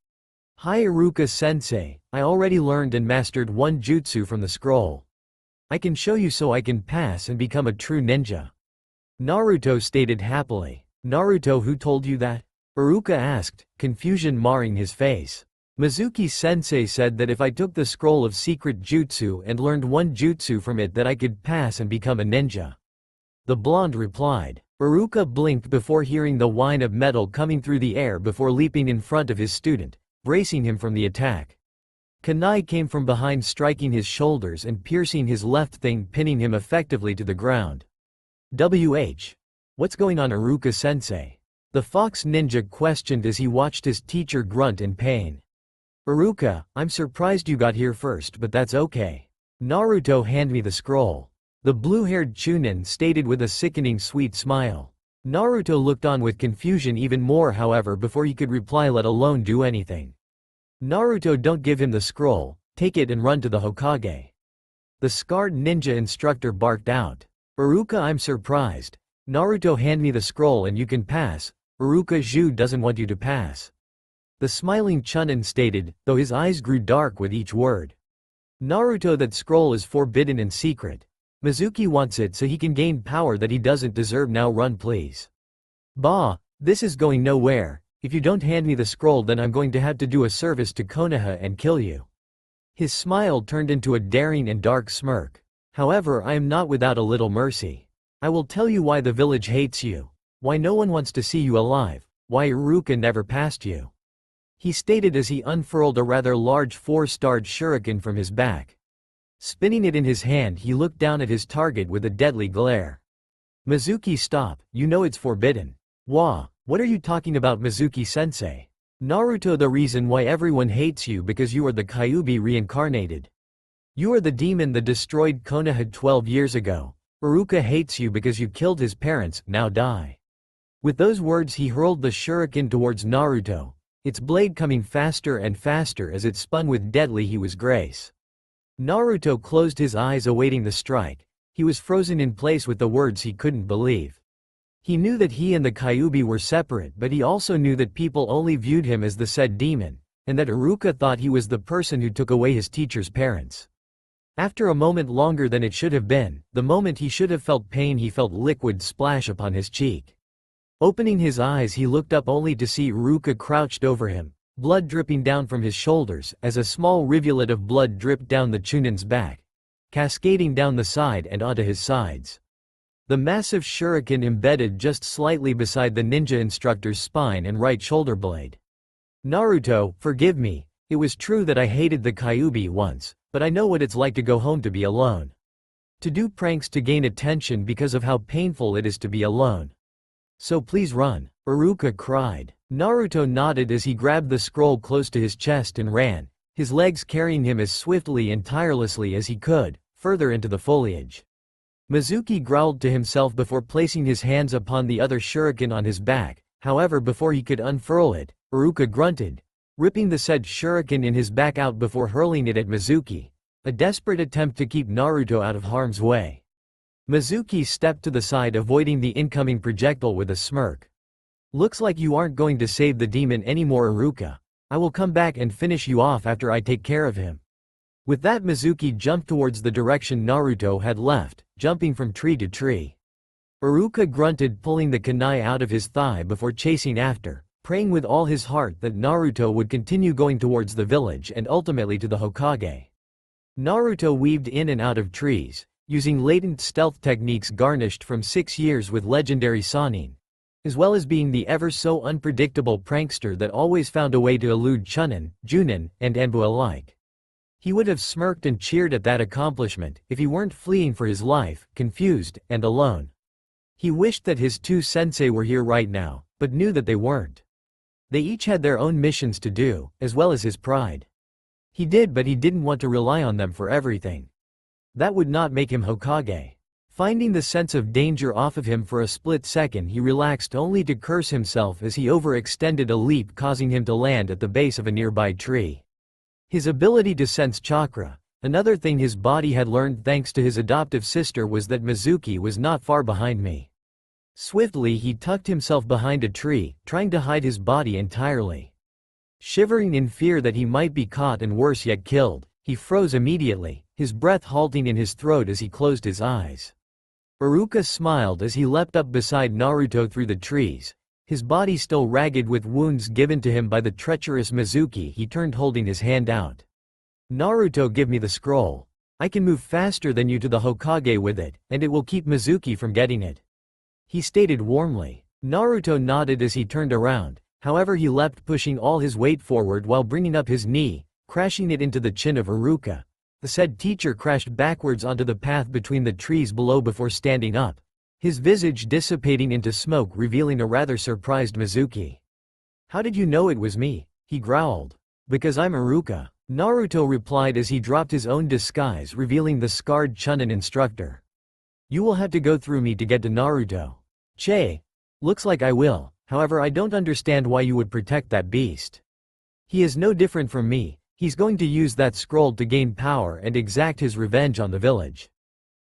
Hi Iruka-sensei, I already learned and mastered one jutsu from the scroll. I can show you so I can pass and become a true ninja. Naruto stated happily. Naruto, who told you that? Iruka asked, confusion marring his face. Mizuki-sensei said that if I took the scroll of secret jutsu and learned one jutsu from it that I could pass and become a ninja. The blonde replied. Iruka blinked before hearing the whine of metal coming through the air before leaping in front of his student, bracing him from the attack. Kunai came from behind, striking his shoulders and piercing his left thigh, pinning him effectively to the ground. What's going on, Iruka-sensei? The fox ninja questioned as he watched his teacher grunt in pain. Iruka, I'm surprised you got here first, but that's okay. Naruto, hand me the scroll. The blue-haired Chunin stated with a sickening sweet smile. Naruto looked on with confusion even more, however, before he could reply, let alone do anything. Naruto, don't give him the scroll, take it and run to the Hokage. The scarred ninja instructor barked out. Iruka, I'm surprised. Naruto, hand me the scroll and you can pass. Iruka, Zhu doesn't want you to pass. The smiling Chunin stated, though his eyes grew dark with each word. Naruto, that scroll is forbidden in secret. Mizuki wants it so he can gain power that he doesn't deserve. Now run, please. Bah, this is going nowhere. If you don't hand me the scroll, then I'm going to have to do a service to Konoha and kill you. His smile turned into a daring and dark smirk. However, I am not without a little mercy. I will tell you why the village hates you. Why no one wants to see you alive. Why Iruka never passed you. He stated as he unfurled a rather large 4-starred shuriken from his back. Spinning it in his hand, he looked down at his target with a deadly glare. Mizuki, stop, you know it's forbidden. Wah, what are you talking about, Mizuki-sensei? Naruto, the reason why everyone hates you because you are the Kyuubi reincarnated. You are the demon that destroyed Konoha 12 years ago. Iruka hates you because you killed his parents, now die. With those words he hurled the shuriken towards Naruto, its blade coming faster and faster as it spun with deadly grace. Naruto closed his eyes awaiting the strike. He was frozen in place with the words he couldn't believe. He knew that he and the Kyuubi were separate, but he also knew that people only viewed him as the said demon, and that Iruka thought he was the person who took away his teacher's parents. After a moment longer than it should have been, the moment he should have felt pain, he felt liquid splash upon his cheek. Opening his eyes, he looked up only to see Iruka crouched over him, blood dripping down from his shoulders as a small rivulet of blood dripped down the Chunin's back, cascading down the side and onto his sides. The massive shuriken embedded just slightly beside the ninja instructor's spine and right shoulder blade. Naruto, forgive me, it was true that I hated the Kyuubi once, but I know what it's like to go home to be alone. To do pranks to gain attention because of how painful it is to be alone. So please run, Iruka cried. Naruto nodded as he grabbed the scroll close to his chest and ran, his legs carrying him as swiftly and tirelessly as he could, further into the foliage. Mizuki growled to himself before placing his hands upon the other shuriken on his back. However, before he could unfurl it, Iruka grunted, ripping the said shuriken in his back out before hurling it at Mizuki, a desperate attempt to keep Naruto out of harm's way. Mizuki stepped to the side, avoiding the incoming projectile with a smirk. Looks like you aren't going to save the demon anymore, Iruka. I will come back and finish you off after I take care of him. With that, Mizuki jumped towards the direction Naruto had left, jumping from tree to tree. Iruka grunted, pulling the kunai out of his thigh before chasing after, praying with all his heart that Naruto would continue going towards the village and ultimately to the Hokage. Naruto weaved in and out of trees, using latent stealth techniques garnished from 6 years with legendary Sannin, as well as being the ever-so unpredictable prankster that always found a way to elude Chunin, Junin, and Anbu alike. He would have smirked and cheered at that accomplishment if he weren't fleeing for his life, confused and alone. He wished that his two sensei were here right now, but knew that they weren't. They each had their own missions to do, as well as his pride. He did, but he didn't want to rely on them for everything. That would not make him Hokage. Finding the sense of danger off of him for a split second, he relaxed only to curse himself as he overextended a leap, causing him to land at the base of a nearby tree. His ability to sense chakra. Another thing his body had learned thanks to his adoptive sister was that Mizuki was not far behind me. Swiftly he tucked himself behind a tree, trying to hide his body entirely. Shivering in fear that he might be caught and worse yet killed, he froze immediately, his breath halting in his throat as he closed his eyes. Iruka smiled as he leapt up beside Naruto through the trees. His body still ragged with wounds given to him by the treacherous Mizuki. He turned holding his hand out. Naruto, give me the scroll. I can move faster than you to the Hokage with it, and it will keep Mizuki from getting it. He stated warmly. Naruto nodded as he turned around, however he leapt, pushing all his weight forward while bringing up his knee, crashing it into the chin of Iruka. The said teacher crashed backwards onto the path between the trees below before standing up, his visage dissipating into smoke, revealing a rather surprised Mizuki. How did you know it was me? He growled. Because I'm Iruka, Naruto replied as he dropped his own disguise, revealing the scarred Chunin instructor. You will have to go through me to get to Naruto. Che. Looks like I will, however I don't understand why you would protect that beast. He is no different from me, he's going to use that scroll to gain power and exact his revenge on the village.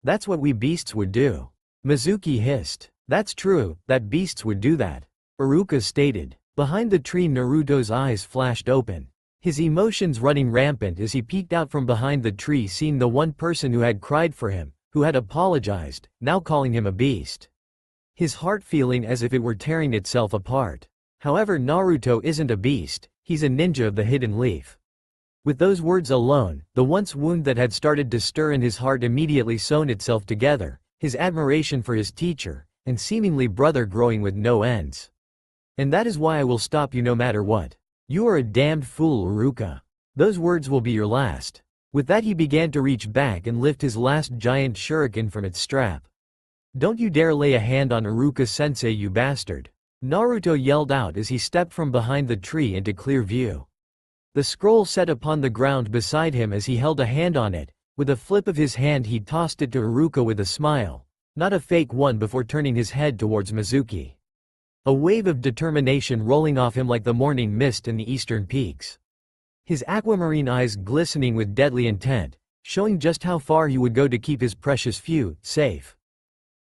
That's what we beasts would do. Mizuki hissed. That's true, that beasts would do that. Iruka stated. Behind the tree Naruto's eyes flashed open, his emotions running rampant as he peeked out from behind the tree, seeing the one person who had cried for him, who had apologized, now calling him a beast. His heart feeling as if it were tearing itself apart. However, Naruto isn't a beast, he's a ninja of the hidden leaf. With those words alone, the once wound that had started to stir in his heart immediately sewn itself together, his admiration for his teacher, and seemingly brother growing with no ends. And that is why I will stop you no matter what. You are a damned fool, Iruka. Those words will be your last. With that he began to reach back and lift his last giant shuriken from its strap. Don't you dare lay a hand on Iruka-sensei, you bastard. Naruto yelled out as he stepped from behind the tree into clear view. The scroll set upon the ground beside him as he held a hand on it. With a flip of his hand he tossed it to Iruka with a smile, not a fake one, before turning his head towards Mizuki. A wave of determination rolling off him like the morning mist in the eastern peaks. His aquamarine eyes glistening with deadly intent, showing just how far he would go to keep his precious few safe.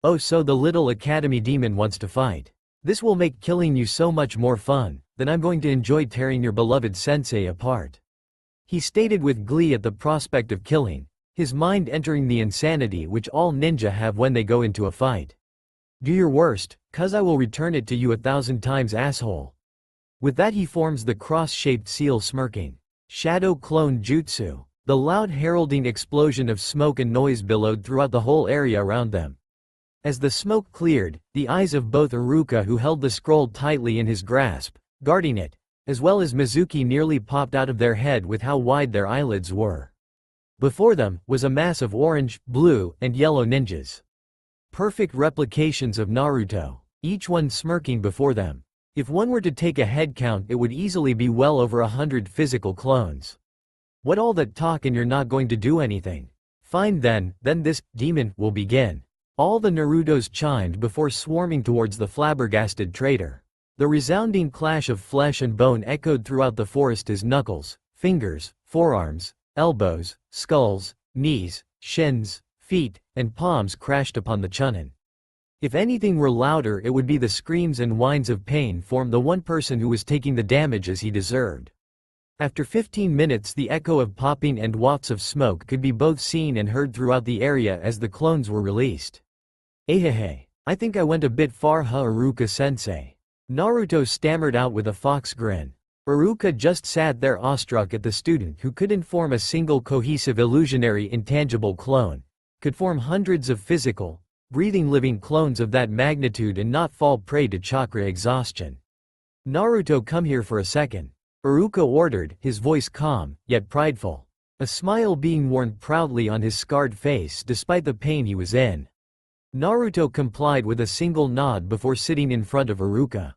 Oh, so the little academy demon wants to fight. This will make killing you so much more fun, then I'm going to enjoy tearing your beloved sensei apart. He stated with glee at the prospect of killing, his mind entering the insanity which all ninja have when they go into a fight. Do your worst, cuz I will return it to you 1,000 times, asshole. With that he forms the cross-shaped seal, smirking. Shadow clone jutsu. The loud heralding explosion of smoke and noise billowed throughout the whole area around them. As the smoke cleared, the eyes of both Iruka, who held the scroll tightly in his grasp, guarding it, as well as Mizuki, nearly popped out of their head with how wide their eyelids were. Before them was a mass of orange, blue, and yellow ninjas. Perfect replications of Naruto, each one smirking before them. If one were to take a head count, it would easily be well over 100 physical clones. What all that talk and you're not going to do anything? Fine then this demon will begin. All the Narutos chimed before swarming towards the flabbergasted traitor. The resounding clash of flesh and bone echoed throughout the forest as knuckles, fingers, forearms, elbows, skulls, knees, shins, feet, and palms crashed upon the Chunin. If anything were louder, it would be the screams and whines of pain from the one person who was taking the damage as he deserved. After 15 minutes, the echo of popping and wafts of smoke could be both seen and heard throughout the area as the clones were released. Ahehe. I think I went a bit far, huh, Iruka-sensei? Naruto stammered out with a fox grin. Iruka just sat there awestruck at the student who couldn't form a single cohesive illusionary intangible clone, could form hundreds of physical, breathing living clones of that magnitude and not fall prey to chakra exhaustion. Naruto, come here for a second. Iruka ordered, his voice calm, yet prideful. A smile being worn proudly on his scarred face despite the pain he was in. Naruto complied with a single nod before sitting in front of Iruka.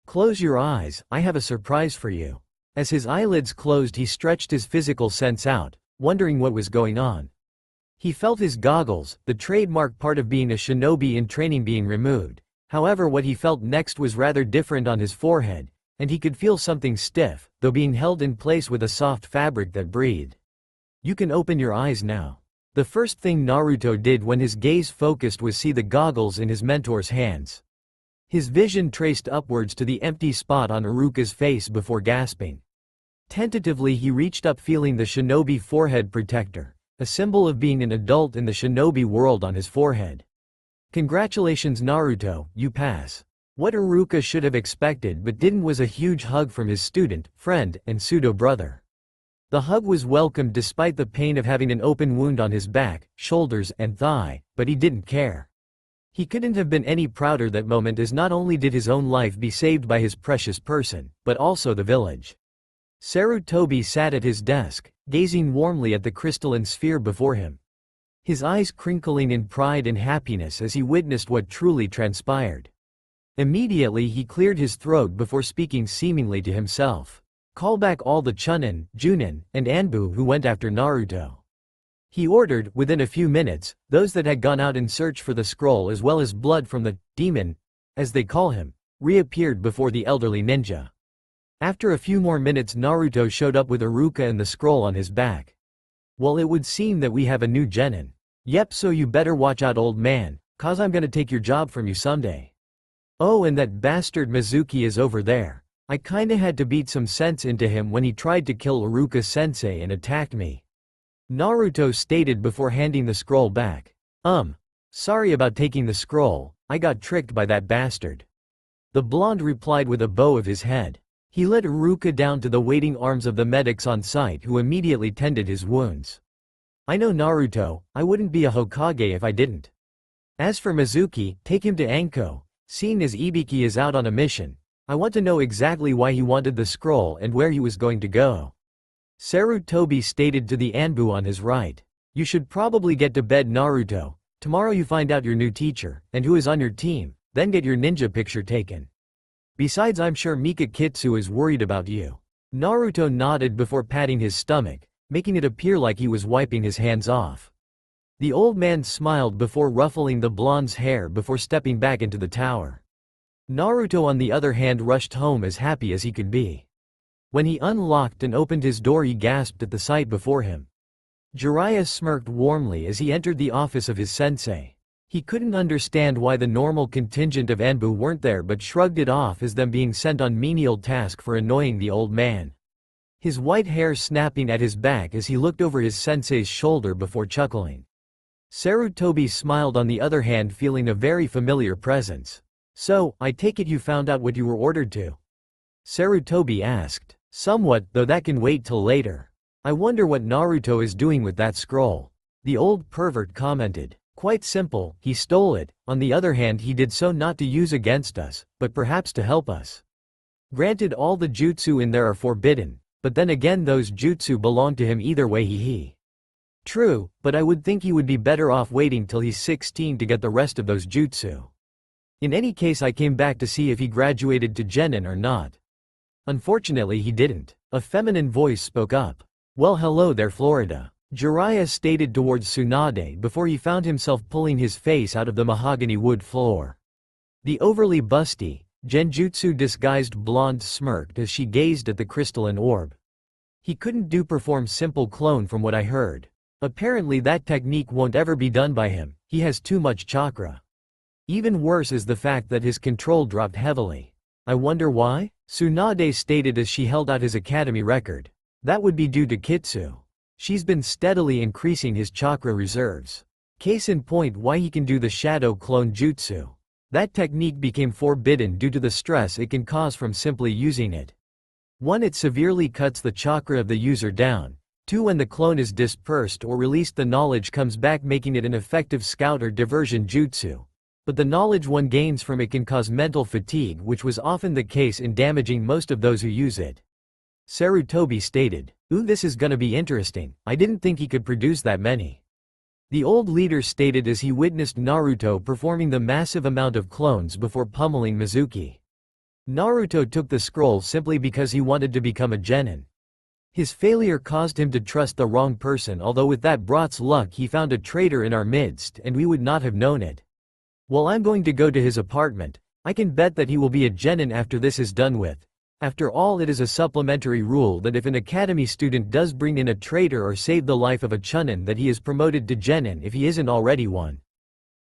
Close your eyes, I have a surprise for you. As his eyelids closed, he stretched his physical sense out, wondering what was going on. He felt his goggles, the trademark part of being a shinobi in training, being removed. However, what he felt next was rather different. On his forehead, and he could feel something stiff, though being held in place with a soft fabric that breathed. "You can open your eyes now." The first thing Naruto did when his gaze focused was see the goggles in his mentor's hands. His vision traced upwards to the empty spot on Iruka's face before gasping. Tentatively he reached up, feeling the shinobi forehead protector, a symbol of being an adult in the shinobi world, on his forehead. "Congratulations Naruto, you pass." What Iruka should have expected but didn't was a huge hug from his student, friend, and pseudo-brother. The hug was welcomed despite the pain of having an open wound on his back, shoulders, and thigh, but he didn't care. He couldn't have been any prouder that moment, as not only did his own life be saved by his precious person, but also the village. Sarutobi sat at his desk, gazing warmly at the crystalline sphere before him. His eyes crinkling in pride and happiness as he witnessed what truly transpired. Immediately he cleared his throat before speaking seemingly to himself. "Call back all the Chunin, Junin, and Anbu who went after Naruto." He ordered. Within a few minutes, those that had gone out in search for the scroll, as well as blood from the demon, as they call him, reappeared before the elderly ninja. After a few more minutes Naruto showed up with Iruka and the scroll on his back. "Well, it would seem that we have a new genin." "Yep, so you better watch out old man, cause I'm gonna take your job from you someday." "Oh, and that bastard Mizuki is over there. I kinda had to beat some sense into him when he tried to kill Iruka-sensei and attacked me," Naruto stated before handing the scroll back. Sorry about taking the scroll, I got tricked by that bastard," the blonde replied with a bow of his head. He led Iruka down to the waiting arms of the medics on site, who immediately tended his wounds. "I know Naruto, I wouldn't be a Hokage if I didn't. As for Mizuki, take him to Anko. Seeing as Ibiki is out on a mission, I want to know exactly why he wanted the scroll and where he was going to go," Sarutobi stated to the Anbu on his right. "You should probably get to bed Naruto. Tomorrow you find out your new teacher, and who is on your team, then get your ninja picture taken. Besides, I'm sure Mika Kitsu is worried about you." Naruto nodded before patting his stomach, making it appear like he was wiping his hands off. The old man smiled before ruffling the blonde's hair before stepping back into the tower. Naruto on the other hand rushed home as happy as he could be. When he unlocked and opened his door he gasped at the sight before him. Jiraiya smirked warmly as he entered the office of his sensei. He couldn't understand why the normal contingent of Anbu weren't there, but shrugged it off as them being sent on menial task for annoying the old man. His white hair snapping at his back as he looked over his sensei's shoulder before chuckling. Sarutobi smiled on the other hand, feeling a very familiar presence. "So, I take it you found out what you were ordered to?" Sarutobi asked. "Somewhat, though that can wait till later. I wonder what Naruto is doing with that scroll," the old pervert commented. "Quite simple, he stole it. On the other hand, he did so not to use against us, but perhaps to help us. Granted, all the jutsu in there are forbidden, but then again those jutsu belong to him either way. He. True, but I would think he would be better off waiting till he's 16 to get the rest of those jutsu. In any case, I came back to see if he graduated to genin or not." "Unfortunately he didn't," a feminine voice spoke up. "Well, hello there Florida," Jiraiya stated towards Tsunade before he found himself pulling his face out of the mahogany wood floor. The overly busty, genjutsu disguised blonde smirked as she gazed at the crystalline orb. "He couldn't perform simple clone from what I heard. Apparently that technique won't ever be done by him, he has too much chakra. Even worse is the fact that his control dropped heavily. I wonder why?" Tsunade stated as she held out his academy record. "That would be due to Kitsu. She's been steadily increasing his chakra reserves. Case in point why he can do the shadow clone jutsu. That technique became forbidden due to the stress it can cause from simply using it. 1. It severely cuts the chakra of the user down. 2. When the clone is dispersed or released, the knowledge comes back, making it an effective scout or diversion jutsu. But the knowledge one gains from it can cause mental fatigue, which was often the case in damaging most of those who use it," Sarutobi stated. "Ooh, this is gonna be interesting. I didn't think he could produce that many," the old leader stated as he witnessed Naruto performing the massive amount of clones before pummeling Mizuki. Naruto took the scroll simply because he wanted to become a genin. His failure caused him to trust the wrong person, although with that brat's luck he found a traitor in our midst and we would not have known it. "Well, I'm going to go to his apartment. I can bet that he will be a genin after this is done with," After all, it is a supplementary rule that if an academy student does bring in a traitor or save the life of a chunin, that he is promoted to genin if he isn't already one.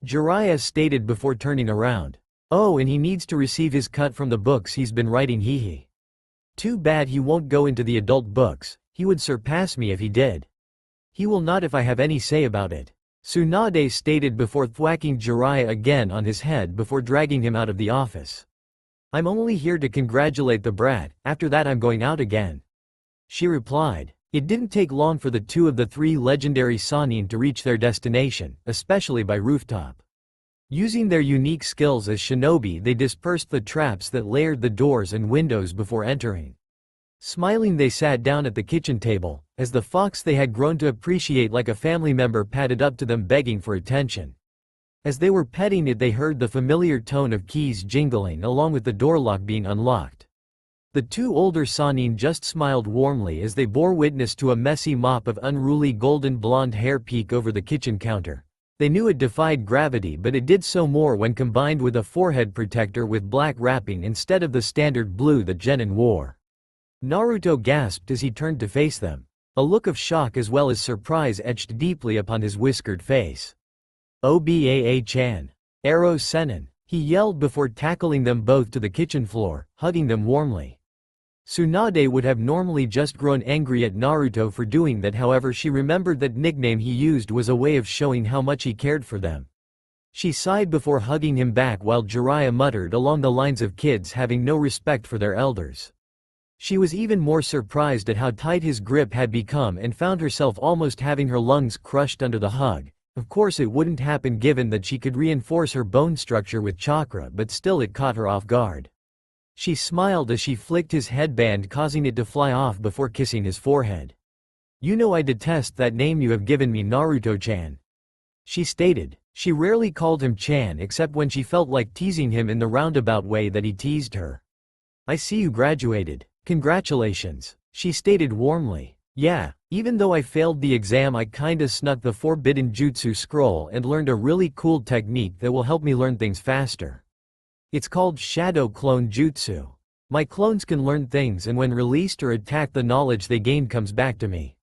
Jiraiya stated before turning around. Oh, and he needs to receive his cut from the books he's been writing, hehe. Too bad he won't go into the adult books, he would surpass me if he did. He will not if I have any say about it. Tsunade stated before thwacking Jiraiya again on his head before dragging him out of the office. I'm only here to congratulate the brat, after that I'm going out again. She replied. It didn't take long for the two of the three legendary Sannin to reach their destination, especially by rooftop. Using their unique skills as shinobi, they dispersed the traps that layered the doors and windows before entering. Smiling, they sat down at the kitchen table, as the fox they had grown to appreciate like a family member padded up to them begging for attention. As they were petting it, they heard the familiar tone of keys jingling along with the door lock being unlocked. The two older Sannin just smiled warmly as they bore witness to a messy mop of unruly golden blonde hair peek over the kitchen counter. They knew it defied gravity, but it did so more when combined with a forehead protector with black wrapping instead of the standard blue that Genin wore. Naruto gasped as he turned to face them. A look of shock as well as surprise etched deeply upon his whiskered face. Obaa-chan. Ero Sennin, he yelled before tackling them both to the kitchen floor, hugging them warmly. Tsunade would have normally just grown angry at Naruto for doing that, however she remembered that nickname he used was a way of showing how much he cared for them. She sighed before hugging him back while Jiraiya muttered along the lines of kids having no respect for their elders. She was even more surprised at how tight his grip had become and found herself almost having her lungs crushed under the hug. Of course it wouldn't happen given that she could reinforce her bone structure with chakra, but still it caught her off guard. She smiled as she flicked his headband, causing it to fly off before kissing his forehead. You know I detest that name you have given me, Naruto-chan. She stated. She rarely called him Chan except when she felt like teasing him in the roundabout way that he teased her. I see you graduated. Congratulations, she stated warmly. Yeah, even though I failed the exam, I kinda snuck the forbidden jutsu scroll and learned a really cool technique that will help me learn things faster. It's called Shadow Clone Jutsu. My clones can learn things, and when released or attacked, the knowledge they gain comes back to me.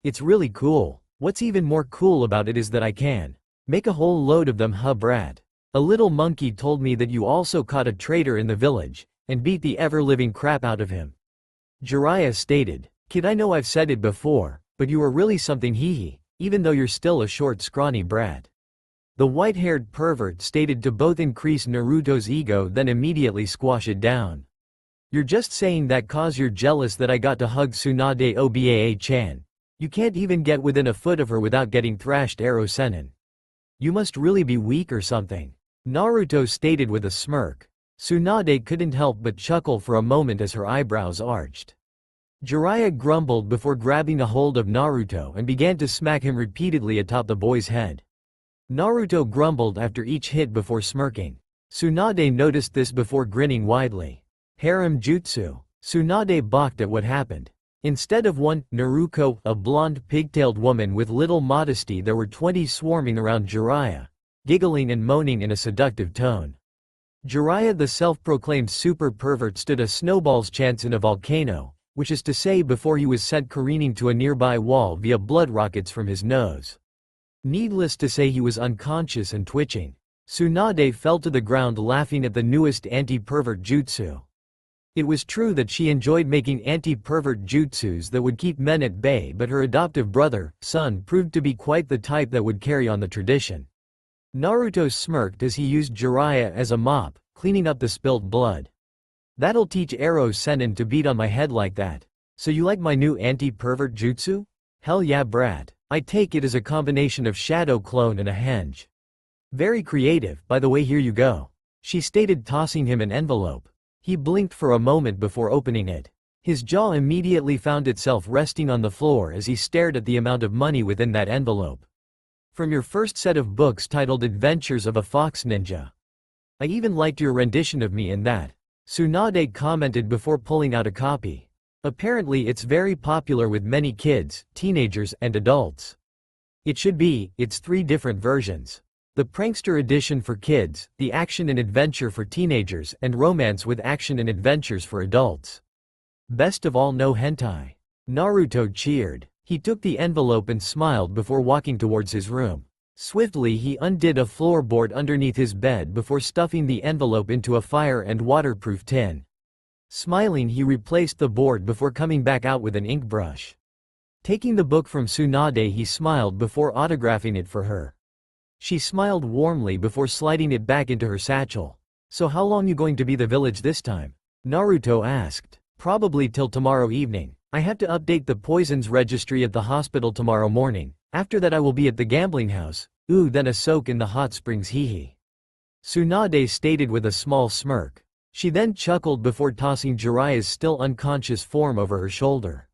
It's really cool. What's even more cool about it is that I can make a whole load of them, huh brat? A little monkey told me that you also caught a traitor in the village, and beat the ever-living crap out of him. Jiraiya stated. Kid, I know I've said it before, but you are really something, hehe, even though you're still a short scrawny brat. The white-haired pervert stated to both increase Naruto's ego then immediately squash it down. You're just saying that cause you're jealous that I got to hug Tsunade Obaa-chan. You can't even get within a foot of her without getting thrashed, Ero Sennin. You must really be weak or something. Naruto stated with a smirk. Tsunade couldn't help but chuckle for a moment as her eyebrows arched. Jiraiya grumbled before grabbing a hold of Naruto and began to smack him repeatedly atop the boy's head. Naruto grumbled after each hit before smirking. Tsunade noticed this before grinning widely. Harem jutsu. Tsunade balked at what happened. Instead of one, Naruko, a blonde pigtailed woman with little modesty, there were 20 swarming around Jiraiya, giggling and moaning in a seductive tone. Jiraiya, the self-proclaimed super pervert, stood a snowball's chance in a volcano, which is to say before he was sent careening to a nearby wall via blood rockets from his nose. Needless to say, he was unconscious and twitching. Tsunade fell to the ground laughing at the newest anti-pervert jutsu. It was true that she enjoyed making anti-pervert jutsus that would keep men at bay, but her adoptive brother, son, proved to be quite the type that would carry on the tradition. Naruto smirked as he used Jiraiya as a mop, cleaning up the spilled blood. That'll teach Ero Sennin to beat on my head like that. So you like my new anti-pervert jutsu? Hell yeah brat. I take it as a combination of shadow clone and a henge. Very creative, by the way, here you go. She stated, tossing him an envelope. He blinked for a moment before opening it. His jaw immediately found itself resting on the floor as he stared at the amount of money within that envelope. From your first set of books titled Adventures of a Fox Ninja. I even liked your rendition of me in that. Tsunade commented before pulling out a copy. Apparently it's very popular with many kids, teenagers, and adults. It should be, it's 3 different versions. The prankster edition for kids, the action and adventure for teenagers, and romance with action and adventures for adults. Best of all, no hentai. Naruto cheered. He took the envelope and smiled before walking towards his room. Swiftly he undid a floorboard underneath his bed before stuffing the envelope into a fire and waterproof tin. Smiling, he replaced the board before coming back out with an ink brush. Taking the book from Tsunade, he smiled before autographing it for her. She smiled warmly before sliding it back into her satchel. "So how long you going to be the village this time?" Naruto asked. "Probably till tomorrow evening. I have to update the poisons registry at the hospital tomorrow morning. After that I will be at the gambling house. Ooh, then a soak in the hot springs, hehe." Tsunade stated with a small smirk. She then chuckled before tossing Jiraiya's still unconscious form over her shoulder.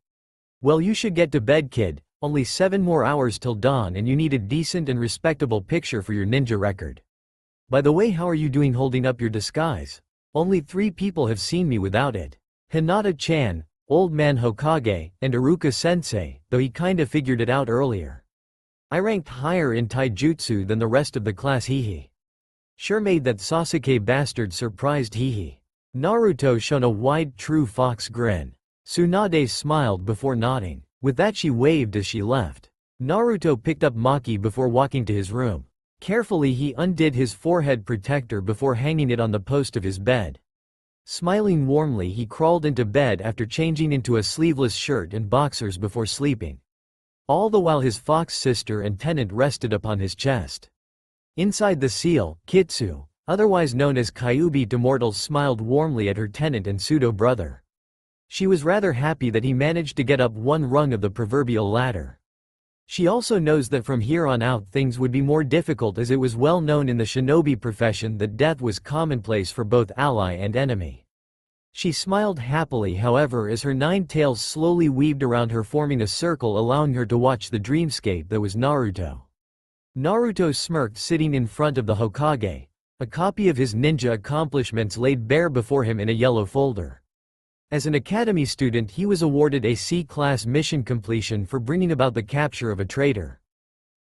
"Well, you should get to bed, kid. Only 7 more hours till dawn and you need a decent and respectable picture for your ninja record. By the way, how are you doing holding up your disguise? Only 3 people have seen me without it. Hinata-chan, Old Man Hokage, and Iruka-sensei, though he kinda figured it out earlier. I ranked higher in Taijutsu than the rest of the class, hehe. Sure made that Sasuke bastard surprised, hehe." Naruto shone a wide true fox grin. Tsunade smiled before nodding. With that she waved as she left. Naruto picked up Maki before walking to his room. Carefully he undid his forehead protector before hanging it on the post of his bed. Smiling warmly, he crawled into bed after changing into a sleeveless shirt and boxers before sleeping. All the while his fox sister and tenant rested upon his chest. Inside the seal, Kitsu, otherwise known as Kyuubi to mortals, smiled warmly at her tenant and pseudo-brother. She was rather happy that he managed to get up one rung of the proverbial ladder. She also knows that from here on out things would be more difficult, as it was well known in the shinobi profession that death was commonplace for both ally and enemy. She smiled happily, however, as her 9 tails slowly weaved around her, forming a circle, allowing her to watch the dreamscape that was Naruto. Naruto smirked, sitting in front of the Hokage, a copy of his ninja accomplishments laid bare before him in a yellow folder. As an academy student, he was awarded a C-class mission completion for bringing about the capture of a traitor.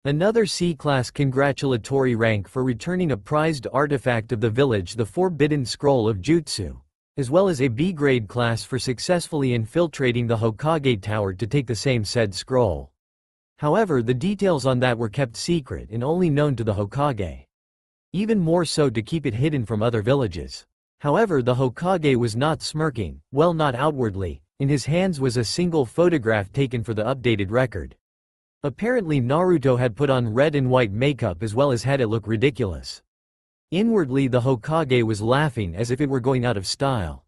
Another C-class congratulatory rank for returning a prized artifact of the village, the Forbidden Scroll of Jutsu, as well as a B-grade class for successfully infiltrating the Hokage Tower to take the same said scroll. However, the details on that were kept secret and only known to the Hokage. Even more so to keep it hidden from other villages. However, the Hokage was not smirking, well, not outwardly. In his hands was a single photograph taken for the updated record. Apparently Naruto had put on red and white makeup as well as had it look ridiculous. Inwardly the Hokage was laughing as if it were going out of style.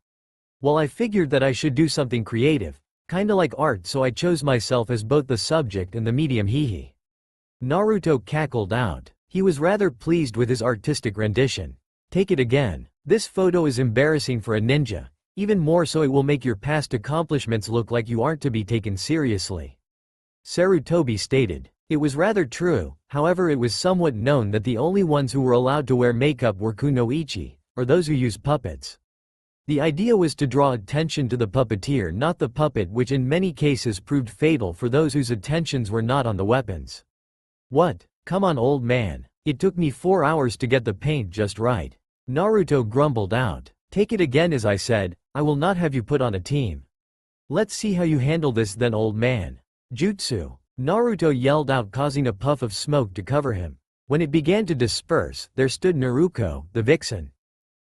"Well, I figured that I should do something creative, kinda like art, so I chose myself as both the subject and the medium, hehe." Naruto cackled out. He was rather pleased with his artistic rendition. "Take it again. This photo is embarrassing for a ninja, even more so it will make your past accomplishments look like you aren't to be taken seriously," Sarutobi stated. It was rather true, however it was somewhat known that the only ones who were allowed to wear makeup were kunoichi, or those who use puppets. The idea was to draw attention to the puppeteer, not the puppet, which in many cases proved fatal for those whose attentions were not on the weapons. "What? Come on, old man. It took me 4 hours to get the paint just right," Naruto grumbled out. "Take it again, as I said. I will not have you put on a team." "Let's see how you handle this then, old man." "Jutsu," Naruto yelled out, causing a puff of smoke to cover him. When it began to disperse, there stood Naruto, the vixen.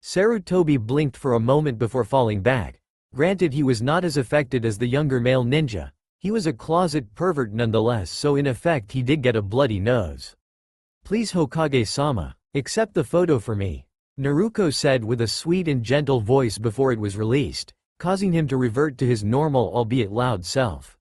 Sarutobi blinked for a moment before falling back. Granted, he was not as affected as the younger male ninja. He was a closet pervert nonetheless, so in effect he did get a bloody nose. "Please, Hokage-sama, accept the photo for me," Naruto said with a sweet and gentle voice before it was released, causing him to revert to his normal albeit loud self.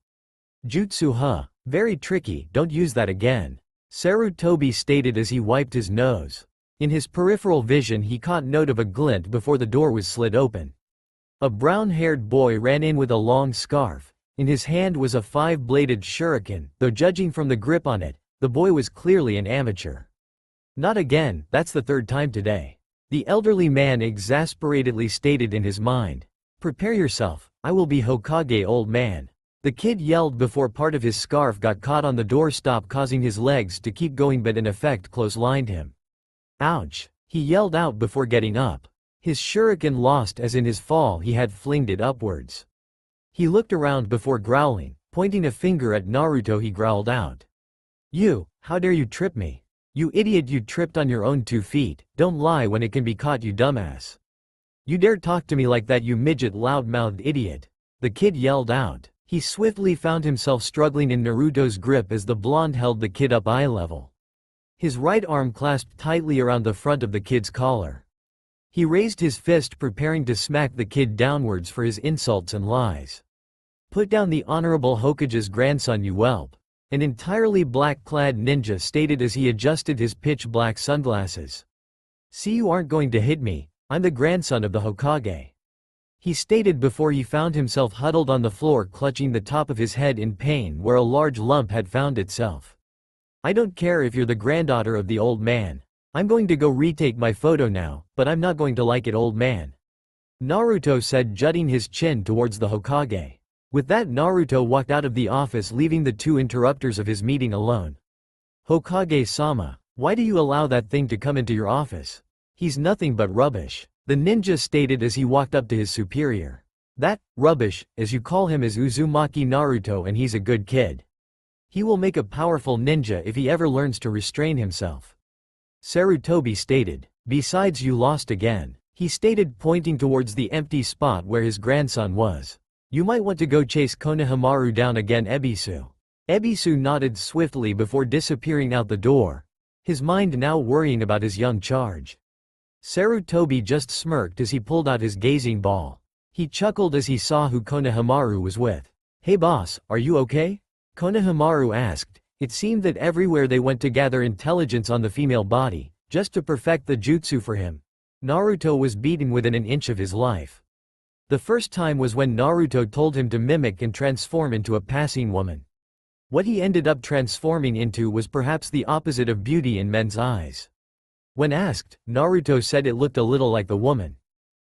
"Jutsu, huh? Very tricky, don't use that again," Sarutobi stated as he wiped his nose. In his peripheral vision he caught note of a glint before the door was slid open. A brown-haired boy ran in with a long scarf. In his hand was a 5-bladed shuriken, though judging from the grip on it, the boy was clearly an amateur. "Not again, that's the 3rd time today," the elderly man exasperatedly stated in his mind. "Prepare yourself, I will be Hokage, old man," the kid yelled before part of his scarf got caught on the doorstop, causing his legs to keep going but in effect clotheslined him. Ouch! He yelled out before getting up. His shuriken lost as in his fall he had flinged it upwards. He looked around before growling, pointing a finger at Naruto he growled out. You, how dare you trip me? You idiot, you tripped on your own 2 feet, don't lie when it can be caught, you dumbass. You dare talk to me like that, you midget, loud-mouthed idiot. The kid yelled out. He swiftly found himself struggling in Naruto's grip as the blonde held the kid up eye level. His right arm clasped tightly around the front of the kid's collar. He raised his fist preparing to smack the kid downwards for his insults and lies. Put down the honorable Hokage's grandson, you whelp. An entirely black-clad ninja stated as he adjusted his pitch-black sunglasses. See, you aren't going to hit me, I'm the grandson of the Hokage. He stated before he found himself huddled on the floor clutching the top of his head in pain where a large lump had found itself. I don't care if you're the granddaughter of the old man. I'm going to go retake my photo now, but I'm not going to like it, old man. Naruto said, jutting his chin towards the Hokage. With that, Naruto walked out of the office, leaving the 2 interrupters of his meeting alone. Hokage-sama, why do you allow that thing to come into your office? He's nothing but rubbish. The ninja stated as he walked up to his superior. That, rubbish, as you call him, is Uzumaki Naruto, and he's a good kid. He will make a powerful ninja if he ever learns to restrain himself. Sarutobi stated. Besides, you lost again. He stated, pointing towards the empty spot where his grandson was. You might want to go chase Konohamaru down again, Ebisu. Ebisu nodded swiftly before disappearing out the door, his mind now worrying about his young charge. Sarutobi just smirked as he pulled out his gazing ball. He chuckled as he saw who Konohamaru was with. Hey boss, are you okay? Konohamaru asked. It seemed that everywhere they went to gather intelligence on the female body, just to perfect the jutsu for him. Naruto was beaten within an inch of his life. The first time was when Naruto told him to mimic and transform into a passing woman. What he ended up transforming into was perhaps the opposite of beauty in men's eyes. When asked, Naruto said it looked a little like the woman.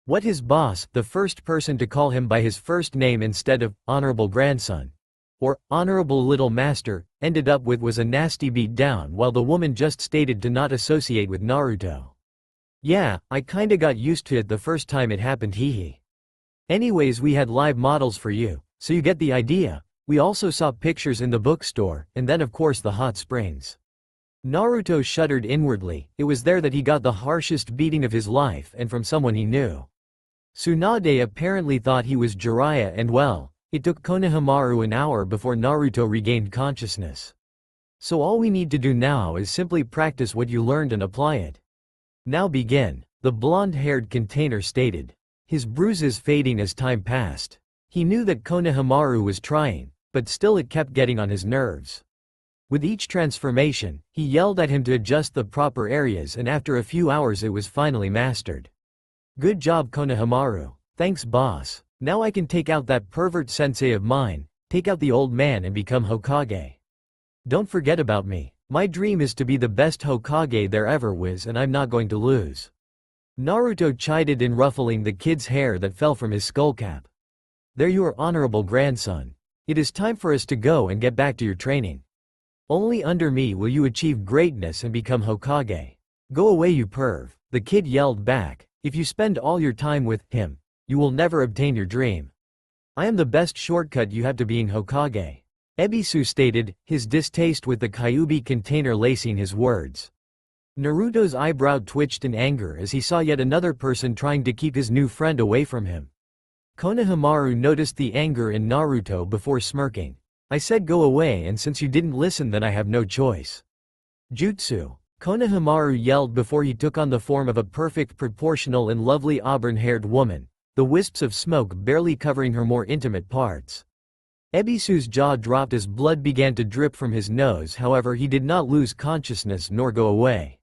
What his boss, the first person to call him by his first name instead of honorable grandson or honorable little master, ended up with was a nasty beat down, while the woman just stated to not associate with Naruto. Yeah, I kinda got used to it the first time it happened, hehe. Anyways, we had live models for you, so you get the idea. We also saw pictures in the bookstore, and then of course the hot springs. Naruto shuddered inwardly. It was there that he got the harshest beating of his life, and from someone he knew. Tsunade apparently thought he was Jiraiya, and well, it took Konohamaru an hour before Naruto regained consciousness. So all we need to do now is simply practice what you learned and apply it. Now begin, the blonde-haired container stated, his bruises fading as time passed. He knew that Konohamaru was trying, but still it kept getting on his nerves. With each transformation, he yelled at him to adjust the proper areas, and after a few hours it was finally mastered. Good job, Konohamaru. Thanks, boss. Now I can take out that pervert sensei of mine, take out the old man and become Hokage. Don't forget about me. My dream is to be the best Hokage there ever was, and I'm not going to lose. Naruto chided in ruffling the kid's hair that fell from his skullcap. There you are, honorable grandson. It is time for us to go and get back to your training. Only under me will you achieve greatness and become Hokage. Go away, you perv, the kid yelled back. If you spend all your time with him, you will never obtain your dream. I am the best shortcut you have to being Hokage. Ebisu stated, his distaste with the Kyuubi container lacing his words. Naruto's eyebrow twitched in anger as he saw yet another person trying to keep his new friend away from him. Konohamaru noticed the anger in Naruto before smirking. I said go away, and since you didn't listen then I have no choice. Jutsu. Konohamaru yelled before he took on the form of a perfect proportional and lovely auburn-haired woman, the wisps of smoke barely covering her more intimate parts. Ebisu's jaw dropped as blood began to drip from his nose, however he did not lose consciousness nor go away.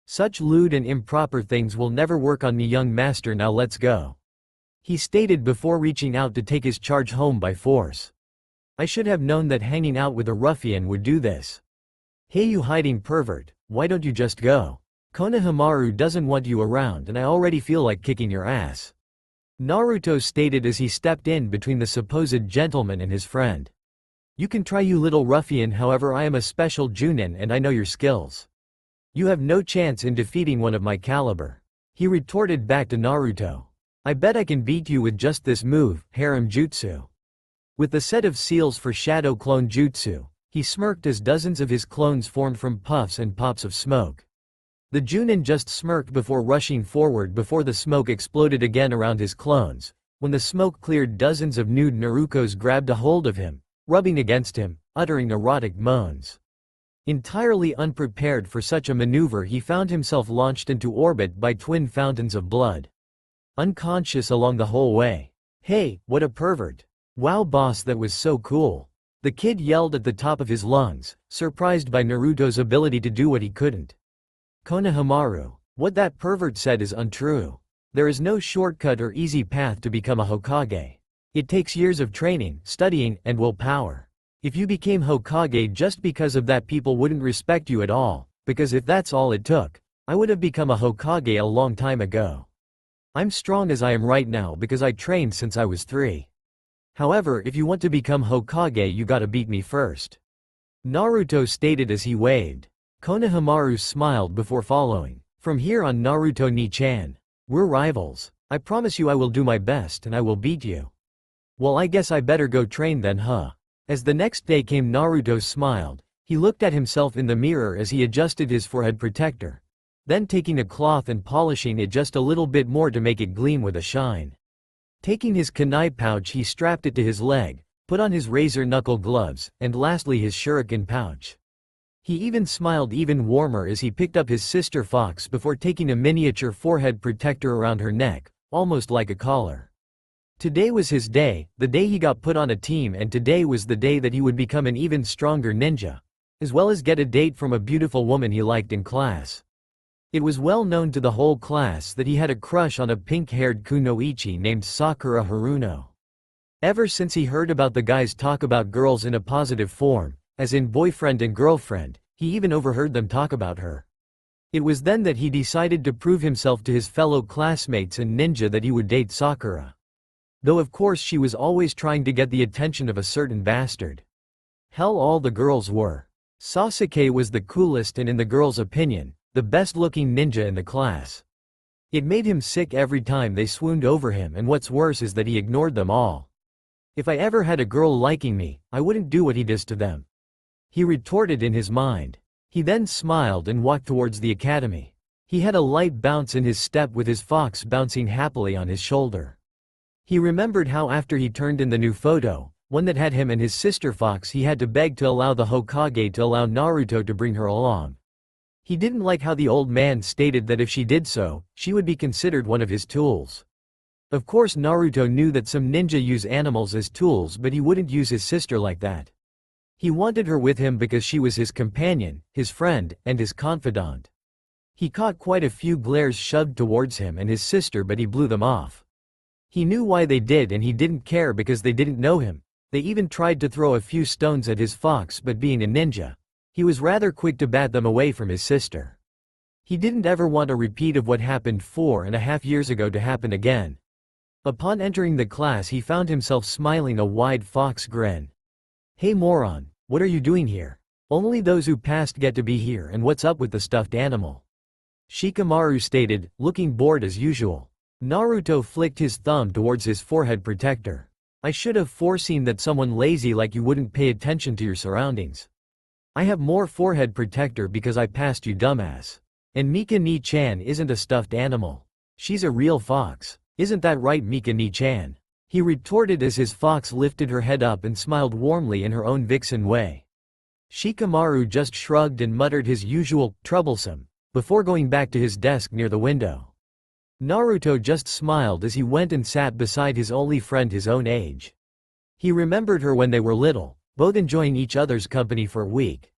Such lewd and improper things will never work on me, young master, now let's go. He stated before reaching out to take his charge home by force. I should have known that hanging out with a ruffian would do this. Hey you hiding pervert, why don't you just go? Konohamaru doesn't want you around and I already feel like kicking your ass. Naruto stated as he stepped in between the supposed gentleman and his friend. You can try, you little ruffian, however I am a special Junin and I know your skills. You have no chance in defeating one of my caliber. He retorted back to Naruto. I bet I can beat you with just this move, harem jutsu. With the set of seals for shadow clone jutsu, he smirked as dozens of his clones formed from puffs and pops of smoke. The Junin just smirked before rushing forward before the smoke exploded again around his clones. When the smoke cleared, dozens of nude Narukos grabbed a hold of him, rubbing against him, uttering erotic moans. Entirely unprepared for such a maneuver, he found himself launched into orbit by twin fountains of blood. Unconscious along the whole way. Hey, what a pervert. Wow boss, that was so cool. The kid yelled at the top of his lungs, surprised by Naruto's ability to do what he couldn't. Konohamaru. What that pervert said is untrue. There is no shortcut or easy path to become a Hokage. It takes years of training, studying, and willpower. If you became Hokage just because of that, people wouldn't respect you at all, because if that's all it took, I would have become a Hokage a long time ago. I'm strong as I am right now because I trained since I was 3. However, if you want to become Hokage, you gotta beat me first. Naruto stated as he waved. Konohamaru smiled before following. From here on, Naruto ni-chan. We're rivals. I promise you I will do my best and I will beat you. Well, I guess I better go train then, huh? As the next day came, Naruto smiled. He looked at himself in the mirror as he adjusted his forehead protector. Then taking a cloth and polishing it just a little bit more to make it gleam with a shine. Taking his kunai pouch, he strapped it to his leg, put on his razor knuckle gloves, and lastly his shuriken pouch. He even smiled even warmer as he picked up his sister Fox before taking a miniature forehead protector around her neck, almost like a collar. Today was his day, the day he got put on a team, and today was the day that he would become an even stronger ninja, as well as get a date from a beautiful woman he liked in class. It was well known to the whole class that he had a crush on a pink-haired kunoichi named Sakura Haruno. Ever since he heard about the guys talk about girls in a positive form, as in boyfriend and girlfriend, he even overheard them talk about her. It was then that he decided to prove himself to his fellow classmates and ninja that he would date Sakura. Though of course she was always trying to get the attention of a certain bastard. Hell, all the girls were. Sasuke was the coolest and, in the girls' opinion, the best-looking ninja in the class. It made him sick every time they swooned over him, and what's worse is that he ignored them all. If I ever had a girl liking me, I wouldn't do what he does to them. He retorted in his mind. He then smiled and walked towards the academy. He had a light bounce in his step with his fox bouncing happily on his shoulder. He remembered how after he turned in the new photo, one that had him and his sister Fox, he had to beg to allow the Hokage to allow Naruto to bring her along. He didn't like how the old man stated that if she did so, she would be considered one of his tools. Of course Naruto knew that some ninja use animals as tools, but he wouldn't use his sister like that. He wanted her with him because she was his companion, his friend, and his confidant. He caught quite a few glares shoved towards him and his sister, but he blew them off. He knew why they did and he didn't care because they didn't know him. They even tried to throw a few stones at his fox, but being a ninja, he was rather quick to bat them away from his sister. He didn't ever want a repeat of what happened 4.5 years ago to happen again. Upon entering the class, he found himself smiling a wide fox grin. Hey moron, what are you doing here? Only those who passed get to be here, and what's up with the stuffed animal? Shikamaru stated, looking bored as usual. Naruto flicked his thumb towards his forehead protector. I should have foreseen that someone lazy like you wouldn't pay attention to your surroundings. I have more forehead protector because I passed you, dumbass. And Mika ni-chan isn't a stuffed animal. She's a real fox. Isn't that right, Mika ni-chan? He retorted as his fox lifted her head up and smiled warmly in her own vixen way. Shikamaru just shrugged and muttered his usual, troublesome, before going back to his desk near the window. Naruto just smiled as he went and sat beside his only friend his own age. He remembered her when they were little, both enjoying each other's company for a week.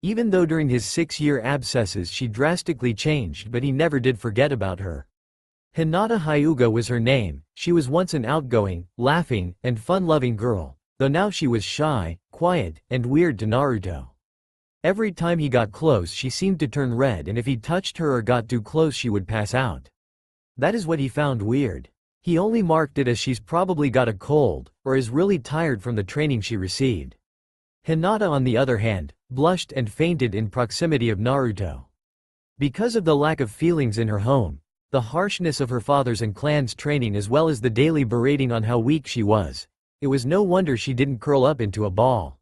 Even though during his 6-year abscesses she drastically changed, but he never did forget about her. Hinata Hyuga was her name. She was once an outgoing, laughing, and fun-loving girl, though now she was shy, quiet, and weird to Naruto. Every time he got close she seemed to turn red, and if he touched her or got too close she would pass out. That is what he found weird. He only marked it as she's probably got a cold, or is really tired from the training she received. Hinata, on the other hand, blushed and fainted in proximity of Naruto. Because of the lack of feelings in her home, the harshness of her father's and clan's training as well as the daily berating on how weak she was, it was no wonder she didn't curl up into a ball.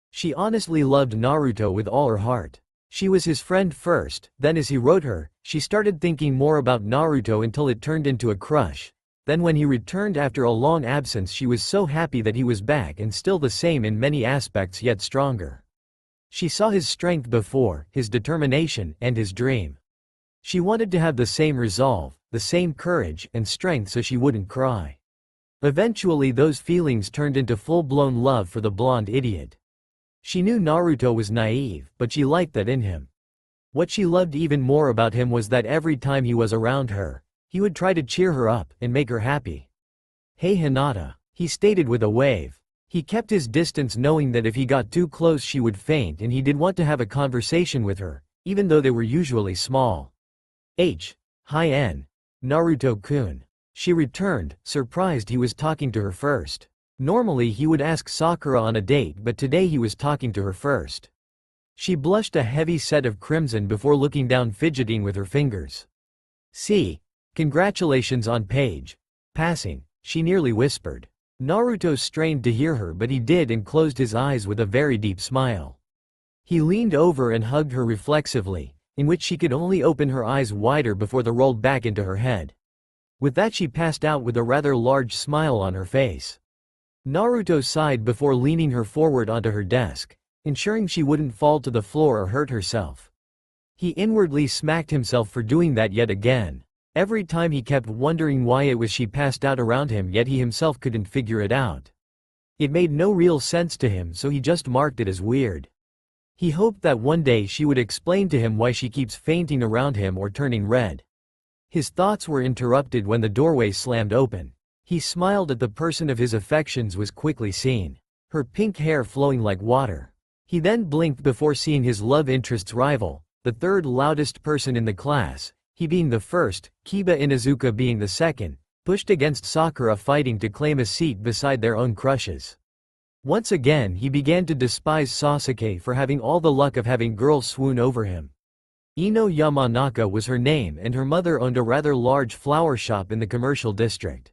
She honestly loved Naruto with all her heart. She was his friend first, then as he wrote her, she started thinking more about Naruto until it turned into a crush. Then when he returned after a long absence she was so happy that he was back and still the same in many aspects yet stronger. She saw his strength before, his determination, and his dream. She wanted to have the same resolve, the same courage and strength so she wouldn't cry. Eventually those feelings turned into full-blown love for the blonde idiot. She knew Naruto was naive, but she liked that in him. What she loved even more about him was that every time he was around her, he would try to cheer her up and make her happy. "Hey Hinata," he stated with a wave. He kept his distance knowing that if he got too close she would faint and he did want to have a conversation with her, even though they were usually small. Hi N. Naruto-kun. She returned, surprised he was talking to her first. Normally he would ask Sakura on a date but today he was talking to her first. She blushed a heavy set of crimson before looking down fidgeting with her fingers. "See, congratulations on page passing," she nearly whispered. Naruto strained to hear her but he did and closed his eyes with a very deep smile. He leaned over and hugged her reflexively, in which she could only open her eyes wider before they rolled back into her head. With that she passed out with a rather large smile on her face. Naruto sighed before leaning her forward onto her desk, ensuring she wouldn't fall to the floor or hurt herself. He inwardly smacked himself for doing that yet again. Every time he kept wondering why it was she passed out around him yet he himself couldn't figure it out. It made no real sense to him so he just marked it as weird. He hoped that one day she would explain to him why she keeps fainting around him or turning red. His thoughts were interrupted when the doorway slammed open. He smiled at the person of his affections was quickly seen, her pink hair flowing like water. He then blinked before seeing his love interest's rival, the third loudest person in the class, he being the first, Kiba Inuzuka being the second, pushed against Sakura fighting to claim a seat beside their own crushes. Once again he began to despise Sasuke for having all the luck of having girls swoon over him. Ino Yamanaka was her name and her mother owned a rather large flower shop in the commercial district.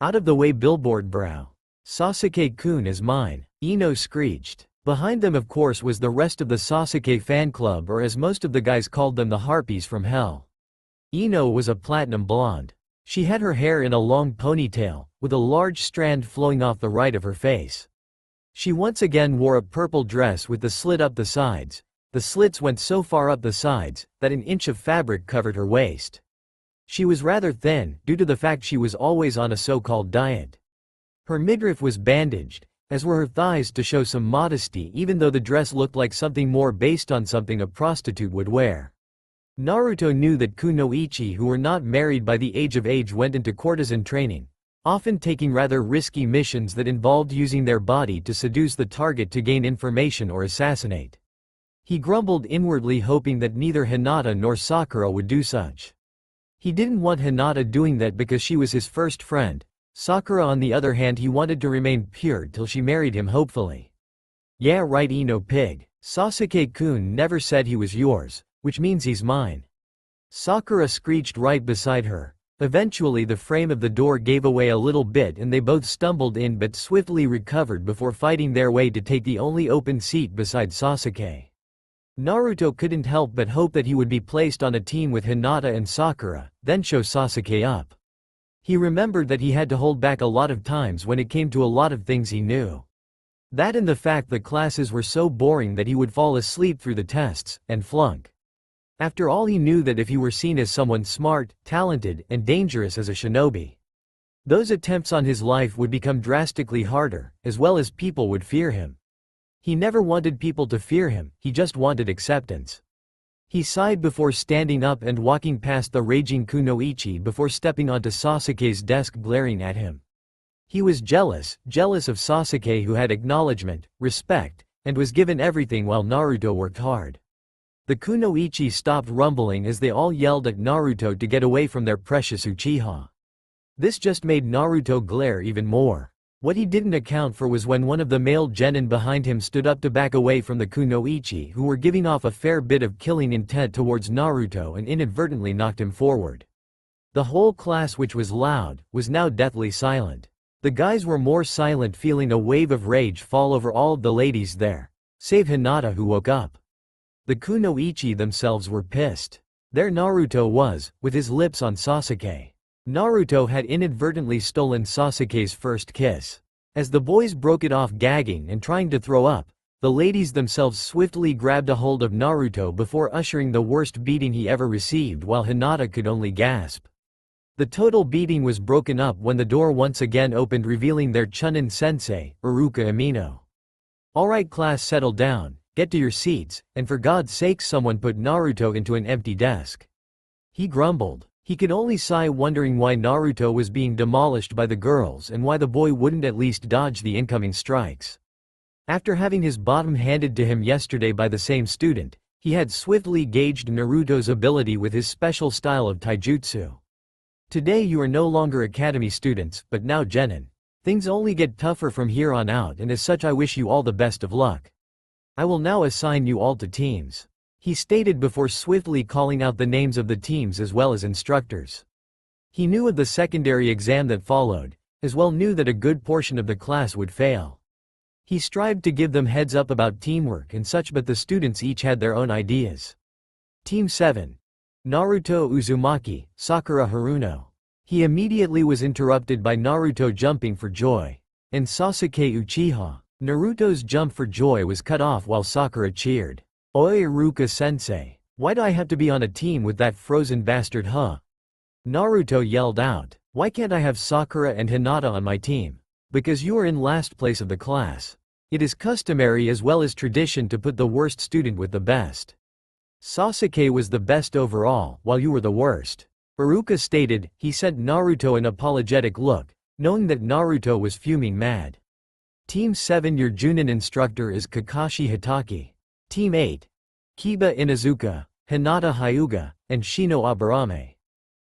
"Out of the way billboard brow. Sasuke-kun is mine," Ino screeched. Behind them of course was the rest of the Sasuke fan club or as most of the guys called them the Harpies from Hell. Ino was a platinum blonde. She had her hair in a long ponytail, with a large strand flowing off the right of her face. She once again wore a purple dress with the slit up the sides. The slits went so far up the sides, that an inch of fabric covered her waist. She was rather thin, due to the fact she was always on a so-called diet. Her midriff was bandaged, as were her thighs to show some modesty even though the dress looked like something more based on something a prostitute would wear. Naruto knew that kunoichi who were not married by the age went into courtesan training, often taking rather risky missions that involved using their body to seduce the target to gain information or assassinate. He grumbled inwardly hoping that neither Hinata nor Sakura would do such. He didn't want Hinata doing that because she was his first friend. Sakura on the other hand he wanted to remain pure till she married him hopefully. "Yeah right Ino pig. Sasuke-kun never said he was yours, which means he's mine." Sakura screeched right beside her. Eventually the frame of the door gave away a little bit and they both stumbled in but swiftly recovered before fighting their way to take the only open seat beside Sasuke. Naruto couldn't help but hope that he would be placed on a team with Hinata and Sakura, then show Sasuke up. He remembered that he had to hold back a lot of times when it came to a lot of things he knew. That and the fact the classes were so boring that he would fall asleep through the tests, and flunk. After all he knew that if he were seen as someone smart, talented, and dangerous as a shinobi, those attempts on his life would become drastically harder, as well as people would fear him. He never wanted people to fear him, he just wanted acceptance. He sighed before standing up and walking past the raging kunoichi before stepping onto Sasuke's desk glaring at him. He was jealous of Sasuke who had acknowledgement, respect, and was given everything while Naruto worked hard. The kunoichi stopped rumbling as they all yelled at Naruto to get away from their precious Uchiha. This just made Naruto glare even more. What he didn't account for was when one of the male genin behind him stood up to back away from the kunoichi who were giving off a fair bit of killing intent towards Naruto and inadvertently knocked him forward. The whole class, which was loud, was now deathly silent. The guys were more silent, feeling a wave of rage fall over all of the ladies there, save Hinata, who woke up. The kunoichi themselves were pissed. There Naruto was, with his lips on Sasuke. Naruto had inadvertently stolen Sasuke's first kiss. As the boys broke it off gagging and trying to throw up, the ladies themselves swiftly grabbed a hold of Naruto before ushering the worst beating he ever received, while Hinata could only gasp. The total beating was broken up when the door once again opened, revealing their Chunin sensei, Iruka Amino. "Alright class, settle down, get to your seats, and for God's sake someone put Naruto into an empty desk." He grumbled. He could only sigh, wondering why Naruto was being demolished by the girls and why the boy wouldn't at least dodge the incoming strikes. After having his bottom handed to him yesterday by the same student, he had swiftly gauged Naruto's ability with his special style of taijutsu. "Today you are no longer academy students, but now genin. Things only get tougher from here on out, and as such I wish you all the best of luck. I will now assign you all to teams," he stated before swiftly calling out the names of the teams as well as instructors. He knew of the secondary exam that followed, as well knew that a good portion of the class would fail. He strived to give them heads up about teamwork and such, but the students each had their own ideas. Team 7. Naruto Uzumaki, Sakura Haruno. He immediately was interrupted by Naruto jumping for joy. And Sasuke Uchiha. Naruto's jump for joy was cut off while Sakura cheered. "Oi Iruka-sensei, why do I have to be on a team with that frozen bastard, huh?" Naruto yelled out. "Why can't I have Sakura and Hinata on my team?" "Because you are in last place of the class. It is customary as well as tradition to put the worst student with the best. Sasuke was the best overall, while you were the worst," Iruka stated. He sent Naruto an apologetic look, knowing that Naruto was fuming mad. Team 7. Your Junin instructor is Kakashi Hitaki. Team 8. Kiba Inuzuka, Hinata Hyuga, and Shino Aburame.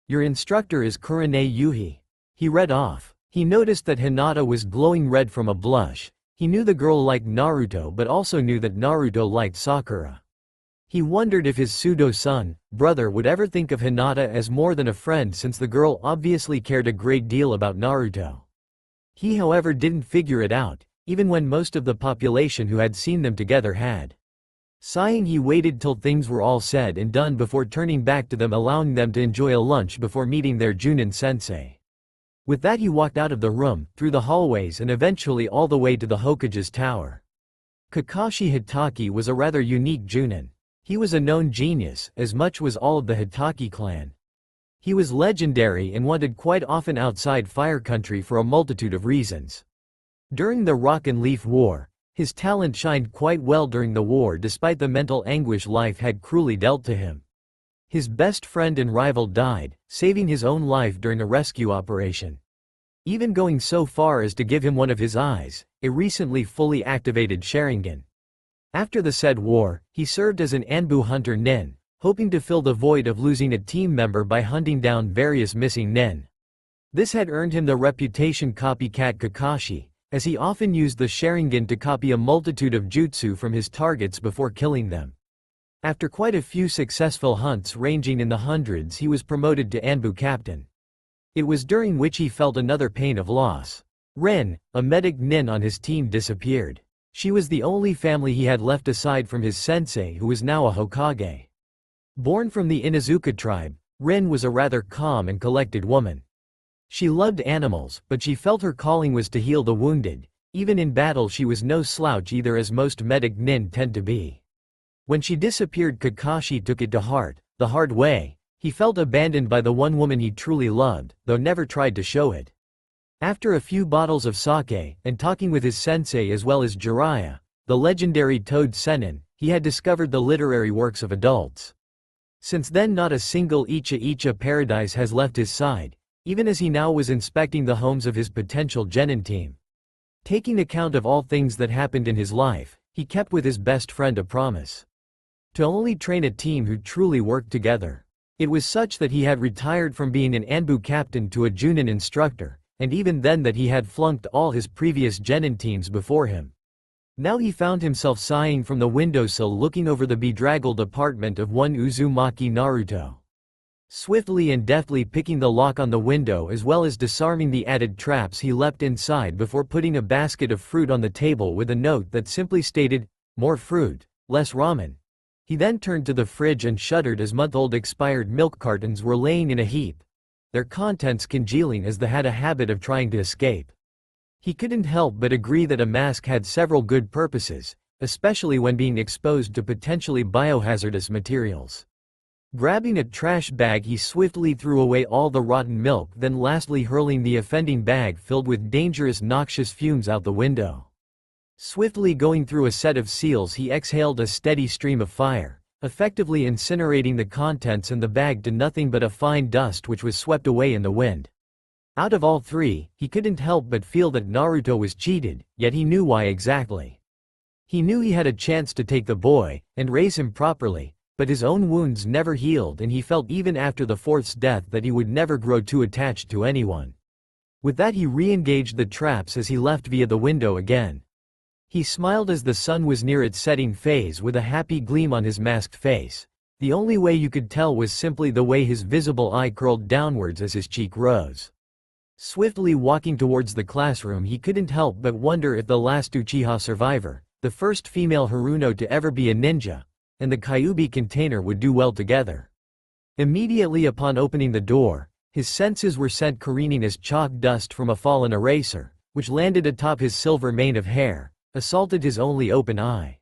Your instructor is Kurane Yuhi. He read off. He noticed that Hinata was glowing red from a blush. He knew the girl liked Naruto but also knew that Naruto liked Sakura. He wondered if his pseudo-son, brother would ever think of Hinata as more than a friend, since the girl obviously cared a great deal about Naruto. He however didn't figure it out, even when most of the population who had seen them together had. Sighing, he waited till things were all said and done before turning back to them, allowing them to enjoy a lunch before meeting their Junin sensei. With that he walked out of the room, through the hallways and eventually all the way to the Hokage's tower. Kakashi Hitaki was a rather unique Junin. He was a known genius, as much was all of the Hitaki clan. He was legendary and wanted quite often outside Fire Country for a multitude of reasons. During the Rock and Leaf War, his talent shined quite well during the war despite the mental anguish life had cruelly dealt to him. His best friend and rival died, saving his own life during a rescue operation, even going so far as to give him one of his eyes, a recently fully activated Sharingan. After the said war, he served as an Anbu hunter nin, hoping to fill the void of losing a team member by hunting down various missing nin. This had earned him the reputation copycat Kakashi, as he often used the Sharingan to copy a multitude of jutsu from his targets before killing them. After quite a few successful hunts ranging in the hundreds, he was promoted to Anbu captain. It was during which he felt another pain of loss. Rin, a medic nin on his team, disappeared. She was the only family he had left aside from his sensei, who was now a Hokage. Born from the Inuzuka tribe, Rin was a rather calm and collected woman. She loved animals, but she felt her calling was to heal the wounded. Even in battle she was no slouch either, as most medic nin tend to be. When she disappeared, Kakashi took it to heart, the hard way. He felt abandoned by the one woman he truly loved, though never tried to show it. After a few bottles of sake, and talking with his sensei as well as Jiraiya, the legendary Toad Sennin, he had discovered the literary works of adults. Since then not a single Icha paradise has left his side, even as he now was inspecting the homes of his potential genin team. Taking account of all things that happened in his life, he kept with his best friend a promise to only train a team who truly worked together. It was such that he had retired from being an Anbu captain to a Junin instructor, and even then that he had flunked all his previous genin teams before him. Now he found himself sighing from the windowsill looking over the bedraggled apartment of one Uzumaki Naruto. Swiftly and deftly picking the lock on the window as well as disarming the added traps, he leapt inside before putting a basket of fruit on the table with a note that simply stated, "More fruit, less ramen." He then turned to the fridge and shuddered as month-old expired milk cartons were laying in a heap, their contents congealing as they had a habit of trying to escape. He couldn't help but agree that a mask had several good purposes, especially when being exposed to potentially biohazardous materials. Grabbing a trash bag, he swiftly threw away all the rotten milk, then lastly hurling the offending bag filled with dangerous noxious fumes out the window. Swiftly going through a set of seals, he exhaled a steady stream of fire, effectively incinerating the contents and the bag to nothing but a fine dust which was swept away in the wind. Out of all three, he couldn't help but feel that Naruto was cheated, yet he knew why exactly. He knew he had a chance to take the boy and raise him properly, but his own wounds never healed, and he felt even after the fourth's death that he would never grow too attached to anyone. With that, he re-engaged the traps as he left via the window again. He smiled as the sun was near its setting phase with a happy gleam on his masked face. The only way you could tell was simply the way his visible eye curled downwards as his cheek rose. Swiftly walking towards the classroom, he couldn't help but wonder if the last Uchiha survivor, the first female Haruno to ever be a ninja, and the Kyuubi container would do well together. Immediately upon opening the door, his senses were sent careening as chalk dust from a fallen eraser, which landed atop his silver mane of hair, assaulted his only open eye.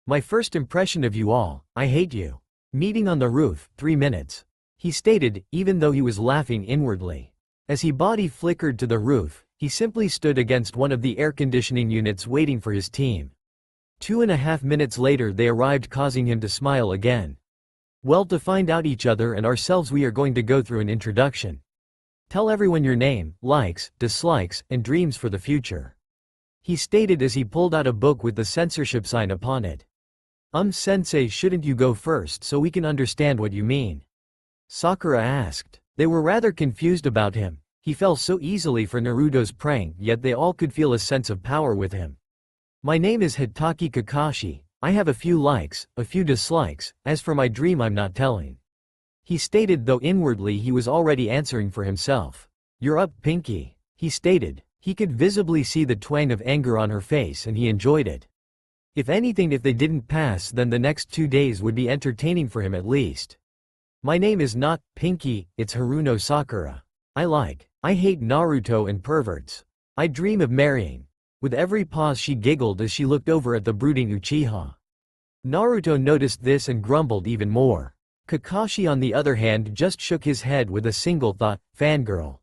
"My first impression of you all, I hate you. Meeting on the roof, 3 minutes," he stated, even though he was laughing inwardly. As he body flickered to the roof, he simply stood against one of the air conditioning units waiting for his team. 2.5 minutes later they arrived, causing him to smile again. "Well, to find out each other and ourselves we are going to go through an introduction. Tell everyone your name, likes, dislikes, and dreams for the future," he stated as he pulled out a book with the censorship sign upon it. Sensei, shouldn't you go first so we can understand what you mean?" Sakura asked. They were rather confused about him. He fell so easily for Naruto's prank, yet they all could feel a sense of power with him. "My name is Hitaki Kakashi. I have a few likes, a few dislikes. As for my dream, I'm not telling," he stated, though inwardly he was already answering for himself. "You're up, Pinky," he stated. He could visibly see the twang of anger on her face and he enjoyed it. If anything, if they didn't pass, then the next 2 days would be entertaining for him at least. "My name is not Pinky, it's Haruno Sakura. I hate Naruto and perverts. I dream of marrying." With every pause she giggled as she looked over at the brooding Uchiha. Naruto noticed this and grumbled even more. Kakashi on the other hand just shook his head with a single thought, fangirl.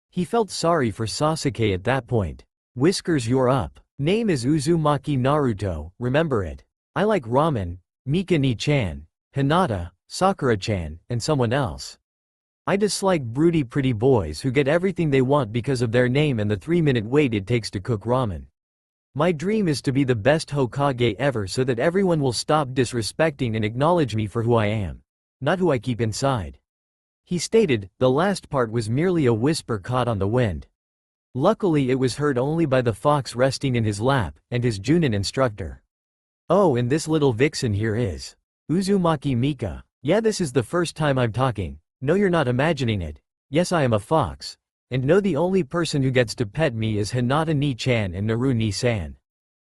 He felt sorry for Sasuke at that point. "Whiskers, you're up. Name is Uzumaki Naruto, remember it. I like Ramen, Mika-ni-chan, Hinata, Sakura-chan, and someone else. I dislike broody pretty boys who get everything they want because of their name and the 3-minute wait it takes to cook ramen. My dream is to be the best Hokage ever so that everyone will stop disrespecting and acknowledge me for who I am, not who I keep inside," he stated. The last part was merely a whisper caught on the wind. Luckily it was heard only by the fox resting in his lap, and his Junin instructor. "Oh, and this little vixen here is Uzumaki Mika. Yeah, this is the first time I'm talking. No, you're not imagining it. Yes, I am a fox. And no, the only person who gets to pet me is Hinata-ni-chan and Naru-ni-san.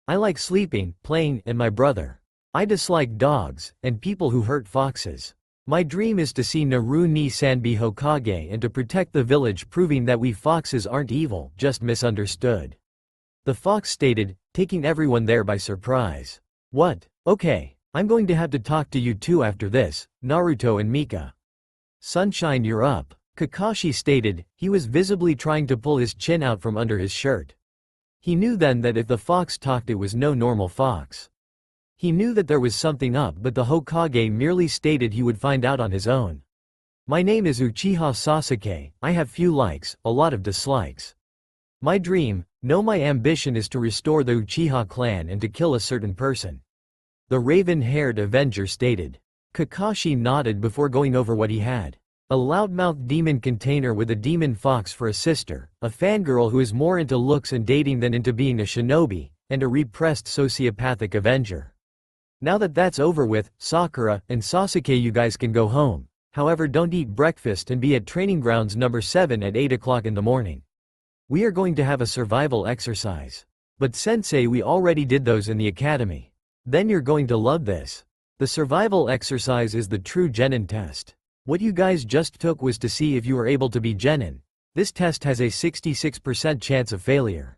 I like sleeping, playing, and my brother. I dislike dogs, and people who hurt foxes. My dream is to see Naru-ni-san be Hokage and to protect the village, proving that we foxes aren't evil, just misunderstood," the fox stated, taking everyone there by surprise. "What? Okay. I'm going to have to talk to you two after this, Naruto and Mika." "Sunshine, you're up," Kakashi stated. He was visibly trying to pull his chin out from under his shirt. He knew then that if the fox talked it was no normal fox. He knew that there was something up, but the Hokage merely stated he would find out on his own. "My name is Uchiha Sasuke. I have few likes, a lot of dislikes. My dream, no, my ambition is to restore the Uchiha clan and to kill a certain person," the raven-haired Avenger stated. Kakashi nodded before going over what he had. A loudmouth demon container with a demon fox for a sister, a fangirl who is more into looks and dating than into being a shinobi, and a repressed sociopathic avenger. Now that that's over with, Sakura and Sasuke, you guys can go home. However, don't eat breakfast and be at training grounds number 7 at 8 o'clock in the morning. We are going to have a survival exercise. But sensei, we already did those in the academy. Then you're going to love this. The survival exercise is the true genin test. What you guys just took was to see if you were able to be genin. This test has a 66% chance of failure.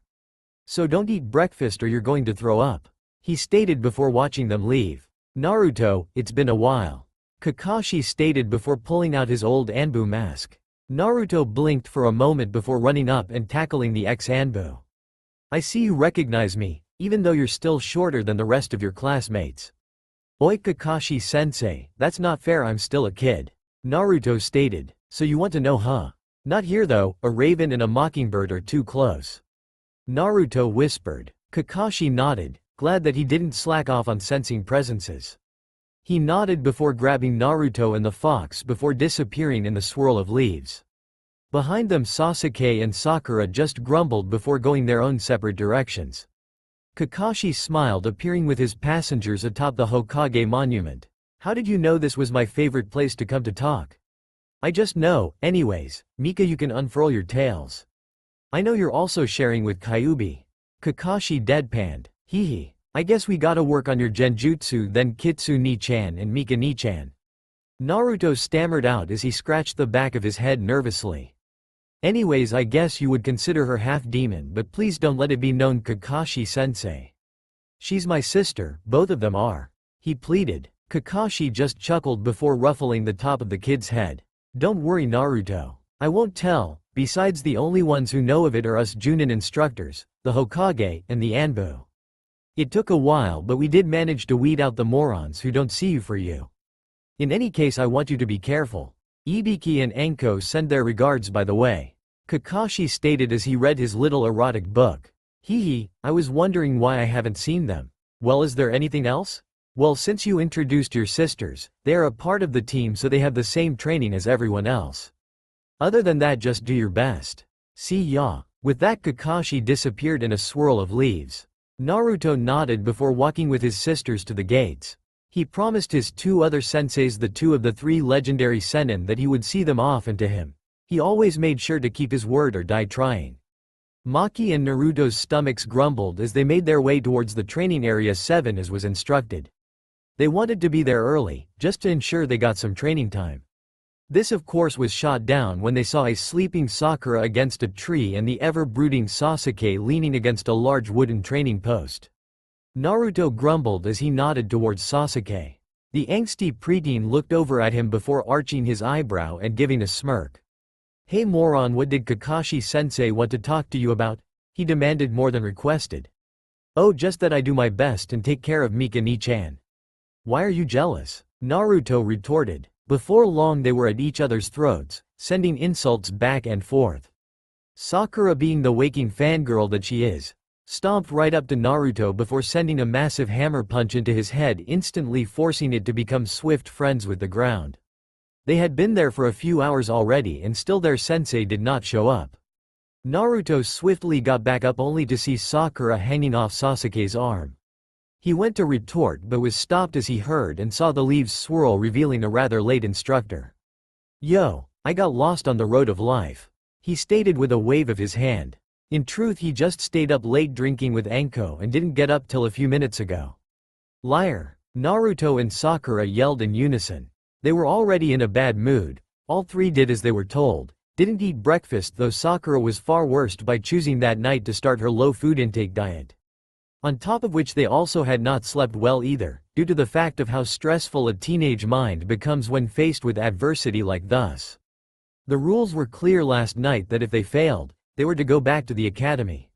So don't eat breakfast or you're going to throw up, he stated before watching them leave. Naruto, it's been a while, Kakashi stated before pulling out his old Anbu mask. Naruto blinked for a moment before running up and tackling the ex-Anbu. I see you recognize me, even though you're still shorter than the rest of your classmates. Oi Kakashi-sensei, that's not fair, I'm still a kid, Naruto stated. So you want to know, huh? Not here though, a raven and a mockingbird are too close, Naruto whispered. Kakashi nodded, glad that he didn't slack off on sensing presences. He nodded before grabbing Naruto and the fox before disappearing in the swirl of leaves. Behind them, Sasuke and Sakura just grumbled before going their own separate directions. Kakashi smiled, appearing with his passengers atop the Hokage monument. How did you know this was my favorite place to come to talk? I just know. Anyways, Mika, you can unfurl your tails. I know you're also sharing with Kyuubi. Kakashi deadpanned. Hehe. I guess we gotta work on your genjutsu then, Kitsune-chan and Mika-ni-chan. Naruto stammered out as he scratched the back of his head nervously. Anyways, I guess you would consider her half demon, but please don't let it be known, Kakashi-sensei. She's my sister, both of them are, he pleaded. Kakashi just chuckled before ruffling the top of the kid's head. Don't worry, Naruto. I won't tell. Besides, the only ones who know of it are us Junin instructors, the Hokage, and the Anbu. It took a while, but we did manage to weed out the morons who don't see you for you. In any case, I want you to be careful. Ibiki and Anko send their regards, by the way, Kakashi stated as he read his little erotic book. Hehe, I was wondering why I haven't seen them. Well, is there anything else? Well, since you introduced your sisters, they are a part of the team, so they have the same training as everyone else. Other than that, just do your best. See ya. With that, Kakashi disappeared in a swirl of leaves. Naruto nodded before walking with his sisters to the gates. He promised his 2 other senseis, the 2 of the 3 legendary senin, that he would see them off, and to him, he always made sure to keep his word or die trying. Maki and Naruto's stomachs grumbled as they made their way towards the training area 7 as was instructed. They wanted to be there early, just to ensure they got some training time. This of course was shot down when they saw a sleeping Sakura against a tree and the ever-brooding Sasuke leaning against a large wooden training post. Naruto grumbled as he nodded towards Sasuke. The angsty preteen looked over at him before arching his eyebrow and giving a smirk. Hey moron, what did Kakashi-sensei want to talk to you about? He demanded more than requested. Oh, just that I do my best and take care of Mika-ni-chan. Why are you jealous? Naruto retorted. Before long they were at each other's throats, sending insults back and forth. Sakura, being the waking fangirl that she is, stomped right up to Naruto before sending a massive hammer punch into his head, instantly forcing it to become swift friends with the ground. They had been there for a few hours already and still their sensei did not show up. Naruto swiftly got back up only to see Sakura hanging off Sasuke's arm. He went to retort but was stopped as he heard and saw the leaves swirl, revealing a rather late instructor. Yo, I got lost on the road of life, he stated with a wave of his hand. In truth, he just stayed up late drinking with Anko and didn't get up till a few minutes ago. Liar, Naruto and Sakura yelled in unison. They were already in a bad mood. All 3 did as they were told. Didn't eat breakfast, though Sakura was far worse by choosing that night to start her low food intake diet. On top of which they also had not slept well either, due to the fact of how stressful a teenage mind becomes when faced with adversity like thus. The rules were clear last night that if they failed, they were to go back to the academy.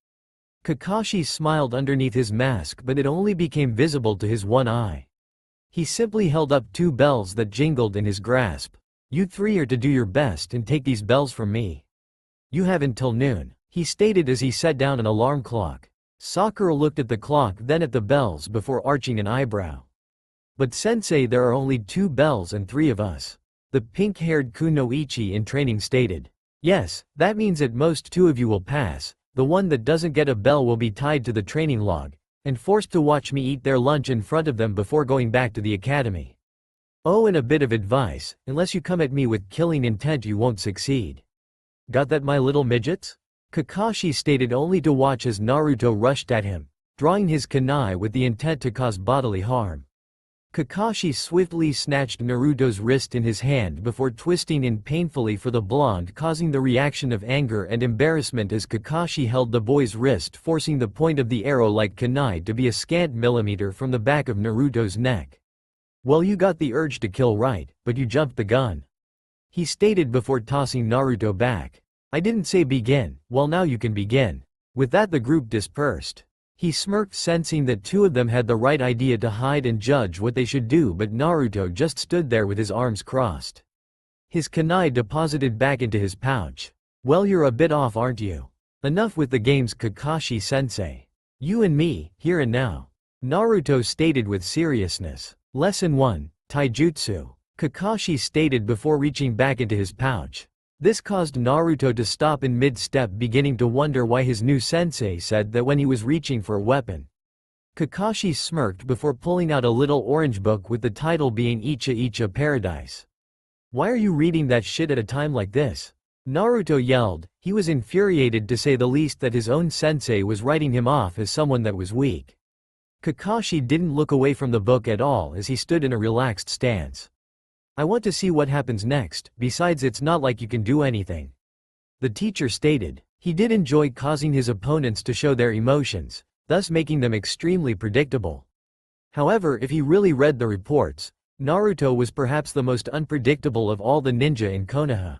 Kakashi smiled underneath his mask, but it only became visible to his one eye. He simply held up 2 bells that jingled in his grasp. You 3 are to do your best and take these bells from me. You have until noon, he stated as he set down an alarm clock. Sakura looked at the clock, then at the bells before arching an eyebrow. But sensei, there are only 2 bells and 3 of us. The pink-haired kunoichi in training stated. Yes, that means at most 2 of you will pass. The one that doesn't get a bell will be tied to the training log, and forced to watch me eat their lunch in front of them before going back to the academy. Oh, and a bit of advice, unless you come at me with killing intent you won't succeed. Got that, my little midgets? Kakashi stated, only to watch as Naruto rushed at him, drawing his kunai with the intent to cause bodily harm. Kakashi swiftly snatched Naruto's wrist in his hand before twisting in painfully for the blonde, causing the reaction of anger and embarrassment as Kakashi held the boy's wrist, forcing the point of the arrow-like kunai to be a scant millimeter from the back of Naruto's neck. Well, you got the urge to kill, right, but you jumped the gun, he stated before tossing Naruto back. I didn't say begin. Well, now you can begin. With that the group dispersed. He smirked, sensing that 2 of them had the right idea to hide and judge what they should do, but Naruto just stood there with his arms crossed. His kunai deposited back into his pouch. Well, you're a bit off, aren't you? Enough with the games, Kakashi-sensei. You and me, here and now. Naruto stated with seriousness. Lesson 1, Taijutsu. Kakashi stated before reaching back into his pouch. This caused Naruto to stop in mid-step, beginning to wonder why his new sensei said that when he was reaching for a weapon. Kakashi smirked before pulling out a little orange book with the title being Icha Icha Paradise. Why are you reading that shit at a time like this? Naruto yelled. He was infuriated, to say the least, that his own sensei was writing him off as someone that was weak. Kakashi didn't look away from the book at all as he stood in a relaxed stance. I want to see what happens next, besides it's not like you can do anything, the teacher stated. He did enjoy causing his opponents to show their emotions, thus making them extremely predictable. However, if he really read the reports, Naruto was perhaps the most unpredictable of all the ninja in Konoha.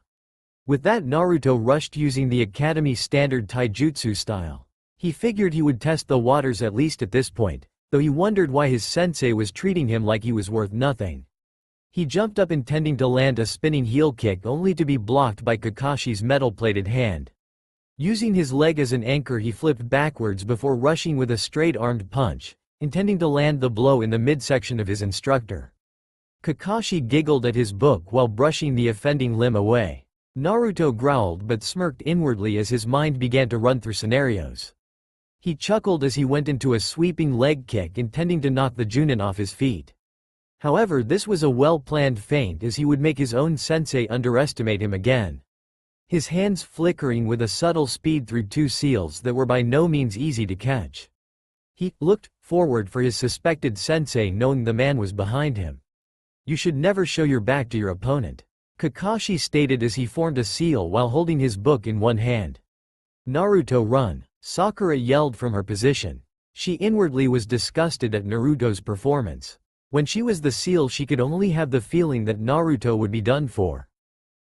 With that, Naruto rushed using the academy standard taijutsu style. He figured he would test the waters at least at this point, though he wondered why his sensei was treating him like he was worth nothing. He jumped up intending to land a spinning heel kick, only to be blocked by Kakashi's metal-plated hand. Using his leg as an anchor, he flipped backwards before rushing with a straight-armed punch, intending to land the blow in the midsection of his instructor. Kakashi giggled at his book while brushing the offending limb away. Naruto growled but smirked inwardly as his mind began to run through scenarios. He chuckled as he went into a sweeping leg kick, intending to knock the Junin off his feet. However, this was a well-planned feint, as he would make his own sensei underestimate him again. His hands flickering with a subtle speed through 2 seals that were by no means easy to catch. He looked forward for his suspected sensei, knowing the man was behind him. You should never show your back to your opponent, Kakashi stated as he formed a seal while holding his book in one hand. Naruto, run! Sakura yelled from her position. She inwardly was disgusted at Naruto's performance. When she was the seal, she could only have the feeling that Naruto would be done for.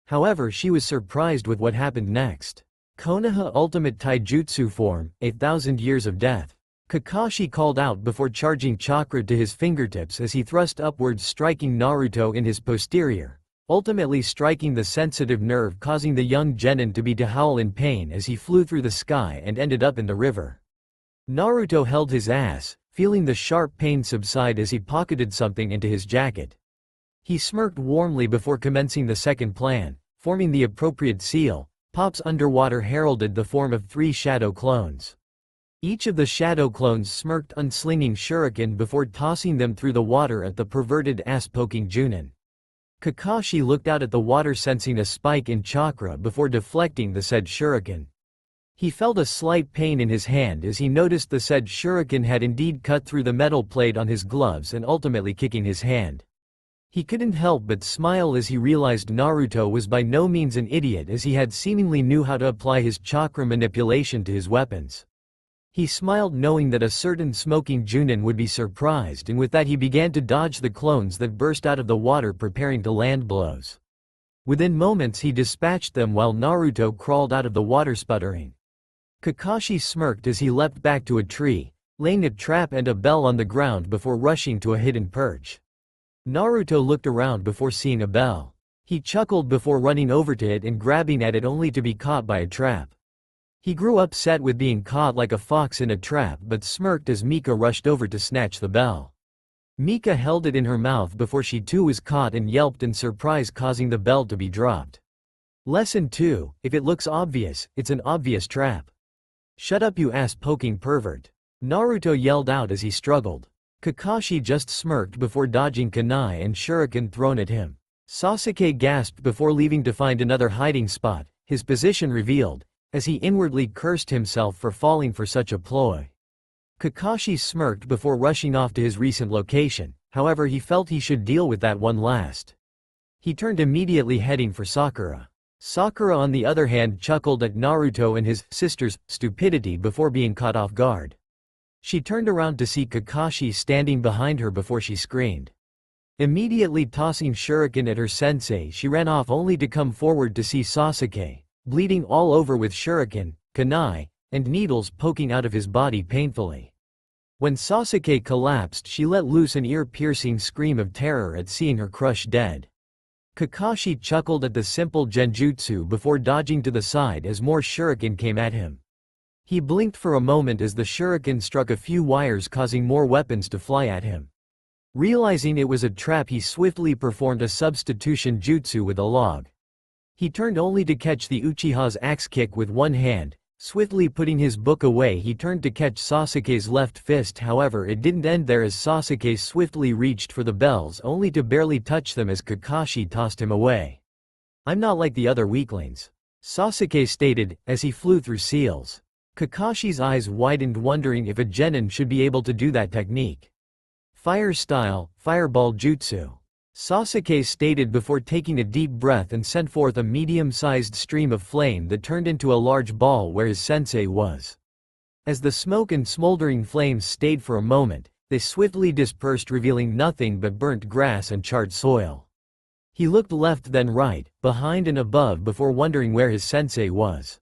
However, she was surprised with what happened next. Konoha Ultimate Taijutsu Form, 8,000 Years of Death. Kakashi called out before charging chakra to his fingertips as he thrust upwards, striking Naruto in his posterior, ultimately striking the sensitive nerve, causing the young genin to howl in pain as he flew through the sky and ended up in the river. Naruto held his ass, feeling the sharp pain subside as he pocketed something into his jacket. He smirked warmly before commencing the second plan, forming the appropriate seal. Pop's underwater heralded the form of 3 shadow clones. Each of the shadow clones smirked, unslinging shuriken before tossing them through the water at the perverted ass-poking Junin. Kakashi looked out at the water, sensing a spike in chakra before deflecting the said shuriken. He felt a slight pain in his hand as he noticed the said shuriken had indeed cut through the metal plate on his gloves and ultimately kicking his hand. He couldn't help but smile as he realized Naruto was by no means an idiot, as he had seemingly knew how to apply his chakra manipulation to his weapons. He smiled, knowing that a certain smoking Junin would be surprised, and with that he began to dodge the clones that burst out of the water, preparing to land blows. Within moments he dispatched them while Naruto crawled out of the water sputtering. Kakashi smirked as he leapt back to a tree, laying a trap and a bell on the ground before rushing to a hidden perch. Naruto looked around before seeing a bell. He chuckled before running over to it and grabbing at it, only to be caught by a trap. He grew upset with being caught like a fox in a trap but smirked as Mika rushed over to snatch the bell. Mika held it in her mouth before she too was caught and yelped in surprise, causing the bell to be dropped. Lesson 2, if it looks obvious, it's an obvious trap. Shut up you ass-poking pervert. Naruto yelled out as he struggled. Kakashi just smirked before dodging kunai and shuriken thrown at him. Sasuke gasped before leaving to find another hiding spot, his position revealed, as he inwardly cursed himself for falling for such a ploy. Kakashi smirked before rushing off to his recent location, however he felt he should deal with that one last. He turned immediately heading for Sakura. Sakura on the other hand chuckled at Naruto and his sister's stupidity before being caught off guard. She turned around to see Kakashi standing behind her before she screamed. Immediately tossing shuriken at her sensei, she ran off only to come forward to see Sasuke, bleeding all over with shuriken, kunai, and needles poking out of his body painfully. When Sasuke collapsed, she let loose an ear-piercing scream of terror at seeing her crushed dead. Kakashi chuckled at the simple genjutsu before dodging to the side as more shuriken came at him. He blinked for a moment as the shuriken struck a few wires, causing more weapons to fly at him. Realizing it was a trap, he swiftly performed a substitution jutsu with a log. He turned only to catch the Uchiha's axe kick with one hand. Swiftly putting his book away, he turned to catch Sasuke's left fist, however it didn't end there as Sasuke swiftly reached for the bells only to barely touch them as Kakashi tossed him away. "I'm not like the other weaklings," Sasuke stated, as he flew through seals. Kakashi's eyes widened, wondering if a genin should be able to do that technique. "Fire style, fireball jutsu," Sasuke stated before taking a deep breath and sent forth a medium-sized stream of flame that turned into a large ball where his sensei was. As the smoke and smoldering flames stayed for a moment, they swiftly dispersed, revealing nothing but burnt grass and charred soil. He looked left then right, behind and above before wondering where his sensei was.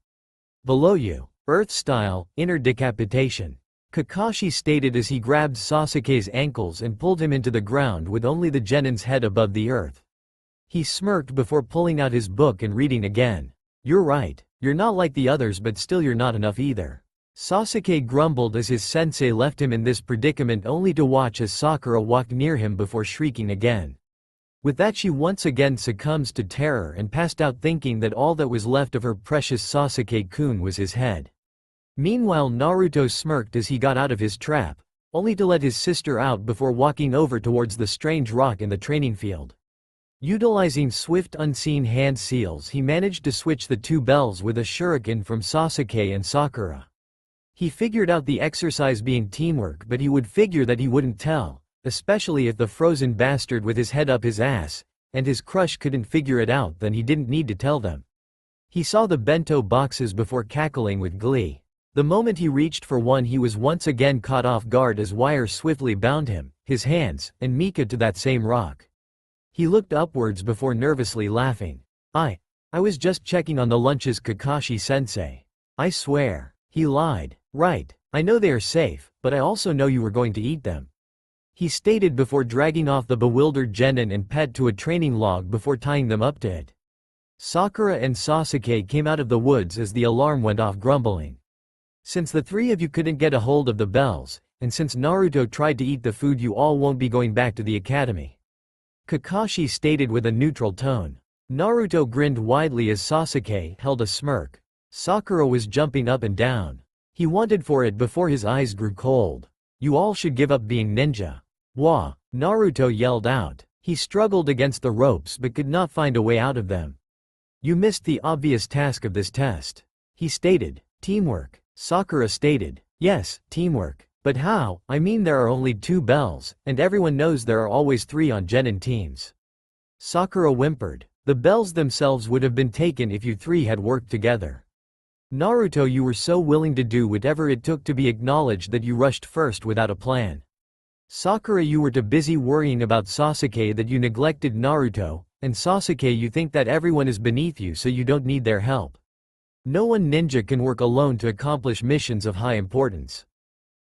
"Below you, earth style, inner decapitation," Kakashi stated as he grabbed Sasuke's ankles and pulled him into the ground with only the genin's head above the earth. He smirked before pulling out his book and reading again. "You're right. You're not like the others, but still you're not enough either," Sasuke grumbled as his sensei left him in this predicament only to watch as Sakura walked near him before shrieking again. With that, she once again succumbs to terror and passed out, thinking that all that was left of her precious Sasuke-kun was his head. Meanwhile, Naruto smirked as he got out of his trap, only to let his sister out before walking over towards the strange rock in the training field. Utilizing swift unseen hand seals, he managed to switch the two bells with a shuriken from Sasuke and Sakura. He figured out the exercise being teamwork, but he would figure that he wouldn't tell, especially if the frozen bastard with his head up his ass and his crush couldn't figure it out, then he didn't need to tell them. He saw the bento boxes before cackling with glee. The moment he reached for one, he was once again caught off guard as wires swiftly bound him, his hands, and Mika to that same rock. He looked upwards before nervously laughing. I was just checking on the lunches, Kakashi-sensei. I swear." He lied. "Right, I know they are safe, but I also know you were going to eat them," he stated before dragging off the bewildered genin and pet to a training log before tying them up to it. Sakura and Sasuke came out of the woods as the alarm went off, grumbling. "Since the three of you couldn't get a hold of the bells, and since Naruto tried to eat the food, you all won't be going back to the academy," Kakashi stated with a neutral tone. Naruto grinned widely as Sasuke held a smirk. Sakura was jumping up and down. He wanted for it before his eyes grew cold. "You all should give up being ninja." "Wah!" Naruto yelled out. He struggled against the ropes but could not find a way out of them. "You missed the obvious task of this test," he stated. "Teamwork," Sakura stated. "Yes, teamwork. But how? I mean, there are only two bells, and everyone knows there are always three on genin teams." Sakura whimpered. "The bells themselves would have been taken if you three had worked together. Naruto, you were so willing to do whatever it took to be acknowledged that you rushed first without a plan. Sakura, you were too busy worrying about Sasuke that you neglected Naruto, and Sasuke, you think that everyone is beneath you so you don't need their help. No one ninja can work alone to accomplish missions of high importance.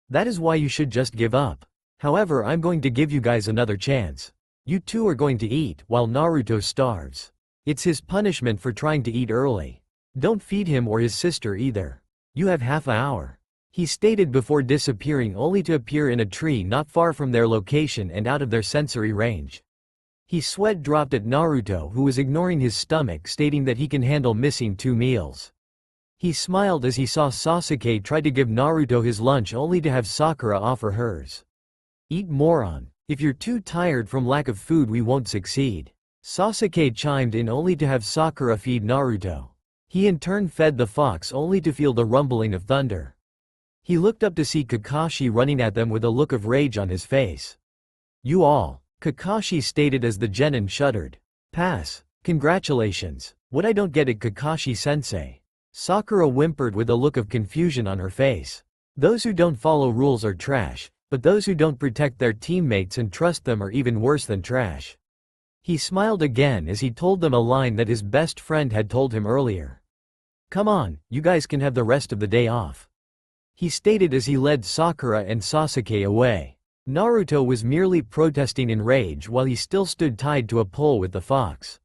That is why you should just give up. However, I'm going to give you guys another chance. You two are going to eat while Naruto starves. It's his punishment for trying to eat early. Don't feed him or his sister either. You have half an hour," he stated before disappearing only to appear in a tree not far from their location and out of their sensory range. His sweat dropped at Naruto, who was ignoring his stomach, stating that he can handle missing 2 meals. He smiled as he saw Sasuke try to give Naruto his lunch only to have Sakura offer hers. "Eat, moron. If you're too tired from lack of food, we won't succeed." Sasuke chimed in only to have Sakura feed Naruto. He in turn fed the fox only to feel the rumbling of thunder. He looked up to see Kakashi running at them with a look of rage on his face. "You all," Kakashi stated as the genin shuddered. "Pass. Congratulations. What I don't get it, Kakashi-sensei." Sakura whimpered with a look of confusion on her face. "Those who don't follow rules are trash, but those who don't protect their teammates and trust them are even worse than trash." He smiled again as he told them a line that his best friend had told him earlier. "Come on, you guys can have the rest of the day off," he stated as he led Sakura and Sasuke away. Naruto was merely protesting in rage while he still stood tied to a pole with the fox.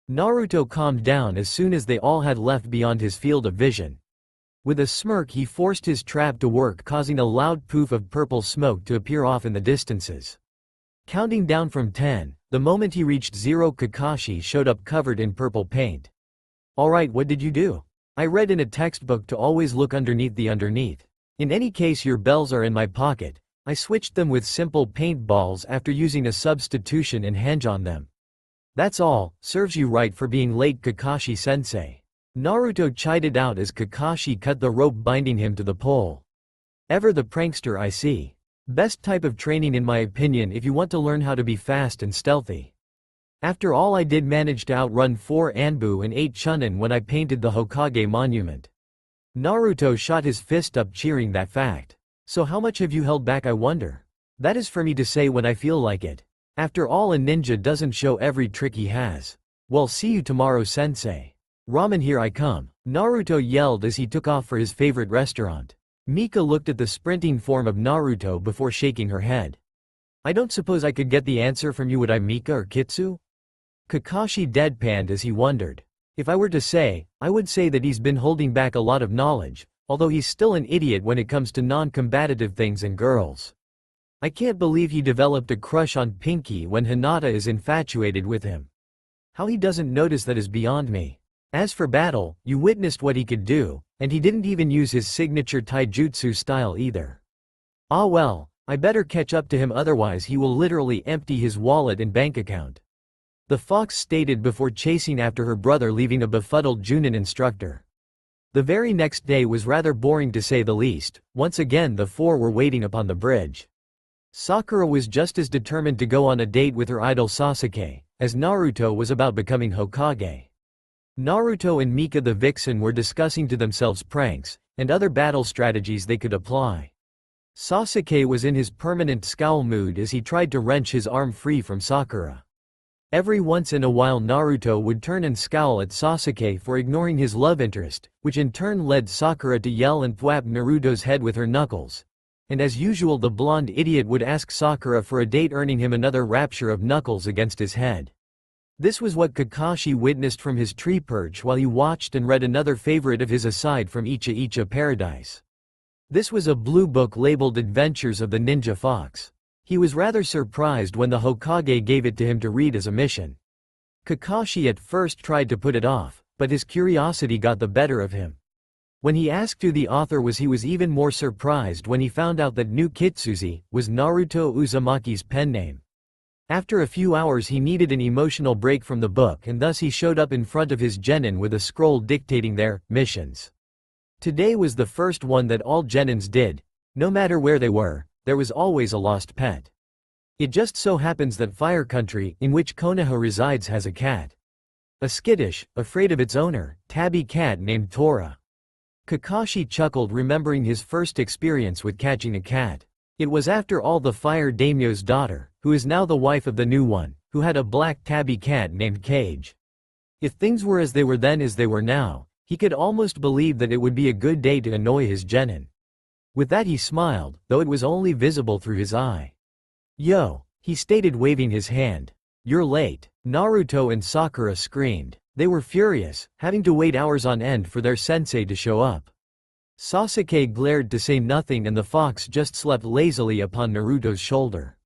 Naruto calmed down as soon as they all had left beyond his field of vision. With a smirk, he forced his trap to work, causing a loud poof of purple smoke to appear off in the distances. Counting down from 10, the moment he reached 0, Kakashi showed up covered in purple paint. "Alright, what did you do? I read in a textbook to always look underneath the underneath. In any case, your bells are in my pocket. I switched them with simple paintballs after using a substitution and henge on them. That's all, serves you right for being late, Kakashi-sensei." Naruto chided out as Kakashi cut the rope binding him to the pole. "Ever the prankster, I see. Best type of training in my opinion if you want to learn how to be fast and stealthy. After all, I did manage to outrun 4 Anbu and 8 Chunin when I painted the Hokage monument." Naruto shot his fist up, cheering that fact. "So how much have you held back, I wonder? That is for me to say when I feel like it. After all, a ninja doesn't show every trick he has. Well, see you tomorrow, sensei. Ramen, here I come," Naruto yelled as he took off for his favorite restaurant. Mika looked at the sprinting form of Naruto before shaking her head. "I don't suppose I could get the answer from you, would I, Mika or Kitsu?" Kakashi deadpanned as he wondered. "If I were to say, I would say that he's been holding back a lot of knowledge, although he's still an idiot when it comes to non-combative things and girls. I can't believe he developed a crush on Pinky when Hinata is infatuated with him. How he doesn't notice that is beyond me. As for battle, you witnessed what he could do, and he didn't even use his signature taijutsu style either. Ah well, I better catch up to him, otherwise he will literally empty his wallet and bank account," the fox stated before chasing after her brother, leaving a befuddled Junin instructor. The very next day was rather boring to say the least. Once again the 4 were waiting upon the bridge. Sakura was just as determined to go on a date with her idol Sasuke, as Naruto was about becoming Hokage. Naruto and Mika the vixen were discussing to themselves pranks and other battle strategies they could apply. Sasuke was in his permanent scowl mood as he tried to wrench his arm free from Sakura. Every once in a while Naruto would turn and scowl at Sasuke for ignoring his love interest, which in turn led Sakura to yell and thwap Naruto's head with her knuckles. And as usual, the blonde idiot would ask Sakura for a date, earning him another rapture of knuckles against his head. This was what Kakashi witnessed from his tree perch while he watched and read another favorite of his aside from Icha Icha Paradise. This was a blue book labeled Adventures of the Ninja Fox. He was rather surprised when the Hokage gave it to him to read as a mission. Kakashi at first tried to put it off, but his curiosity got the better of him. When he asked who the author was, he was even more surprised when he found out that New Kitsuzi was Naruto Uzumaki's pen name. After a few hours he needed an emotional break from the book, and thus he showed up in front of his genin with a scroll dictating their missions. Today was the first one that all genins did. No matter where they were, there was always a lost pet. It just so happens that Fire Country, in which Konoha resides, has a cat. A skittish, afraid of its owner, tabby cat named Tora. Kakashi chuckled, remembering his first experience with catching a cat. It was after all the Fire Daimyo's daughter, who is now the wife of the new one, who had a black tabby cat named Cage. If things were as they were then as they were now, he could almost believe that it would be a good day to annoy his genin. With that he smiled, though it was only visible through his eye. "Yo," he stated, waving his hand. "You're late." Naruto and Sakura screamed. They were furious, having to wait hours on end for their sensei to show up. Sasuke glared to say nothing and the fox just slept lazily upon Naruto's shoulder.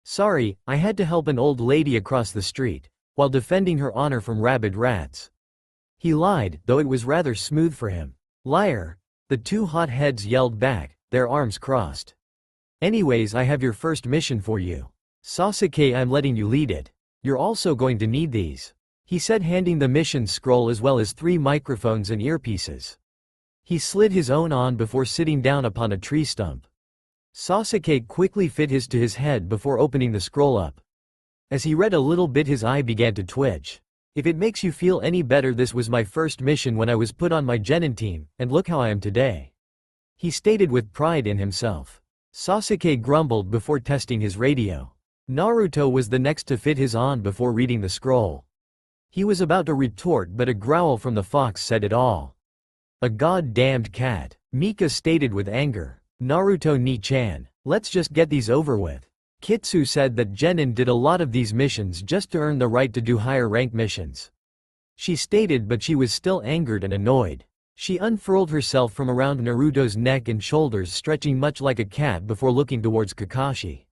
Sorry, I had to help an old lady across the street, while defending her honor from rabid rats. He lied, though it was rather smooth for him. Liar! The two hot heads yelled back, their arms crossed. Anyways, I have your first mission for you. Sasuke, I'm letting you lead it. You're also going to need these, he said, handing the mission scroll as well as 3 microphones and earpieces. He slid his own on before sitting down upon a tree stump. Sasuke quickly fit his to his head before opening the scroll up. As he read a little bit, his eye began to twitch. If it makes you feel any better, this was my first mission when I was put on my genin team, and look how I am today, he stated with pride in himself. Sasuke grumbled before testing his radio. Naruto was the next to fit his on before reading the scroll. He was about to retort, but a growl from the fox said it all. A god-damned cat, Mika stated with anger. Naruto ni-chan, let's just get these over with. Kitsu said that genin did a lot of these missions just to earn the right to do higher rank missions. She stated, but she was still angered and annoyed. She unfurled herself from around Naruto's neck and shoulders, stretching much like a cat before looking towards Kakashi.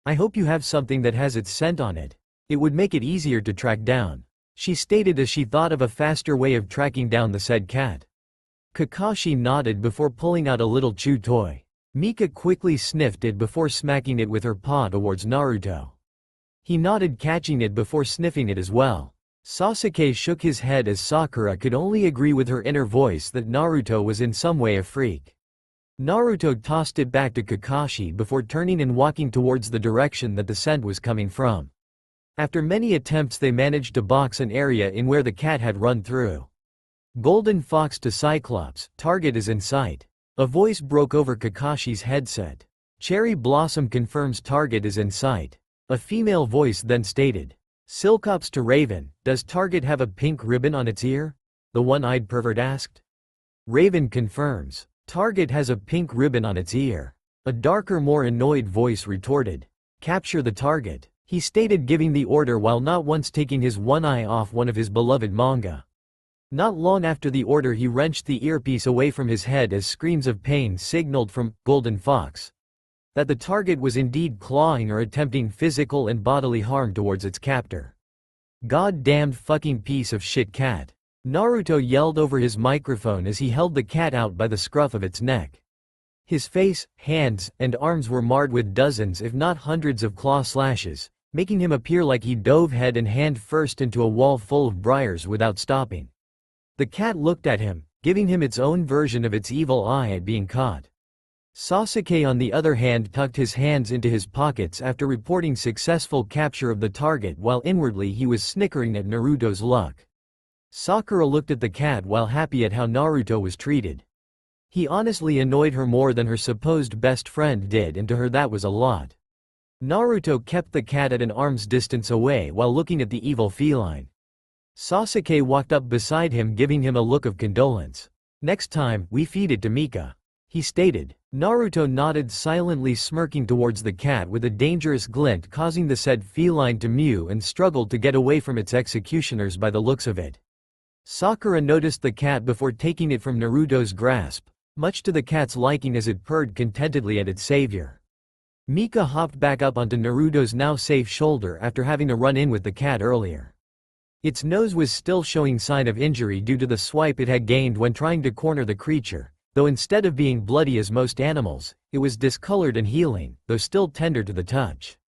I hope you have something that has its scent on it. It would make it easier to track down, she stated as she thought of a faster way of tracking down the said cat. Kakashi nodded before pulling out a little chew toy. Mika quickly sniffed it before smacking it with her paw towards Naruto. He nodded, catching it before sniffing it as well. Sasuke shook his head as Sakura could only agree with her inner voice that Naruto was in some way a freak. Naruto tossed it back to Kakashi before turning and walking towards the direction that the scent was coming from. After many attempts, they managed to box an area in where the cat had run through. Golden Fox to Cyclops, target is in sight. A voice broke over Kakashi's headset. Cherry Blossom confirms target is in sight. A female voice then stated. Silcops to Raven, does target have a pink ribbon on its ear? The one-eyed pervert asked. Raven confirms. Target has a pink ribbon on its ear. A darker, more annoyed voice retorted. Capture the target, he stated, giving the order while not once taking his one eye off one of his beloved manga. Not long after the order, he wrenched the earpiece away from his head as screams of pain signaled from Golden Fox that the target was indeed clawing or attempting physical and bodily harm towards its captor. God-damned fucking piece of shit cat, Naruto yelled over his microphone as he held the cat out by the scruff of its neck. His face, hands, and arms were marred with dozens if not hundreds of claw slashes, making him appear like he dove head and hand first into a wall full of briars without stopping. The cat looked at him, giving him its own version of its evil eye at being caught. Sasuke on the other hand tucked his hands into his pockets after reporting successful capture of the target, while inwardly he was snickering at Naruto's luck. Sakura looked at the cat while happy at how Naruto was treated. He honestly annoyed her more than her supposed best friend did, and to her that was a lot. Naruto kept the cat at an arm's distance away while looking at the evil feline. Sasuke walked up beside him, giving him a look of condolence. Next time, we feed it to Mika, he stated. Naruto nodded silently, smirking towards the cat with a dangerous glint, causing the said feline to mew and struggled to get away from its executioners by the looks of it. Sakura noticed the cat before taking it from Naruto's grasp, much to the cat's liking as it purred contentedly at its savior. Mika hopped back up onto Naruto's now safe shoulder after having to run in with the cat earlier. Its nose was still showing sign of injury due to the swipe it had gained when trying to corner the creature, though instead of being bloody as most animals, it was discolored and healing, though still tender to the touch.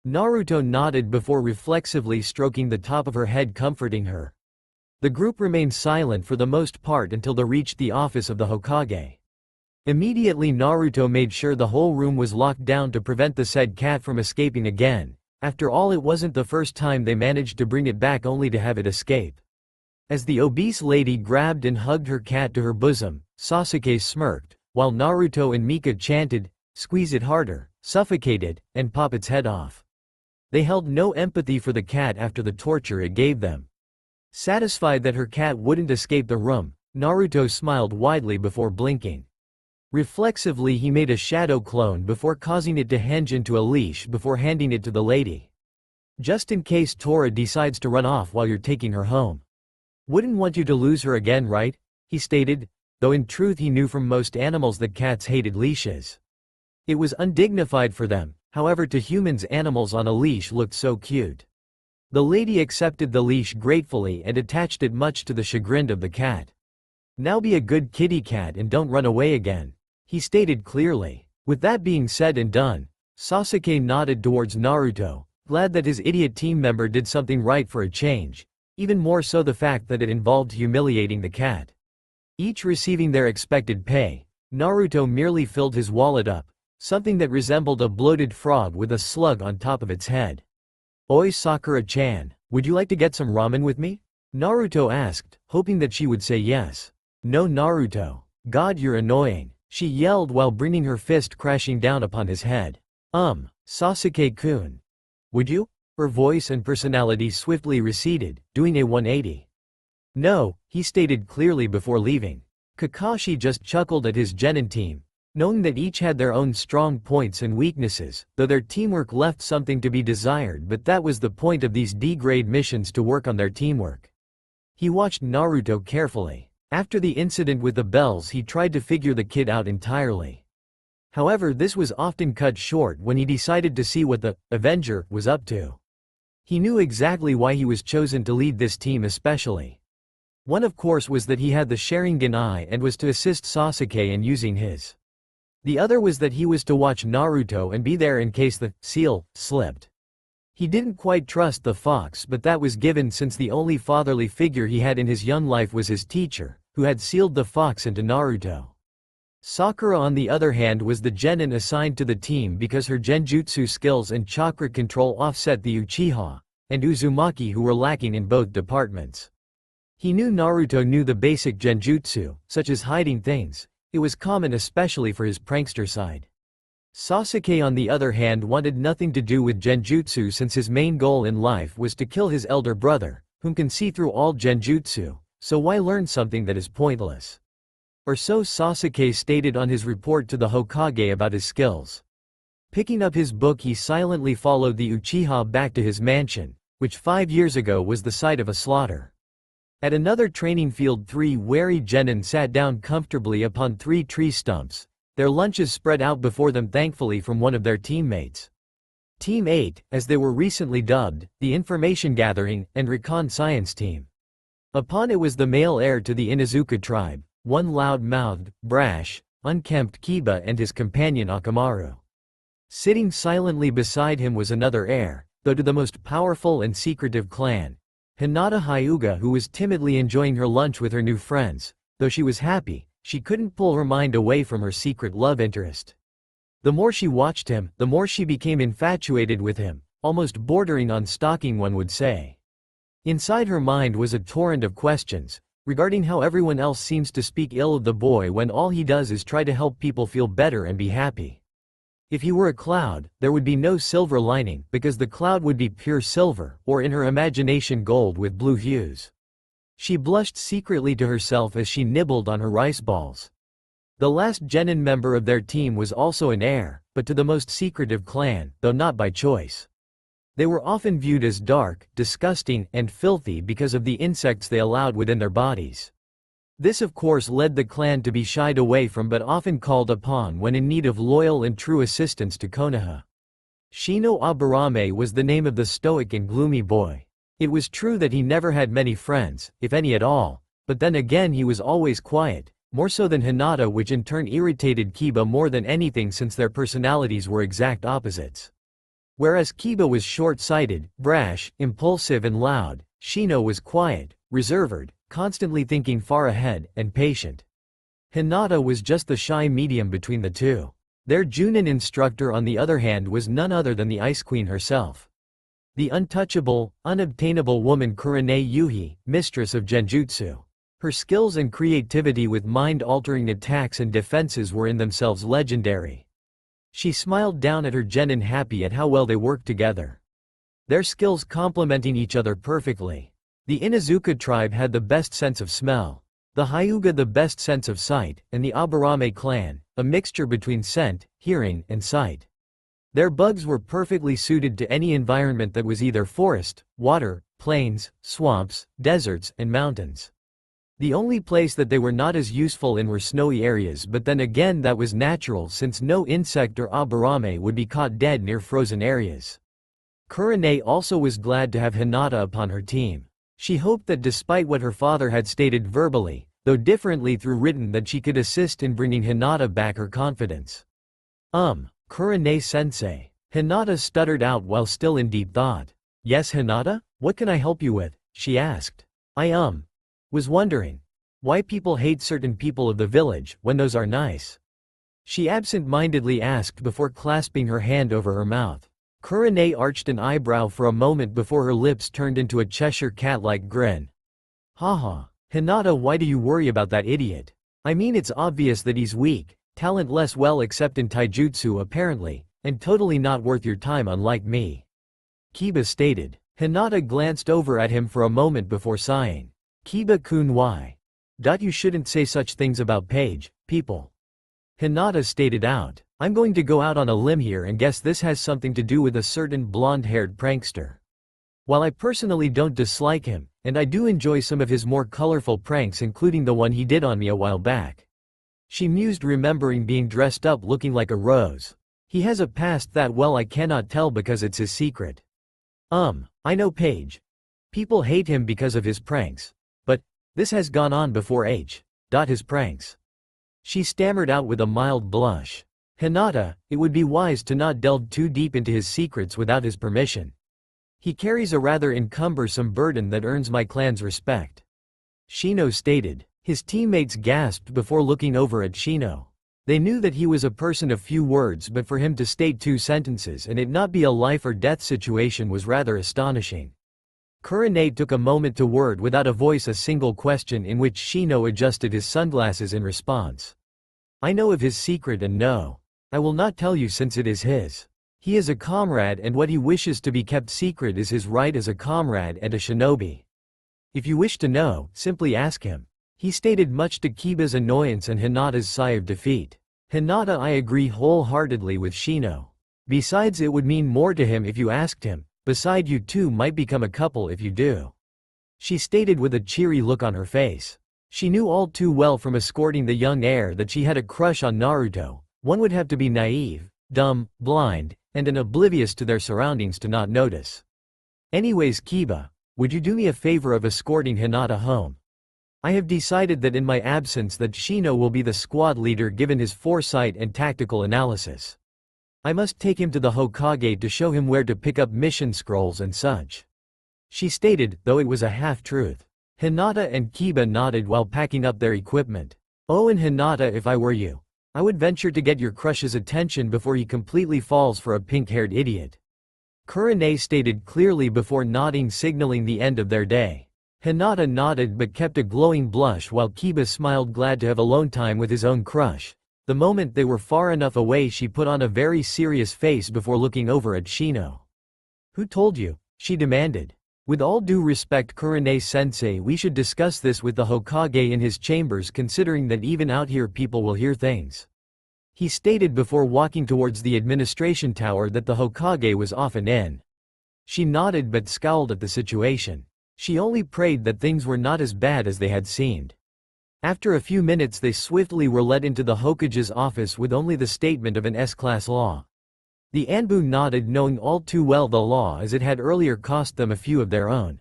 Naruto nodded before reflexively stroking the top of her head, comforting her. The group remained silent for the most part until they reached the office of the Hokage. Immediately Naruto made sure the whole room was locked down to prevent the said cat from escaping again. After all, it wasn't the first time they managed to bring it back only to have it escape. As the obese lady grabbed and hugged her cat to her bosom, Sasuke smirked, while Naruto and Mika chanted, "Squeeze it harder, suffocate it, and pop its head off." They held no empathy for the cat after the torture it gave them. Satisfied that her cat wouldn't escape the room, Naruto smiled widely before blinking. Reflexively he made a shadow clone before causing it to hinge into a leash before handing it to the lady. "Just in case Tora decides to run off while you're taking her home. Wouldn't want you to lose her again, right?" he stated. though in truth he knew from most animals that cats hated leashes. It was undignified for them, however to humans animals on a leash looked so cute. The lady accepted the leash gratefully and attached it much to the chagrin of the cat. "Now be a good kitty cat and don't run away again," he stated clearly. With that being said and done, Sasuke nodded towards Naruto, glad that his idiot team member did something right for a change, even more so the fact that it involved humiliating the cat. Each receiving their expected pay, Naruto merely filled his wallet up, something that resembled a bloated frog with a slug on top of its head. "Oi Sakura-chan, would you like to get some ramen with me?" Naruto asked, hoping that she would say yes. "No Naruto. God you're annoying," she yelled while bringing her fist crashing down upon his head. Sasuke-kun. Would you?" Her voice and personality swiftly receded, doing a 180. "No," he stated clearly before leaving. Kakashi just chuckled at his genin team, knowing that each had their own strong points and weaknesses, though their teamwork left something to be desired, but that was the point of these D-grade missions, to work on their teamwork. He watched Naruto carefully. After the incident with the bells he tried to figure the kid out entirely. However, this was often cut short when he decided to see what the Avenger was up to. He knew exactly why he was chosen to lead this team especially. One of course was that he had the Sharingan eye and was to assist Sasuke in using his. The other was that he was to watch Naruto and be there in case the seal slipped. He didn't quite trust the fox, but that was given since the only fatherly figure he had in his young life was his teacher, who had sealed the fox into Naruto. Sakura on the other hand was the genin assigned to the team because her genjutsu skills and chakra control offset the Uchiha and Uzumaki, who were lacking in both departments. He knew Naruto knew the basic genjutsu, such as hiding things. It was common especially for his prankster side. Sasuke on the other hand wanted nothing to do with genjutsu since his main goal in life was to kill his elder brother, whom can see through all genjutsu, so why learn something that is pointless? Or so Sasuke stated on his report to the Hokage about his skills. Picking up his book he silently followed the Uchiha back to his mansion, which 5 years ago was the site of a slaughter. At another training field 3 wary genin sat down comfortably upon 3 tree stumps, their lunches spread out before them thankfully from one of their teammates. Team 8, as they were recently dubbed, the Information Gathering and Recon Science Team. Upon it was the male heir to the Inuzuka tribe, one loud-mouthed, brash, unkempt Kiba and his companion Akamaru. Sitting silently beside him was another heir, though to the most powerful and secretive clan, Hinata Hyuga, who was timidly enjoying her lunch with her new friends. Though she was happy, she couldn't pull her mind away from her secret love interest. The more she watched him, the more she became infatuated with him, almost bordering on stalking one would say. Inside her mind was a torrent of questions, regarding how everyone else seems to speak ill of the boy when all he does is try to help people feel better and be happy. If he were a cloud, there would be no silver lining, because the cloud would be pure silver, or in her imagination gold with blue hues. She blushed secretly to herself as she nibbled on her rice balls. The last genin member of their team was also an heir, but to the most secretive clan, though not by choice. They were often viewed as dark, disgusting, and filthy because of the insects they allowed within their bodies. This of course led the clan to be shied away from but often called upon when in need of loyal and true assistance to Konoha. Shino Aburame was the name of the stoic and gloomy boy. It was true that he never had many friends, if any at all, but then again he was always quiet, more so than Hinata, which in turn irritated Kiba more than anything since their personalities were exact opposites. Whereas Kiba was short-sighted, brash, impulsive and loud, Shino was quiet, reserved, constantly thinking far ahead, and patient. Hinata was just the shy medium between the two. Their Junin instructor on the other hand was none other than the Ice Queen herself. The untouchable, unobtainable woman Kurane Yuhi, mistress of Genjutsu. Her skills and creativity with mind-altering attacks and defenses were in themselves legendary. She smiled down at her genin, happy at how well they worked together. Their skills complementing each other perfectly. The Inuzuka tribe had the best sense of smell, the Hyuga the best sense of sight, and the Aburame clan, a mixture between scent, hearing, and sight. Their bugs were perfectly suited to any environment that was either forest, water, plains, swamps, deserts, and mountains. The only place that they were not as useful in were snowy areas, but then again that was natural since no insect or aburame would be caught dead near frozen areas. Kurane also was glad to have Hinata upon her team. She hoped that despite what her father had stated verbally, though differently through written, that she could assist in bringing Hinata back her confidence. Kurane-sensei. Hinata stuttered out while still in deep thought. Yes, Hinata? What can I help you with? She asked. I was wondering why people hate certain people of the village when those are nice. She absent-mindedly asked before clasping her hand over her mouth. Kurane arched an eyebrow for a moment before her lips turned into a Cheshire cat-like grin. Haha. Hinata, why do you worry about that idiot? I mean, it's obvious that he's weak, talentless, well except in taijutsu apparently, and totally not worth your time unlike me. Kiba stated. Hinata glanced over at him for a moment before sighing. Kiba-kun, why? You shouldn't say such things about people. Hinata stated out. I'm going to go out on a limb here and guess this has something to do with a certain blonde-haired prankster. While I personally don't dislike him, and I do enjoy some of his more colorful pranks including the one he did on me a while back. She mused, remembering being dressed up looking like a rose. He has a past that, well, I cannot tell because it's his secret. I know people hate him because of his pranks. But this has gone on before his pranks. She stammered out with a mild blush. Hinata, it would be wise to not delve too deep into his secrets without his permission. He carries a rather encumbersome burden that earns my clan's respect. Shino stated. His teammates gasped before looking over at Shino. They knew that he was a person of few words, but for him to state 2 sentences and it not be a life or death situation was rather astonishing. Kurane took a moment to word without a voice a single question, in which Shino adjusted his sunglasses in response. I know of his secret, and no, I will not tell you since it is his. He is a comrade, and what he wishes to be kept secret is his right as a comrade and a shinobi. If you wish to know, simply ask him. He stated, much to Kiba's annoyance and Hinata's sigh of defeat. Hinata, I agree wholeheartedly with Shino. Besides, it would mean more to him if you asked him. Beside, you two might become a couple if you do. She stated with a cheery look on her face. She knew all too well from escorting the young heir that she had a crush on Naruto. One would have to be naive, dumb, blind, and oblivious to their surroundings to not notice. Anyways, Kiba, would you do me a favor of escorting Hinata home? I have decided that in my absence that Shino will be the squad leader given his foresight and tactical analysis. I must take him to the Hokage to show him where to pick up mission scrolls and such. She stated, though it was a half-truth. Hinata and Kiba nodded while packing up their equipment. Oh, and Hinata, if I were you, I would venture to get your crush's attention before he completely falls for a pink-haired idiot. Kurane stated clearly before nodding, signaling the end of their day. Hinata nodded but kept a glowing blush while Kiba smiled, glad to have alone time with his own crush. The moment they were far enough away, she put on a very serious face before looking over at Shino. Who told you? She demanded. With all due respect, Kurane-sensei, we should discuss this with the Hokage in his chambers, considering that even out here people will hear things. He stated before walking towards the administration tower that the Hokage was often in. She nodded but scowled at the situation. She only prayed that things were not as bad as they had seemed. After a few minutes they swiftly were led into the Hokage's office with only the statement of an S-class law. The Anbu nodded, knowing all too well the law, as it had earlier cost them a few of their own.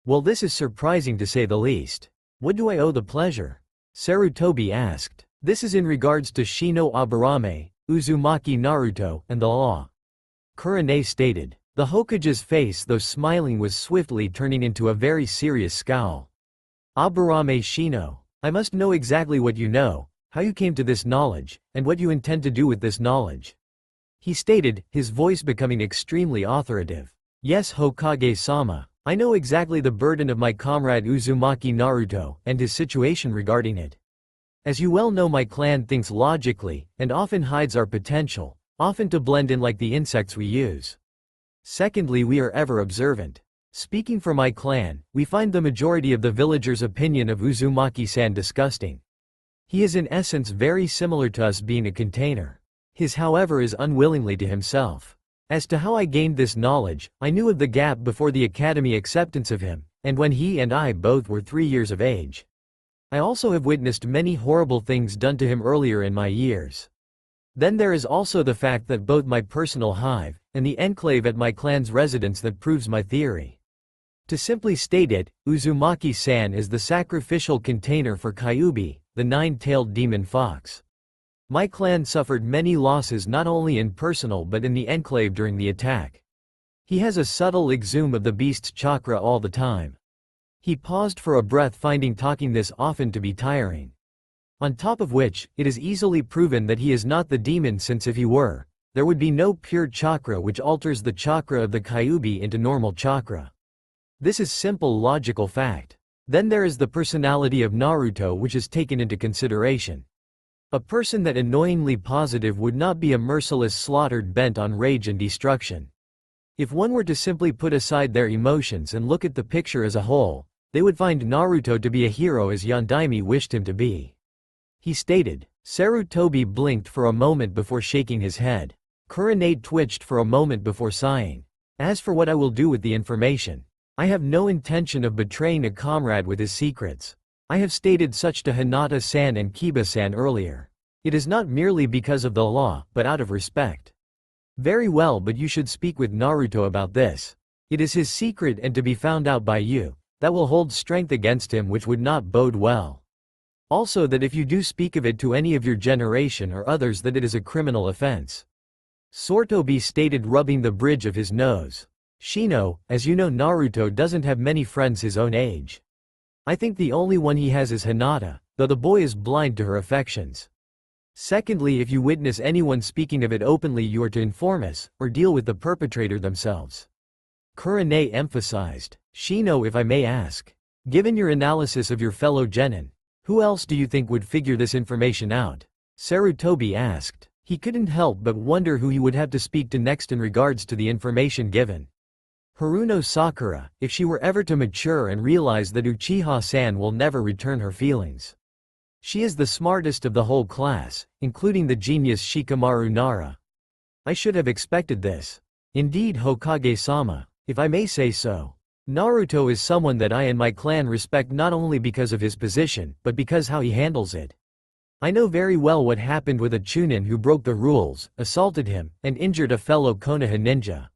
Well, this is surprising to say the least. What do I owe the pleasure? Sarutobi asked. This is in regards to Shino Aburame, Uzumaki Naruto, and the law. Kurane stated. The Hokage's face, though smiling, was swiftly turning into a very serious scowl. Aburame Shino, I must know exactly what you know, how you came to this knowledge, and what you intend to do with this knowledge. He stated, his voice becoming extremely authoritative. Yes, Hokage-sama, I know exactly the burden of my comrade Uzumaki Naruto, and his situation regarding it. As you well know, my clan thinks logically, and often hides our potential, often to blend in like the insects we use. Secondly, we are ever observant. Speaking for my clan, we find the majority of the villagers' opinion of Uzumaki-san disgusting. He is in essence very similar to us, being a container. His, however, is unwillingly to himself. As to how I gained this knowledge, I knew of the gap before the academy acceptance of him, and when he and I both were 3 years of age. I also have witnessed many horrible things done to him earlier in my years. Then there is also the fact that both my personal hive, and the enclave at my clan's residence that proves my theory. To simply state it, Uzumaki-san is the sacrificial container for Kyuubi, the nine-tailed demon fox. My clan suffered many losses not only in personal but in the enclave during the attack. He has a subtle exhume of the beast's chakra all the time. He paused for a breath, finding talking this often to be tiring. On top of which, it is easily proven that he is not the demon, since if he were, there would be no pure chakra which alters the chakra of the Kyuubi into normal chakra. This is simple logical fact. Then there is the personality of Naruto, which is taken into consideration. A person that annoyingly positive would not be a merciless slaughtered bent on rage and destruction. If one were to simply put aside their emotions and look at the picture as a whole, they would find Naruto to be a hero as Yondaime wished him to be. He stated. Sarutobi blinked for a moment before shaking his head. Kurenai twitched for a moment before sighing. As for what I will do with the information, I have no intention of betraying a comrade with his secrets. I have stated such to Hinata-san and Kiba-san earlier. It is not merely because of the law, but out of respect. Very well, but you should speak with Naruto about this. It is his secret, and to be found out by you, that will hold strength against him, which would not bode well. Also that if you do speak of it to any of your generation or others, that it is a criminal offense. Sarutobi stated, rubbing the bridge of his nose. Shino, as you know, Naruto doesn't have many friends his own age. I think the only one he has is Hinata, though the boy is blind to her affections. Secondly, if you witness anyone speaking of it openly, you are to inform us, or deal with the perpetrator themselves. Kurenai emphasized. Shino, if I may ask, given your analysis of your fellow genin, who else do you think would figure this information out? Sarutobi asked. He couldn't help but wonder who he would have to speak to next in regards to the information given. Haruno Sakura, if she were ever to mature and realize that Uchiha-san will never return her feelings. She is the smartest of the whole class, including the genius Shikamaru Nara. I should have expected this. Indeed, Hokage-sama, if I may say so. Naruto is someone that I and my clan respect, not only because of his position, but because how he handles it. I know very well what happened with a Chunin who broke the rules, assaulted him, and injured a fellow Konoha ninja.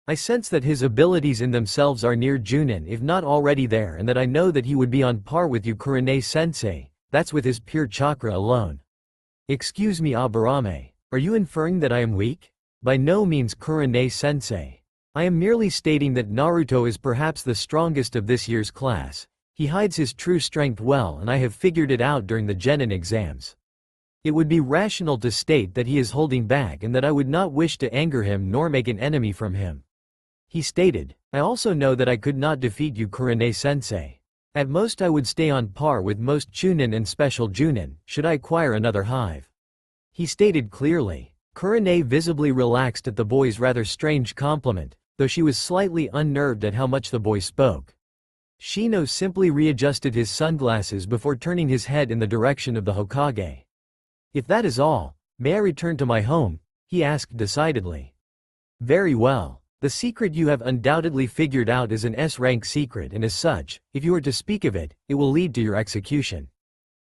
I sense that his abilities in themselves are near Junin, if not already there, and that I know that he would be on par with you, Kurenai-sensei, that's with his pure chakra alone. Excuse me, Aburame, are you inferring that I am weak? By no means, Kurenai-sensei. I am merely stating that Naruto is perhaps the strongest of this year's class. He hides his true strength well, and I have figured it out during the genin exams. It would be rational to state that he is holding back, and that I would not wish to anger him nor make an enemy from him. He stated, I also know that I could not defeat you, Kurenai-sensei. At most I would stay on par with most Chunin and special Junin, should I acquire another hive. He stated clearly. Kurenai visibly relaxed at the boy's rather strange compliment, though she was slightly unnerved at how much the boy spoke. Shino simply readjusted his sunglasses before turning his head in the direction of the Hokage. If that is all, may I return to my home? He asked decidedly. Very well. The secret you have undoubtedly figured out is an S-rank secret, and as such, if you are to speak of it, it will lead to your execution.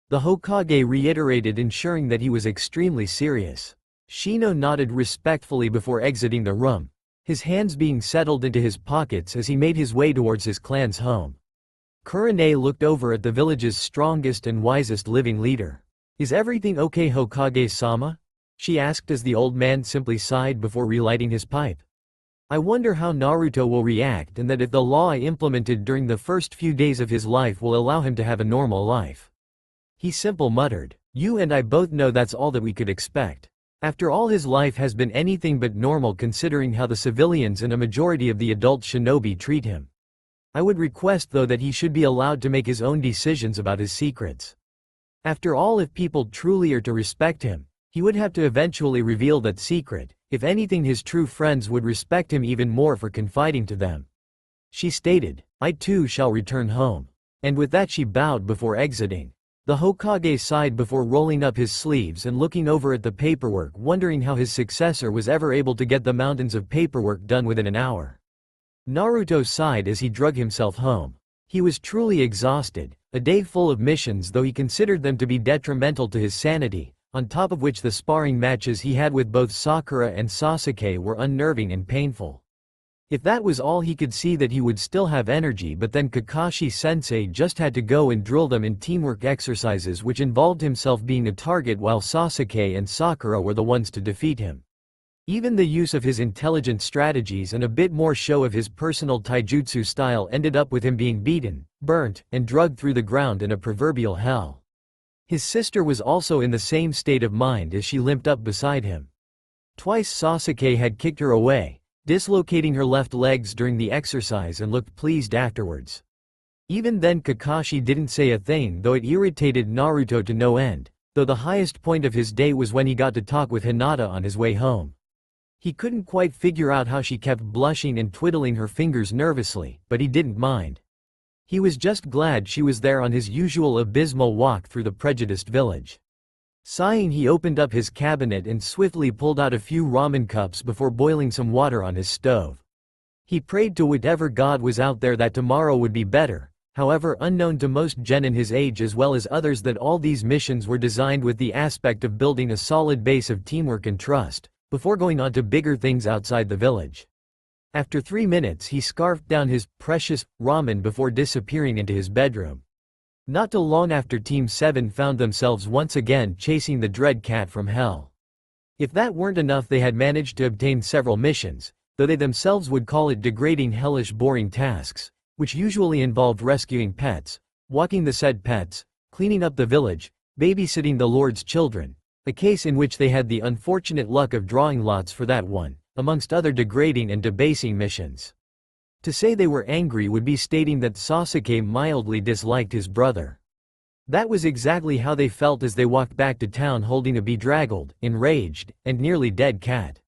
The Hokage reiterated, ensuring that he was extremely serious. Shino nodded respectfully before exiting the room, his hands being settled into his pockets as he made his way towards his clan's home. Kurenai looked over at the village's strongest and wisest living leader. Is everything okay, Hokage-sama? She asked as the old man simply sighed before relighting his pipe. I wonder how Naruto will react, and that if the law I implemented during the first few days of his life will allow him to have a normal life. He simply muttered. You and I both know that's all that we could expect. After all, his life has been anything but normal, considering how the civilians and a majority of the adult shinobi treat him. I would request though that he should be allowed to make his own decisions about his secrets. After all, if people truly are to respect him, he would have to eventually reveal that secret. If anything, his true friends would respect him even more for confiding to them. She stated, I too shall return home. And with that she bowed before exiting. The Hokage sighed before rolling up his sleeves and looking over at the paperwork, wondering how his successor was ever able to get the mountains of paperwork done within an hour. Naruto sighed as he drug himself home. He was truly exhausted, a day full of missions though he considered them to be detrimental to his sanity, on top of which the sparring matches he had with both Sakura and Sasuke were unnerving and painful. If that was all he could see that he would still have energy, but then Kakashi-sensei just had to go and drill them in teamwork exercises which involved himself being a target while Sasuke and Sakura were the ones to defeat him. Even the use of his intelligent strategies and a bit more show of his personal taijutsu style ended up with him being beaten, burnt, and drugged through the ground in a proverbial hell. His sister was also in the same state of mind as she limped up beside him. Twice Sasuke had kicked her away, dislocating her left legs during the exercise, and looked pleased afterwards. Even then Kakashi didn't say a thing, though it irritated Naruto to no end, though the highest point of his day was when he got to talk with Hinata on his way home. He couldn't quite figure out how she kept blushing and twiddling her fingers nervously, but he didn't mind. He was just glad she was there on his usual abysmal walk through the prejudiced village. Sighing, he opened up his cabinet and swiftly pulled out a few ramen cups before boiling some water on his stove. He prayed to whatever god was out there that tomorrow would be better, however unknown to most genin his age as well as others that all these missions were designed with the aspect of building a solid base of teamwork and trust, before going on to bigger things outside the village. After 3 minutes he scarfed down his precious ramen before disappearing into his bedroom. Not too long after Team 7 found themselves once again chasing the dread cat from hell. If that weren't enough, they had managed to obtain several missions, though they themselves would call it degrading, hellish, boring tasks, which usually involved rescuing pets, walking the said pets, cleaning up the village, babysitting the Lord's children, a case in which they had the unfortunate luck of drawing lots for that one, amongst other degrading and debasing missions. To say they were angry would be stating that Sasuke mildly disliked his brother. That was exactly how they felt as they walked back to town holding a bedraggled, enraged, and nearly dead cat.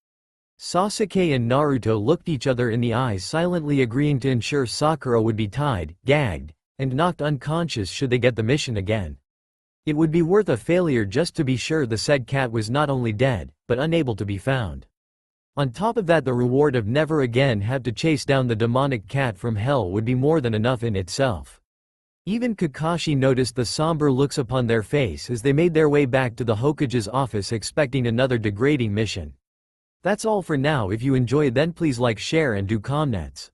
Sasuke and Naruto looked each other in the eyes, silently agreeing to ensure Sakura would be tied, gagged, and knocked unconscious should they get the mission again. It would be worth a failure just to be sure the said cat was not only dead, but unable to be found. On top of that, the reward of never again have to chase down the demonic cat from hell would be more than enough in itself. Even Kakashi noticed the somber looks upon their face as they made their way back to the Hokage's office expecting another degrading mission. That's all for now. If you enjoyed, then please like, share and do comments.